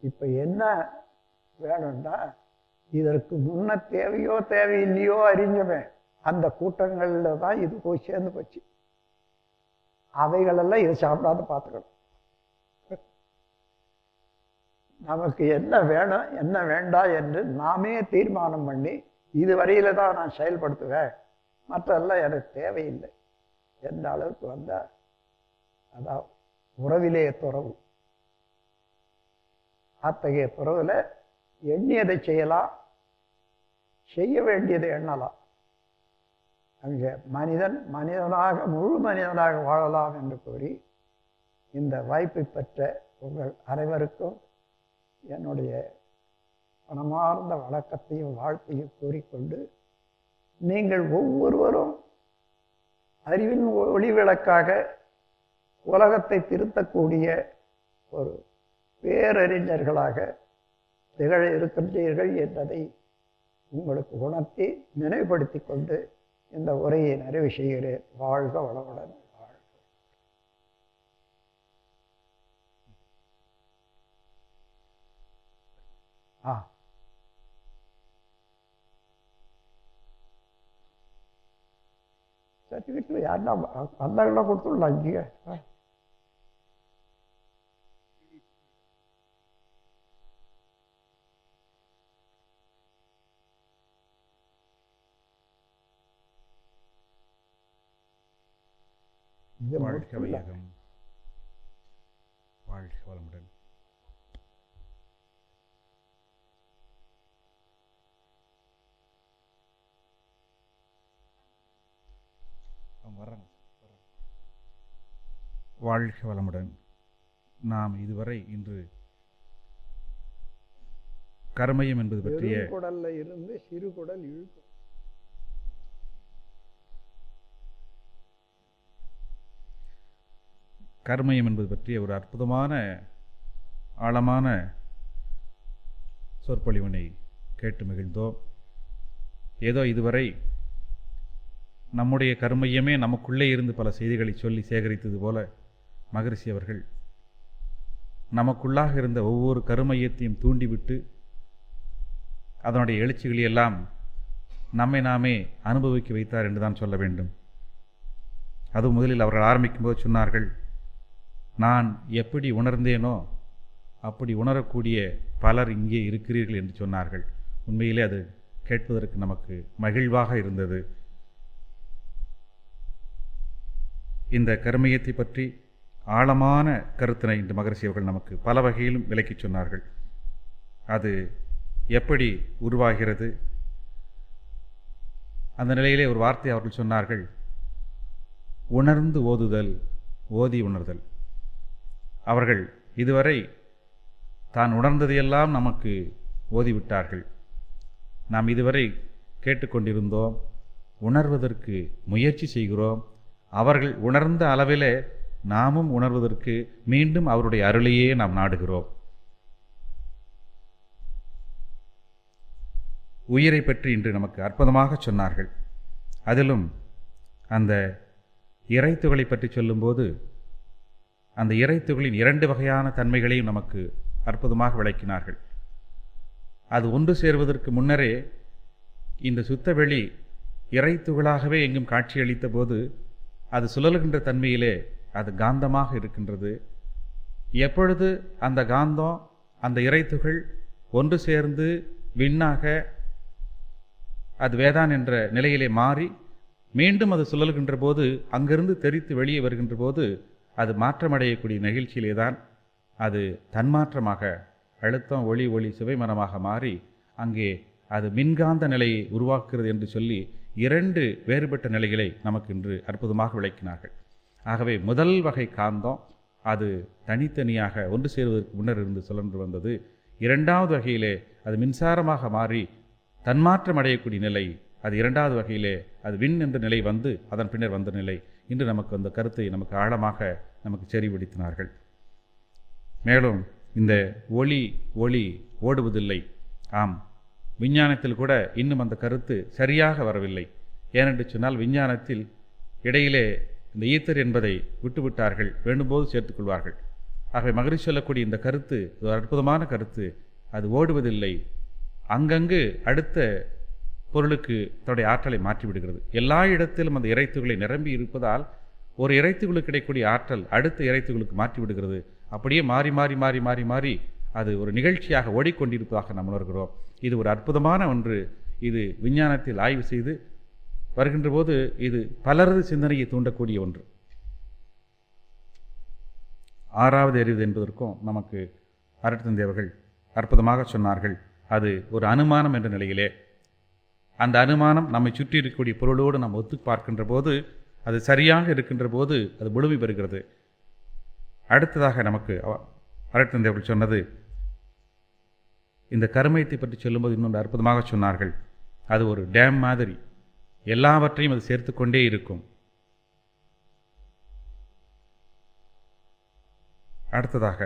இப்ப என்ன வேணும்னா, இதற்கு முன்ன தேவையோ தேவையில்லையோ அறிஞ்சவன் அந்த கூட்டங்கள்ல தான் இது போய் சேர்ந்து போச்சு. அவைகளெல்லாம் இதை சாப்பிடாத பார்த்துக்கணும். நமக்கு என்ன வேணும் என்ன வேண்டாம் என்று நாமே தீர்மானம் பண்ணி இதுவரையில தான் நான் செயல்படுத்துவேன், மற்றெல்லாம் எனக்கு தேவையில்லை எந்த அளவுக்கு வந்தால் அதான் உறவிலே துறவு. அத்தகைய பிறவில் எண்ணியதை செய்யலாம், செய்ய வேண்டியதை எண்ணலாம். அங்கே மனிதன் மனிதனாக முழு மனிதனாக வாழலாம் என்று கூறி இந்த வாய்ப்பை பெற்ற உங்கள் அனைவருக்கும் என்னுடைய மனமார்ந்த வணக்கத்தையும் வாழ்த்தையும் கூறிக்கொண்டு, நீங்கள் ஒவ்வொருவரும் அறிவின் ஒளிவிளக்காக உலகத்தை திருத்தக்கூடிய ஒரு பேரறிஞர்களாக திகழ இருக்கின்றீர்கள் என்பதை உங்களுக்கு உணர்த்தி நினைவுபடுத்தி கொண்டு இந்த உரையை நிறைவு செய்கிறேன். வாழ்க வளமுடன். சர்டிஃபிகேட்டில் யாருன்னா வந்தாங்கன்னா கொடுத்துடலாம். இங்கே வாழ்க வையகம், வாழ்க வளமுடன். வாழ்க வளமுடன். நாம் இதுவரை இன்று கர்மயம் என்பது பற்றிய குடல்ல இருந்து சிறு குடல் இழுக்கும் கர்மயம் என்பது பற்றிய ஒரு அற்புதமான ஆழமான சொற்பொழிவினை கேட்டு மகிழ்ந்தோம். ஏதோ இதுவரை நம்முடைய கர்மயமே நமக்குள்ளே இருந்து பல செய்திகளை சொல்லி சேகரித்தது போல மகரிஷி அவர்கள் நமக்குள்ளாக இருந்த ஒவ்வொரு கருமையத்தையும் தூண்டிவிட்டு அதனுடைய எழுச்சிகளையெல்லாம் நம்மை நாமே அனுபவிக்க வைத்தார் என்றுதான் சொல்ல வேண்டும். அது முதலில் அவர்கள் ஆரம்பிக்கும்போது சொன்னார்கள், நான் எப்படி உணர்ந்தேனோ அப்படி உணரக்கூடிய பலர் இங்கே இருக்கிறீர்கள் என்று சொன்னார்கள். உண்மையிலே அது கேட்பதற்கு நமக்கு மகிழ்வாக இருந்தது. இந்த கர்மயத்தை பற்றி ஆழமான கருத்தினை இந்த மகரிஷி அவர்கள் நமக்கு பல வகையிலும் விளக்கிச் சொன்னார்கள். அது எப்படி உருவாகிறது, அந்த நிலையிலே ஒரு வார்த்தை அவர்கள் சொன்னார்கள், உணர்ந்து ஓதுதல், ஓதி உணர்தல். அவர்கள் இதுவரை தான் உணர்ந்ததையெல்லாம் நமக்கு ஓதிவிட்டார்கள். நாம் இதுவரை கேட்டுக்கொண்டிருந்தோம், உணர்வதற்கு முயற்சி செய்கிறோம். அவர்கள் உணர்ந்த அளவிலே நாமும் உணர்வதற்கு மீண்டும் அவருடைய அருளையே நாம் நாடுகிறோம். உயிரை பற்றி இன்று நமக்கு அற்புதமாக சொன்னார்கள். அதிலும் அந்த இறைத்துகளை பற்றி சொல்லும்போது அந்த இறைத்துகளின் 2 வகையான தன்மைகளையும் நமக்கு அற்புதமாக விளக்கினார்கள். அது ஒன்று சேர்வதற்கு முன்னரே இந்த சுத்தவெளி இறைத்துகளாகவே எங்கும் காட்சியளித்த போது அது சுழலுகின்ற தன்மையிலே அது காந்தமாக இருக்கின்றது. எப்பொழுது அந்த காந்தம் அந்த இறைத்துகள் ஒன்று சேர்ந்து விண்ணாக அது வேதான் என்ற நிலையிலே மாறி மீண்டும் அது சுழல்கின்ற போது அங்கிருந்து தெரித்து வெளியே வருகின்ற போது அது மாற்றமடையக்கூடிய நிகழ்ச்சியிலே தான் அது தன்மாற்றமாக அழுத்தம் ஒளி ஒளி சுவைமனமாக மாறி அங்கே அது மின்காந்த நிலையை உருவாக்குகிறது என்று சொல்லி 2 வேறுபட்ட நிலைகளை நமக்கு இன்று அற்புதமாக விளக்கினார்கள். ஆகவே முதல் வகை காந்தம் அது தனித்தனியாக ஒன்று சேருவதற்கு முன்னர் இருந்து சுழன்று வந்தது. 2வது வகையிலே அது மின்சாரமாக மாறி தன்மாற்றம் அடையக்கூடிய நிலை, அது 2வது வகையிலே அது விண் என்ற நிலை வந்து அதன் பின்னர் வந்த நிலை. இன்று நமக்கு அந்த கருத்தை நமக்கு ஆழமாக நமக்கு செறிபிடித்தினார்கள். மேலும் இந்த ஒளி ஒளி ஓடுவதில்லை. ஆம், விஞ்ஞானத்தில் கூட இன்னும் அந்த கருத்து சரியாக வரவில்லை. ஏனென்று சொன்னால் விஞ்ஞானத்தில் இடையிலே இந்த ஈத்தர் என்பதை விட்டுவிட்டார்கள், வேண்டும்போது சேர்த்துக்கொள்வார்கள். ஆகவே மகரிஷி சொல்லக்கூடிய இந்த கருத்து ஒரு அற்புதமான கருத்து. அது ஓடுவதில்லை, அங்கங்கு அடுத்த பொருளுக்கு தன்னுடைய ஆற்றலை மாற்றிவிடுகிறது. எல்லா இடத்திலும் அந்த இறைத்துகளை நிரம்பி இருப்பதால் ஒரு இறைத்துகளுக்கு கிடைக்கக்கூடிய ஆற்றல் அடுத்த இறைத்துகளுக்கு மாற்றிவிடுகிறது. அப்படியே மாறி மாறி மாறி மாறி மாறி அது ஒரு நிகழ்ச்சியாக ஓடிக்கொண்டிருப்பதாக நாம் உணர்கிறோம். இது ஒரு அற்புதமான ஒன்று. இது விஞ்ஞானத்தில் ஆய்வு செய்து வருகின்ற போது இது பலரது சிந்தனையை தூண்டக்கூடிய ஒன்று. 6வது அறிவு என்பதற்கும் நமக்கு அரட்டந்தேவர்கள் அற்புதமாக சொன்னார்கள். அது ஒரு அனுமானம் என்ற நிலையிலே, அந்த அனுமானம் நம்மை சுற்றி இருக்கக்கூடிய பொருளோடு நாம் ஒத்து பார்க்கின்ற போது, அது சரியாக இருக்கின்ற போது அது முழுமை பெறுகிறது. அடுத்ததாக நமக்கு அருட்தந்தை அவர்கள் சொன்னது, இந்த கருமையத்தை பற்றி சொல்லும்போது இன்னொன்று அற்புதமாக சொன்னார்கள். அது ஒரு டேம் மாதிரி, எல்லாவற்றையும் அது சேர்த்து கொண்டே இருக்கும். அடுத்ததாக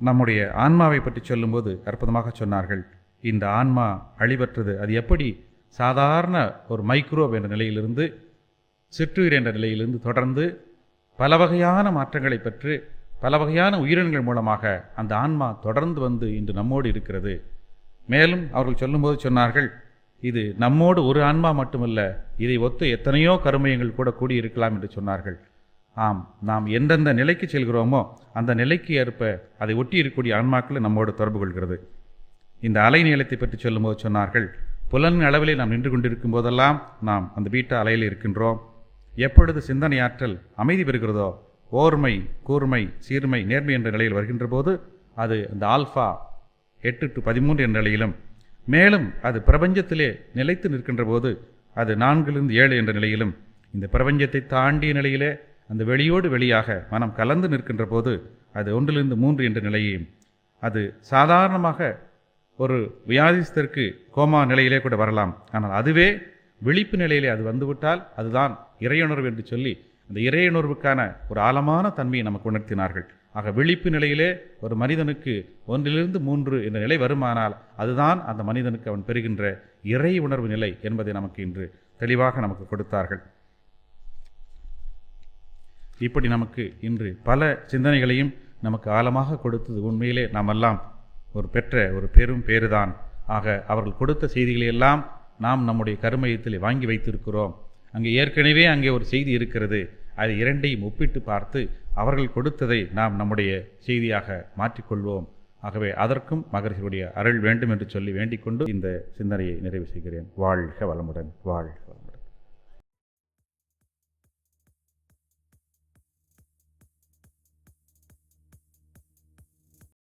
நம்முடைய ஆன்மாவை பற்றி சொல்லும்போது அற்புதமாக சொன்னார்கள். இந்த ஆன்மா அழிவற்றது. அது எப்படி சாதாரண ஒரு மைக்ரோப் என்ற நிலையிலிருந்து சிற்றுயிர் என்ற நிலையிலிருந்து தொடர்ந்து பல வகையான மாற்றங்களை பெற்று பல வகையான உயிரினங்கள் மூலமாக அந்த ஆன்மா தொடர்ந்து வந்து இன்று நம்மோடு இருக்கிறது. மேலும் அவர்கள் சொல்லும்போது சொன்னார்கள், இது நம்மோடு ஒரு ஆன்மா மட்டுமல்ல, இதை ஒத்து எத்தனையோ கருமையங்கள் கூட கூடியிருக்கலாம் என்று சொன்னார்கள். ஆம், நாம் எந்தெந்த நிலைக்கு செல்கிறோமோ அந்த நிலைக்கு ஏற்ப அதை ஒட்டி இருக்கக்கூடிய ஆன்மாக்கள் நம்மோடு தொடர்பு கொள்கிறது. இந்த அலை நீளத்தை பற்றி சொல்லும்போது சொன்னார்கள், புலன் அளவிலே நாம் நின்று கொண்டிருக்கும் போதெல்லாம் நாம் அந்த பீட்டா அலையில் இருக்கின்றோம். எப்பொழுது சிந்தனை ஆற்றல் அமைதி பெறுகிறதோ, ஓர்மை, கூர்மை, சீர்மை, நேர்மை என்ற நிலையில் வருகின்ற போது அது அந்த ஆல்ஃபா 8-13 என்ற நிலையிலும், மேலும் அது பிரபஞ்சத்திலே நிலைத்து நிற்கின்ற போது அது 4-7 என்ற நிலையிலும், இந்த பிரபஞ்சத்தை தாண்டிய நிலையிலே அந்த வெளியோடு வெளியாக மனம் கலந்து நிற்கின்ற போது அது 1-3 என்ற நிலையையும், அது சாதாரணமாக ஒரு வியாதிஸ்தருக்கு கோமா நிலையிலே கூட வரலாம். ஆனால் அதுவே விழிப்பு நிலையிலே அது வந்துவிட்டால் அதுதான் இறையுணர்வு என்று சொல்லி அந்த இறையுணர்வுக்கான ஒரு ஆழமான தன்மையை நமக்கு உணர்த்தினார்கள். ஆக விழிப்பு நிலையிலே ஒரு மனிதனுக்கு 1-3 என்ற நிலை வருமானால் அதுதான் அந்த மனிதனுக்கு அவன் பெறுகின்ற இறை உணர்வு நிலை என்பதை நமக்கு இன்று தெளிவாக நமக்கு கொடுத்தார்கள். இப்படி நமக்கு இன்று பல சிந்தனைகளையும் நமக்கு ஆழமாக கொடுத்தது உண்மையிலே நாமெல்லாம் ஒரு பெற்ற ஒரு பெரும் பேறுதான். ஆக அவர்கள் கொடுத்த செய்திகளை எல்லாம் நாம் நம்முடைய கருமையத்தில் வாங்கி வைத்திருக்கிறோம். அங்கே ஏற்கனவே அங்கே ஒரு செய்தி இருக்கிறது. அது இரண்டையும் ஒப்பிட்டு பார்த்து அவர்கள் கொடுத்ததை நாம் நம்முடைய செய்தியாக மாற்றிக்கொள்வோம். ஆகவே அதற்கும் மகரிஷியுடைய அருள் வேண்டும் என்று சொல்லி வேண்டிக் கொண்டு இந்த சிந்தனையை நிறைவு செய்கிறேன். வாழ்க வளமுடன். வாழ்க.